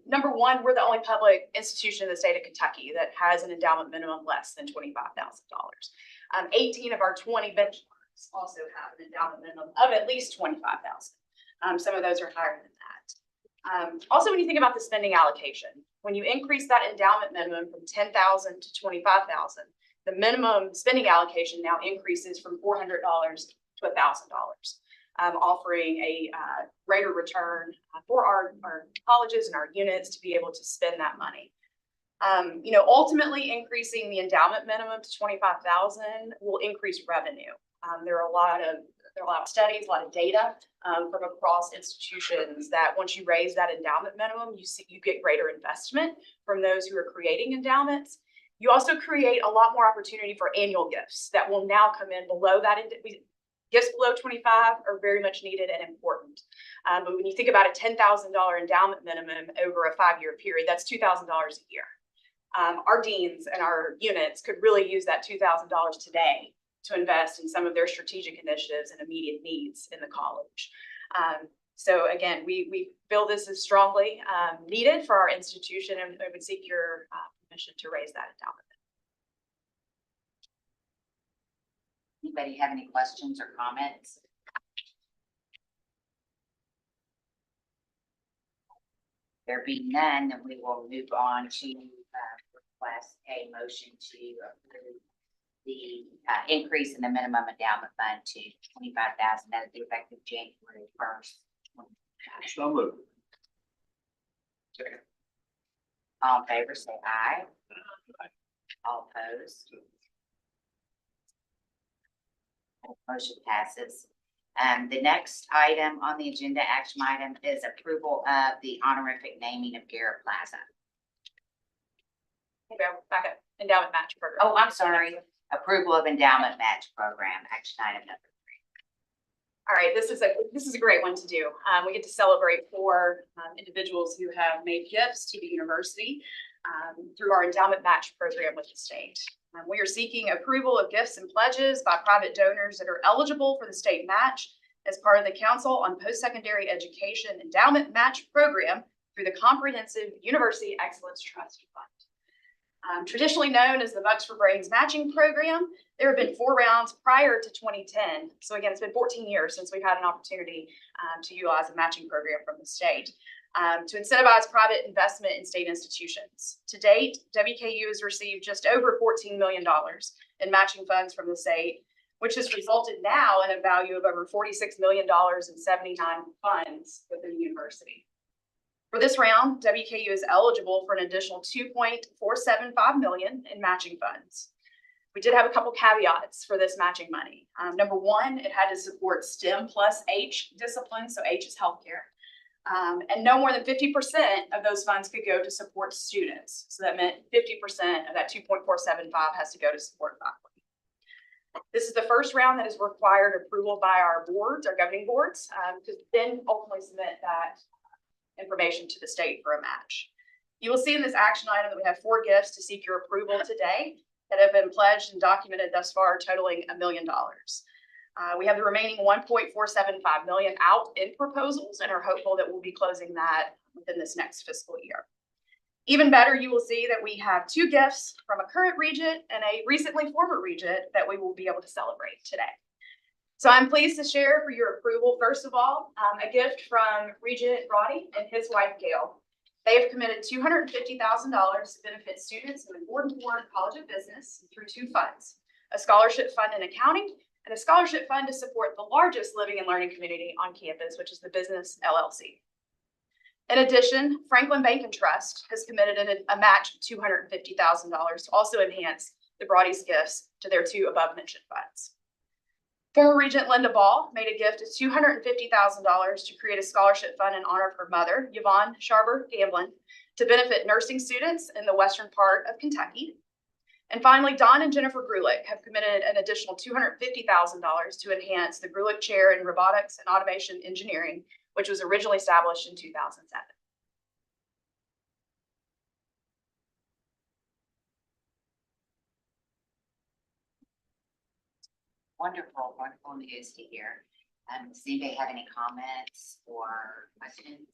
Number one, we're the only public institution in the state of Kentucky that has an endowment minimum less than $25,000. 18 of our 20 benchmarks also have an endowment minimum of at least $25,000. Some of those are higher than that. Also, when you think about the spending allocation, when you increase that endowment minimum from $10,000 to $25,000, the minimum spending allocation now increases from $400 to $1,000, offering a greater return for our colleges and our units to be able to spend that money. Ultimately increasing the endowment minimum to $25,000 will increase revenue. There are a lot of studies, a lot of data from across institutions that once you raise that endowment minimum, you get greater investment from those who are creating endowments. You also create a lot more opportunity for annual gifts that will now come in below that. Gifts below 25 are very much needed and important. But when you think about a $10,000 endowment minimum over a 5-year period, that's $2,000 a year. Our deans and our units could really use that $2,000 today to invest in some of their strategic initiatives and immediate needs in the college. So again, we feel this is strongly needed for our institution, and I would seek your permission to raise that endowment. Anybody have any questions or comments? There being none, then we will move on to request a motion to approve the increase in the minimum endowment fund to 25,000, that is effective January 1st. So moved. All in favor, say aye. All opposed? Motion passes. The next item on the agenda, action item, is approval of the honorific naming of Garrett Plaza. Okay, back up, endowment match program. Oh, I'm sorry. Approval of endowment match program, action item number 3. All right, this is a great one to do. We get to celebrate 4 individuals who have made gifts to the university through our endowment match program with the state. We are seeking approval of gifts and pledges by private donors that are eligible for the state match as part of the Council on Post-Secondary Education Endowment Match Program through the Comprehensive University Excellence Trust Fund. Traditionally known as the Bucks for Brains matching program, there have been 4 rounds prior to 2010. So again, it's been 14 years since we've had an opportunity to utilize a matching program from the state to incentivize private investment in state institutions. To date, WKU has received just over $14 million in matching funds from the state, which has resulted now in a value of over $46 million in 79 funds within the university. For this round, WKU is eligible for an additional $2.475 million in matching funds. We did have a couple caveats for this matching money. Number 1, it had to support STEM plus H disciplines, so H is healthcare. And no more than 50% of those funds could go to support students. So that meant 50% of that 2.475 has to go to support faculty. This is the first round that has required approval by our boards, our governing boards, to then ultimately submit that information to the state for a match. You will see in this action item that we have 4 gifts to seek your approval today that have been pledged and documented thus far, totaling $1 million. We have the remaining $1.475 million out in proposals and are hopeful that we'll be closing that within this next fiscal year. Even better, you will see that we have 2 gifts from a current regent and a recently former regent that we will be able to celebrate today. So I'm pleased to share for your approval, first of all, a gift from Regent Roddy and his wife, Gail. They have committed $250,000 to benefit students in the Gordon Ford College of Business through 2 funds, a scholarship fund in accounting and a scholarship fund to support the largest living and learning community on campus, which is the Business LLC. In addition, Franklin Bank and Trust has committed a match of $250,000 to also enhance the Brody's gifts to their 2 above mentioned funds. Former Regent Linda Ball made a gift of $250,000 to create a scholarship fund in honor of her mother, Yvonne Sharber Gamblin, to benefit nursing students in the western part of Kentucky. And finally, Don and Jennifer Grulich have committed an additional $250,000 to enhance the Grulich Chair in Robotics and Automation Engineering, which was originally established in 2007. Wonderful, wonderful news to hear. Does anybody have any comments or questions?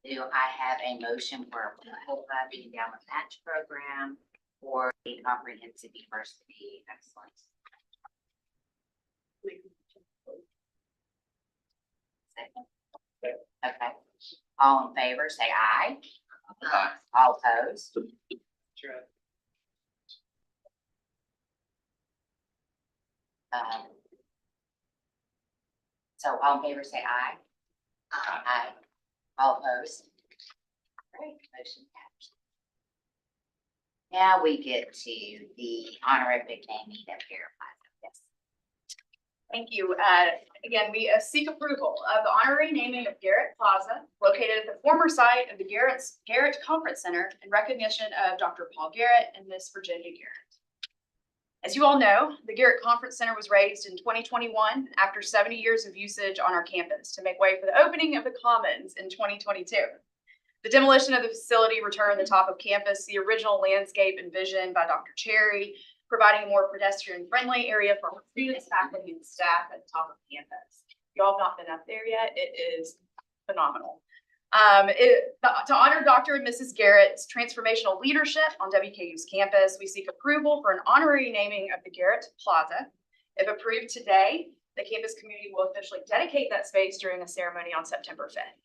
Do I have a motion for approval of the endowment match program for the comprehensive university excellence? Second. Okay. All in favor, say aye. Aye. All opposed? Sure. So all in favor, say aye. Aye. Aye. All opposed? Great, motion passed. Now we get to the honorific naming of Garrett Plaza. Yes. Thank you. Again, we seek approval of the honorary naming of Garrett Plaza, located at the former site of the Garrett Conference Center, in recognition of Dr. Paul Garrett and Miss Virginia Garrett. As you all know, the Garrett Conference Center was raised in 2021 after 70 years of usage on our campus to make way for the opening of the Commons in 2022. The demolition of the facility returned the top of campus, the original landscape envisioned by Dr. Cherry, providing a more pedestrian-friendly area for our students, faculty, and staff at the top of campus. If you all have not been up there yet, it is phenomenal. To honor Dr. and Mrs. Garrett's transformational leadership on WKU's campus, we seek approval for an honorary naming of the Garrett Plaza. If approved today, the campus community will officially dedicate that space during a ceremony on September 5th.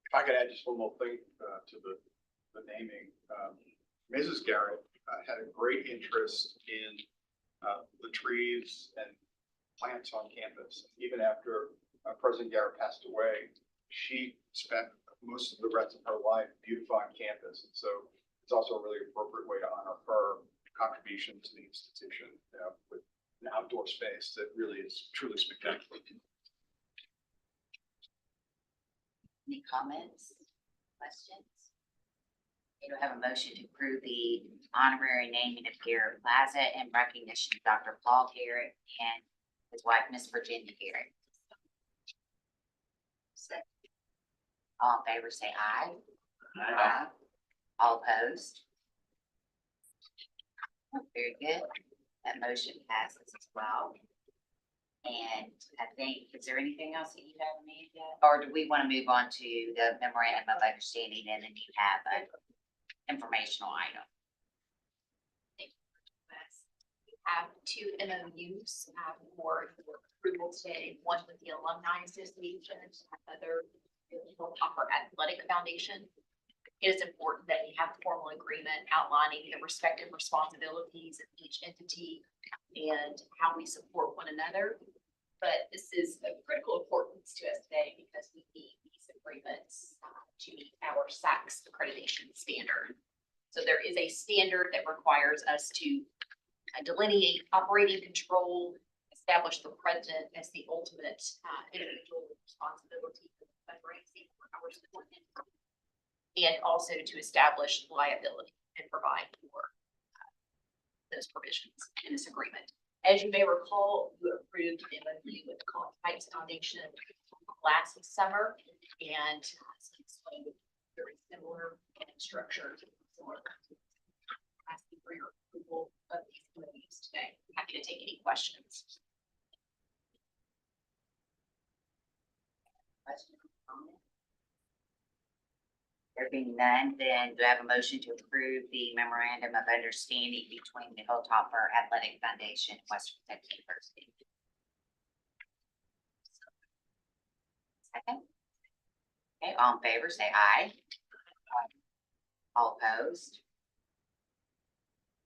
If I could add just one more thing to the naming. Mrs. Garrett had a great interest in the trees and plants on campus. Even after President Garrett passed away, she spent most of the rest of her life beautifying campus. And so it's also a really appropriate way to honor her contribution to the institution, with an outdoor space that really is truly spectacular. Any comments, questions? We do have a motion to approve the honorary naming of Garrett Plaza in recognition of Dr. Paul Garrett and his wife, Miss Virginia Garrett. All in favor, say aye. Aye. All opposed? Very good. That motion passes as well. And I think, is there anything else that you haven't made yet? Or do we want to move on to the memorandum of understanding and then you have an informational item? We have two MOUs for your approval today, one with the Alumni Association, another with the Hopper Athletic Foundation. It is important that we have a formal agreement outlining the respective responsibilities of each entity and how we support one another. But this is of critical importance to us today because we need these agreements to meet our SACS accreditation standard. So there is a standard that requires us to delineate operating control, establish the president as the ultimate individual responsibility for fundraising for our support entity, and also to establish liability and provide for those provisions in this agreement. As you may recall, you approved the MOU with the College Heights Foundation last summer, and it's very similar in structure. Asking for your approval of these MOUs today. I'm happy to take any questions. There being none, then do I have a motion to approve the memorandum of understanding between the Hilltopper Athletic Foundation and Western Kentucky University? Second. Okay, all in favor, say aye. All opposed?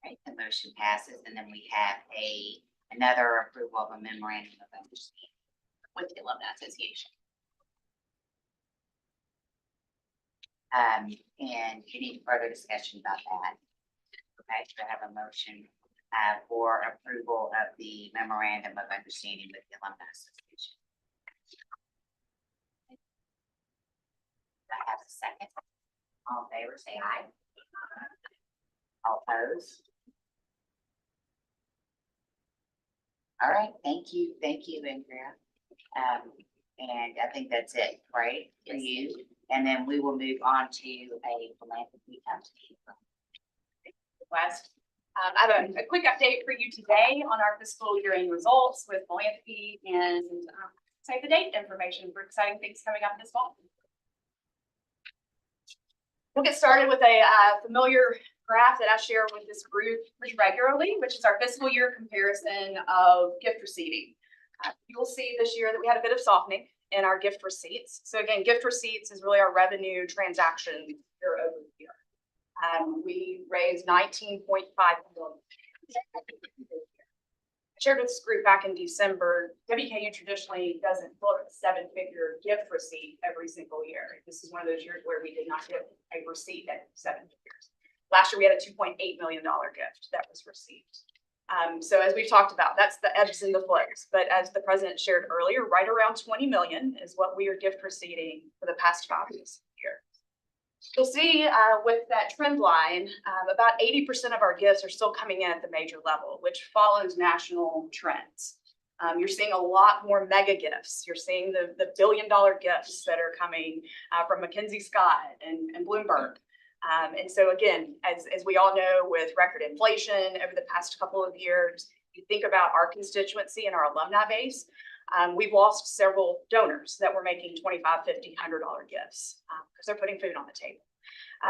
Right, the motion passes, and then we have another approval of a memorandum of understanding With the Alumni Association. And any further discussion about that? Okay, so I have a motion for approval of the memorandum of understanding with the Alumni Association. Do I have a second? All in favor, say aye. All opposed? All right, thank you, Andrea. And I think that's it, right, for you? And then we will move on to a philanthropy update. West. I have a quick update for you today on our fiscal year end results with philanthropy and save the date information for exciting things coming up this fall. We'll get started with a familiar graph that I share with this group pretty regularly, which is our fiscal year comparison of gift receiving. You'll see this year that we had a bit of softening in our gift receipts. So again, gift receipts is really our revenue transaction year over year. We raised $19.5 million. I shared with this group back in December, WKU traditionally doesn't book a 7-figure gift receipt every single year. This is one of those years where we did not get a receipt at 7 figures. Last year, we had a $2.8 million gift that was received. So as we've talked about, that's the ebbs and the flows. But as the president shared earlier, right around 20 million is what we are gift receiving for the past 5 years. You'll see with that trend line, about 80% of our gifts are still coming in at the major level, which follows national trends. You're seeing a lot more mega gifts. You're seeing the $1 billion gifts that are coming from Mackenzie Scott and Bloomberg. And so again, as we all know, with record inflation over the past couple of years, you think about our constituency and our alumni base, we've lost several donors that were making $25, $50, $100 gifts because they're putting food on the table.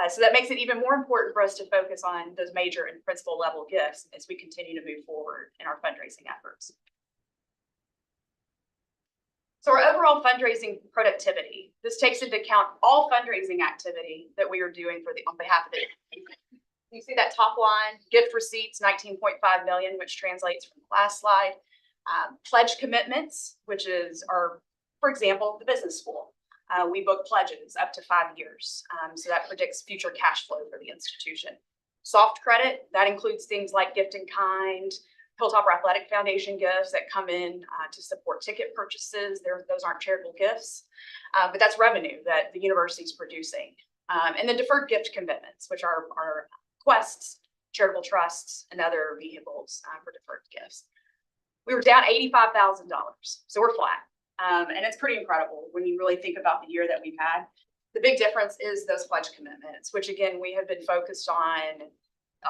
So that makes it even more important for us to focus on those major and principal level gifts as we continue to move forward in our fundraising efforts. So our overall fundraising productivity, this takes into account all fundraising activity that we are doing on behalf of the You see that top line, gift receipts, 19.5 million, which translates from the last slide. Pledge commitments, which is for example, the business school. We book pledges up to 5 years. So that predicts future cash flow for the institution. Soft credit, that includes things like gift in kind, Hilltopper Athletic Foundation gifts that come in to support ticket purchases. Those aren't charitable gifts, but that's revenue that the university is producing. And then deferred gift commitments, which are quests, charitable trusts, and other vehicles for deferred gifts. We were down $85,000, so we're flat. And it's pretty incredible when you really think about the year that we've had. The big difference is those pledge commitments, which again, we have been focused on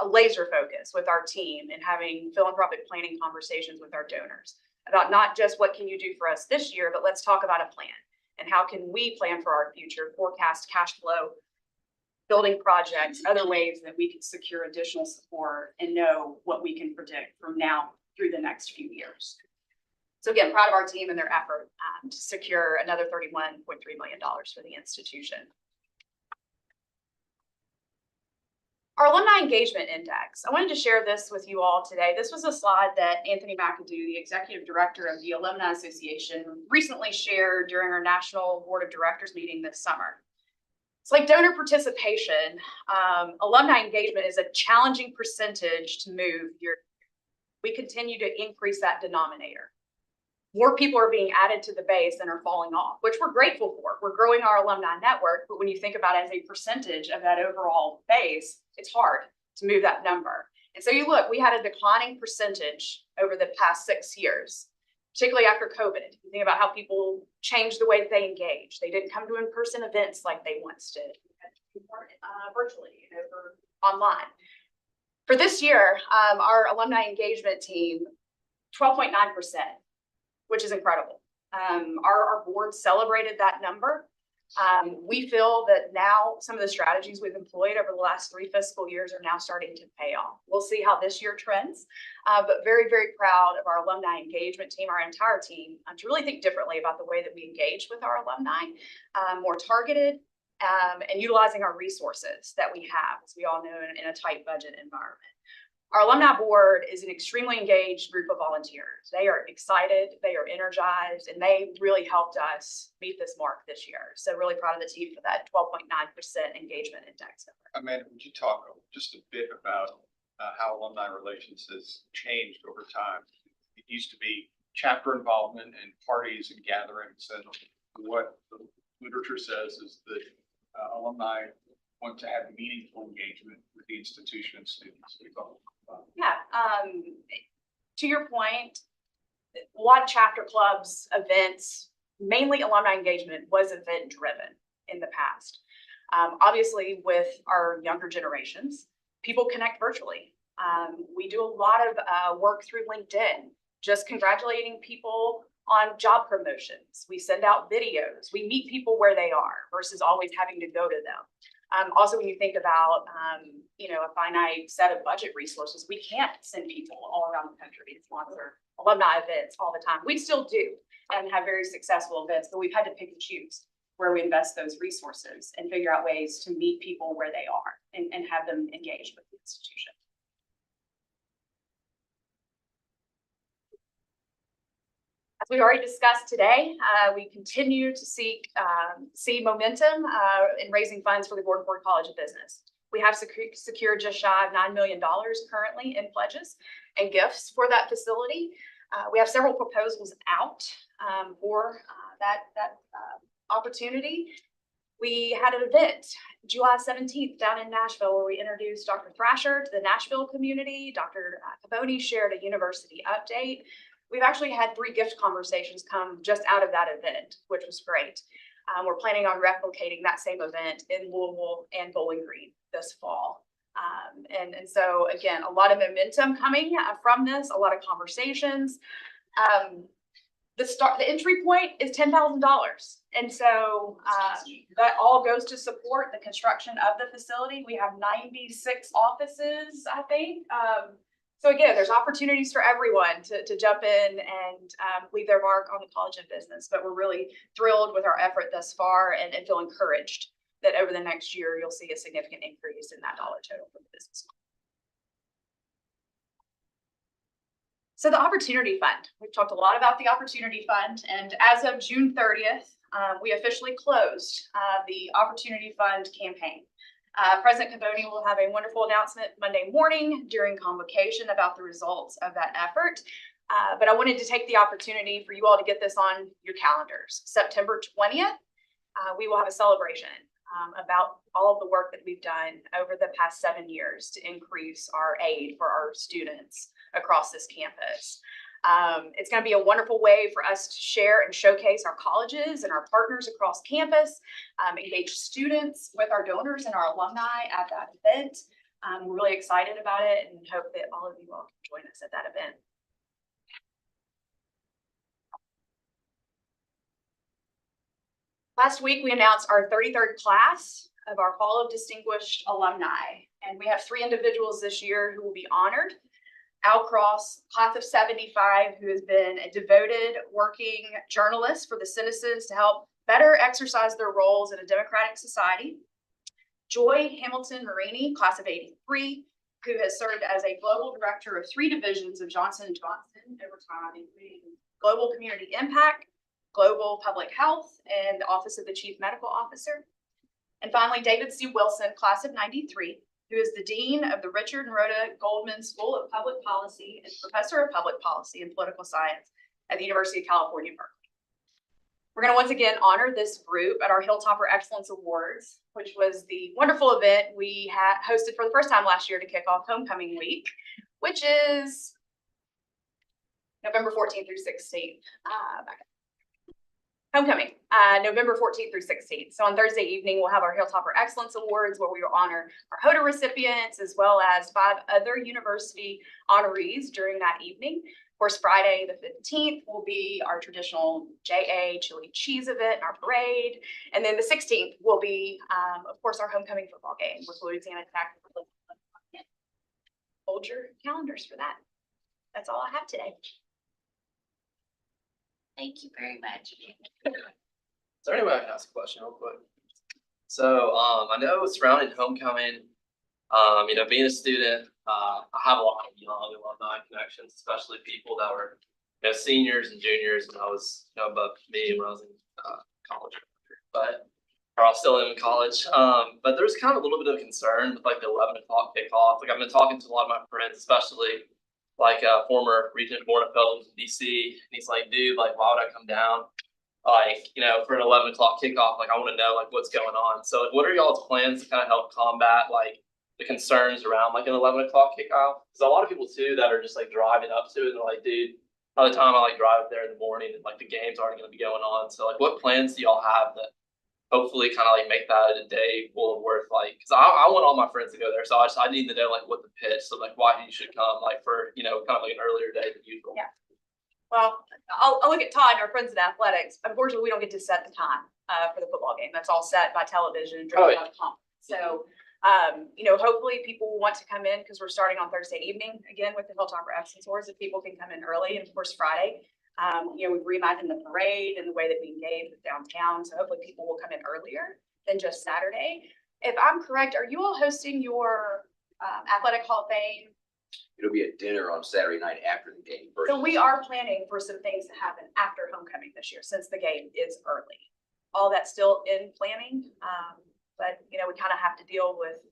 a laser focus with our team and having philanthropic planning conversations with our donors about not just what can you do for us this year, but let's talk about a plan and how can we plan for our future, forecast cash flow, building projects, other ways that we can secure additional support and know what we can predict from now through the next few years. So again, proud of our team and their effort to secure another $31.3 million for the institution. Our Alumni Engagement Index. I wanted to share this with you all today. This was a slide that Anthony McAdoo, the Executive Director of the Alumni Association, recently shared during our National Board of Directors meeting this summer. It's like donor participation. Alumni engagement is a challenging percentage to move. We continue to increase that denominator. More people are being added to the base than are falling off, which we're grateful for. We're growing our alumni network, but when you think about it as a percentage of that overall base, it's hard to move that number. And so you look, we had a declining percentage over the past 6 years, particularly after COVID. You think about how people changed the way that they engage. They didn't come to in-person events like they once did. Virtually and over online. For this year, our alumni engagement team, 12.9%. Which is incredible. Our board celebrated that number. We feel that now some of the strategies we've employed over the last 3 fiscal years are now starting to pay off. We'll see how this year trends, but very, very proud of our alumni engagement team, our entire team, to really think differently about the way that we engage with our alumni, more targeted, and utilizing our resources that we have, as we all know, in a tight budget environment. Our alumni board is an extremely engaged group of volunteers. They are excited, they are energized, and they really helped us meet this mark this year. So really proud of the team for that 12.9% engagement index number. Amanda, would you talk just a bit about how alumni relations has changed over time? It used to be chapter involvement and parties and gatherings, and what the literature says is that alumni want to have meaningful engagement with the institution and students. Yeah, to your point, a lot of chapter clubs, events, mainly alumni engagement was event driven in the past. Obviously with our younger generations, people connect virtually. We do a lot of work through LinkedIn, just congratulating people on job promotions. We send out videos. We meet people where they are versus always having to go to them. Also, when you think about, a finite set of budget resources, we can't send people all around the country to sponsor alumni events all the time. We still do and have very successful events, but we've had to pick and choose where we invest those resources and figure out ways to meet people where they are and have them engaged with the institution. As we already discussed today, we continue to see momentum in raising funds for the Gordon Ford College of Business. We have secured just shy of $9 million currently in pledges and gifts for that facility. We have several proposals out for that opportunity. We had an event July 17th down in Nashville where we introduced Dr. Thrasher to the Nashville community. Dr. Caboni shared a university update. We've actually had 3 gift conversations come just out of that event, which was great. We're planning on replicating that same event in Louisville and Bowling Green this fall. And so again, a lot of momentum coming from this, a lot of conversations. The entry point is $10,000. And so that all goes to support the construction of the facility. We have 96 offices, I think. So again, there's opportunities for everyone to jump in and leave their mark on the College of Business, but we're really thrilled with our effort thus far and feel encouraged that over the next year, you'll see a significant increase in that dollar total for the business. So the Opportunity Fund, we've talked a lot about the Opportunity Fund, and as of June 30th, we officially closed the Opportunity Fund campaign. President Caboni will have a wonderful announcement Monday morning during convocation about the results of that effort. But I wanted to take the opportunity for you all to get this on your calendars. September 20th, we will have a celebration about all of the work that we've done over the past 7 years to increase our aid for our students across this campus. It's going to be a wonderful way for us to share and showcase our colleges and our partners across campus, engage students with our donors and our alumni at that event. We're really excited about it and hope that all of you all can join us at that event. Last week, we announced our 33rd class of our Hall of Distinguished Alumni, and we have 3 individuals this year who will be honored. Al Cross, class of 75, who has been a devoted working journalist for the citizens to help better exercise their roles in a democratic society. Joy Hamilton Marini, class of 83, who has served as a global director of 3 divisions of Johnson & Johnson over time, including Global Community Impact, Global Public Health, and the Office of the Chief Medical Officer. And finally, David C. Wilson, class of 93, who is the Dean of the Richard and Rhoda Goldman School of Public Policy and Professor of Public Policy and Political Science at the University of California, Berkeley. We're going to once again honor this group at our Hilltopper Excellence Awards, which was the wonderful event we had hosted for the first time last year to kick off Homecoming Week, which is November 14th through 16th. Homecoming, November 14th through 16th. So on Thursday evening, we'll have our Hilltopper Excellence Awards where we will honor our HOTA recipients as well as 5 other university honorees during that evening. Of course, Friday the 15th will be our traditional JA chili cheese event and our parade. And then the 16th will be, of course, our homecoming football game with Louisiana Tech. Hold your calendars for that. That's all I have today. Thank you very much. Is there any way I can ask a question real quick? So I know surrounding homecoming, being a student, I have a lot of young alumni connections, especially people that were seniors and juniors when I was above me when I was in college, but or I was still in college. But there's kind of a little bit of concern with like the 11 o'clock kickoff. Like I've been talking to a lot of my friends, especially like a former Regent Board Fellow in DC, and he's like, dude, like, why would I come down? Like, for an 11 o'clock kickoff, like, I want to know, like, what's going on. So, like, what are y'all's plans to kind of help combat, like, the concerns around, like, an 11 o'clock kickoff? Because a lot of people, too, that are just, like, driving up to it, and they're like, dude, by the time I, like, drive up there in the morning, and, like, the game's already going to be going on. So, like, what plans do y'all have that hopefully kind of like make that a day full of worth, like, because I want all my friends to go there, so I need to know like what the pitch, so like why you should come, like for kind of like an earlier day than usual. Yeah. Well, I'll look at Todd and our friends in athletics. Unfortunately, we don't get to set the time for the football game. That's all set by television during the conference. So hopefully people will want to come in because we're starting on Thursday evening again with the Hilltopper Excellence Awards. If people can come in early, and of course Friday. We've reimagined the parade and the way that we engage with downtown. So hopefully people will come in earlier than just Saturday. If I'm correct, are you all hosting your Athletic Hall of Fame? It'll be a dinner on Saturday night after the game. So we are planning for some things to happen after homecoming this year, since the game is early. All that's still in planning, but we kind of have to deal with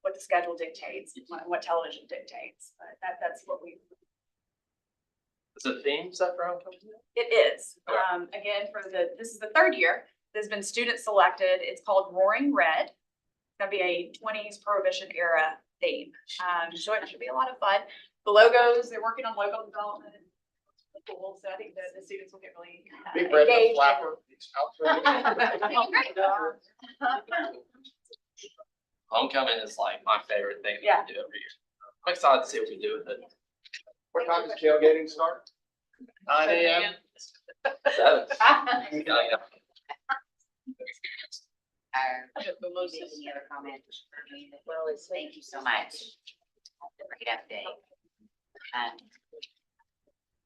what the schedule dictates, what television dictates. But that's what we. Is it a theme set for homecoming? It is. Again, this is the 3rd year. There's been student selected. It's called Roaring Red. It's gonna be a 20s Prohibition era theme. So it should be a lot of fun. The logos, they're working on logo development. It's cool. So I think the students will get really engaged. Homecoming is like my favorite thing that we do every year. I'm excited to see what we do with it. What time does tailgating start? 9 a.m. 7. Any other comments? Well, thank you so much. Great update.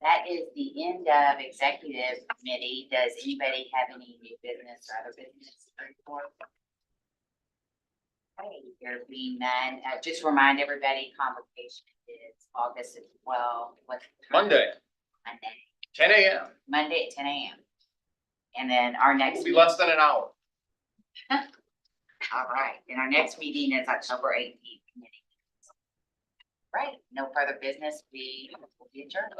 That is the end of executive committee. Does anybody have any new business or other business to report? Okay, there being none, just remind everybody, convocation is August 12th. What's the time? Monday, Monday, 10 a.m. Monday at 10 a.m. And then our next. Will be meeting- less than an hour. All right, and our next meeting is October 18th. Right, no further business, we will be adjourned.